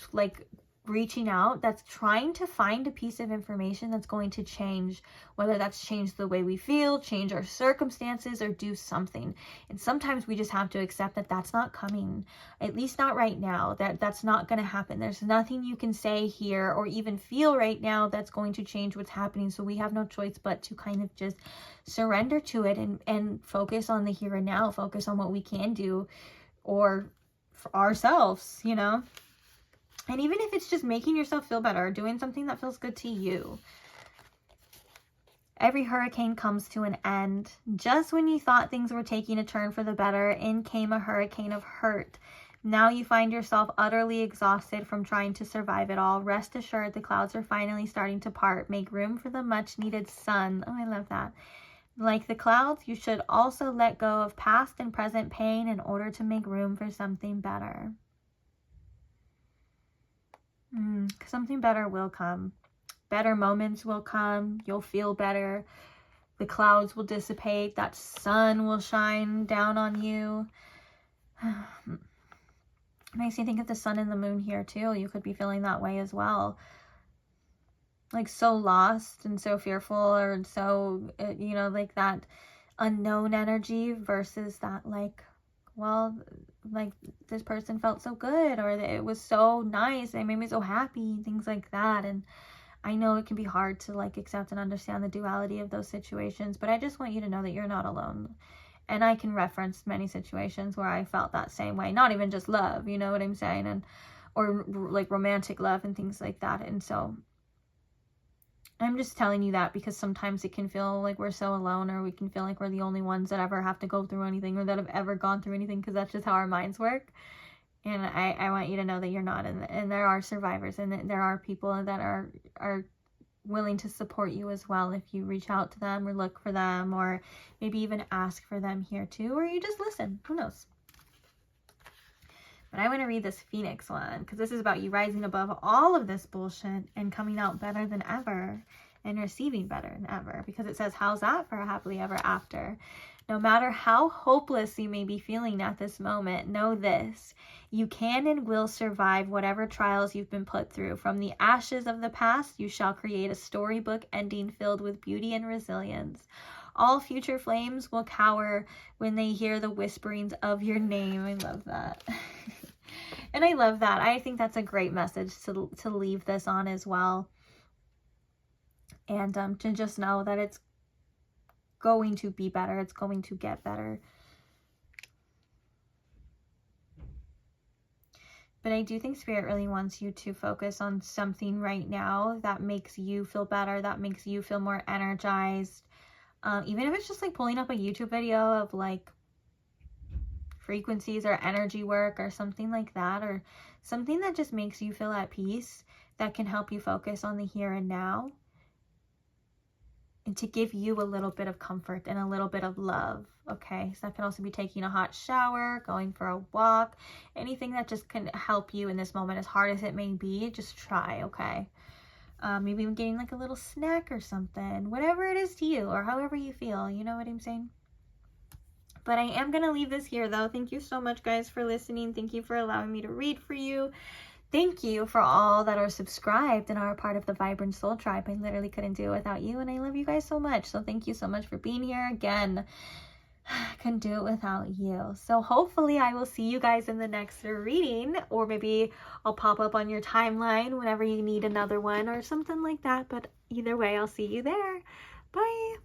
reaching out, that's trying to find a piece of information that's going to change, whether that's change the way we feel, change our circumstances, or do something. And sometimes we just have to accept that that's not coming, at least not right now, that's not going to happen. There's nothing you can say here or even feel right now that's going to change what's happening. So we have no choice but to kind of just surrender to it and focus on the here and now, focus on what we can do, or for ourselves, And even if it's just making yourself feel better, doing something that feels good to you. Every hurricane comes to an end. Just when you thought things were taking a turn for the better, in came a hurricane of hurt. Now you find yourself utterly exhausted from trying to survive it all. Rest assured, the clouds are finally starting to part. Make room for the much needed sun. Oh, I love that. Like the clouds, you should also let go of past and present pain in order to make room for something better. Something better will come. Better moments will come. You'll feel better. The clouds will dissipate. That sun will shine down on you. Makes me think of the sun and the moon here too. You could be feeling that way as well. Like so lost and so fearful, or so, you know, like that unknown energy versus that like, well, like this person felt so good, or it was so nice, they made me so happy, things like that. And I know it can be hard to like accept and understand the duality of those situations, but I just want you to know that you're not alone. And I can reference many situations where I felt that same way, not even just love, you know what I'm saying, and or like romantic love and things like that. And so I'm just telling you that because sometimes it can feel like we're so alone, or we can feel like we're the only ones that ever have to go through anything, or that have ever gone through anything, because that's just how our minds work. And I want you to know that you're not, and there are survivors, and there are people that are willing to support you as well if you reach out to them or look for them, or maybe even ask for them here too, or you just listen. Who knows? But I want to read this Phoenix one, because this is about you rising above all of this bullshit and coming out better than ever and receiving better than ever, because it says, how's that for a happily ever after? No matter how hopeless you may be feeling at this moment, know this: you can and will survive whatever trials you've been put through. From the ashes of the past, you shall create a storybook ending filled with beauty and resilience. All future flames will cower when they hear the whisperings of your name. I love that. And I love that. I think that's a great message to leave this on as well. And to just know that it's going to be better. It's going to get better. But I do think Spirit really wants you to focus on something right now that makes you feel better, that makes you feel more energized. Even if it's just like pulling up a YouTube video of like frequencies or energy work or something like that, or something that just makes you feel at peace, that can help you focus on the here and now, and to give you a little bit of comfort and a little bit of love. Okay, so that can also be taking a hot shower, going for a walk, anything that just can help you in this moment, as hard as it may be. Just try. Okay, maybe even getting like a little snack or something, whatever it is to you, or however you feel, you know what I'm saying? But I am going to leave this here though. Thank you so much, guys, for listening. Thank you for allowing me to read for you. Thank you for all that are subscribed and are a part of the Vibrant Soul Tribe. I literally couldn't do it without you, and I love you guys so much. So thank you so much for being here. Again, I couldn't do it without you. So hopefully I will see you guys in the next reading, or maybe I'll pop up on your timeline whenever you need another one or something like that. But either way, I'll see you there. Bye.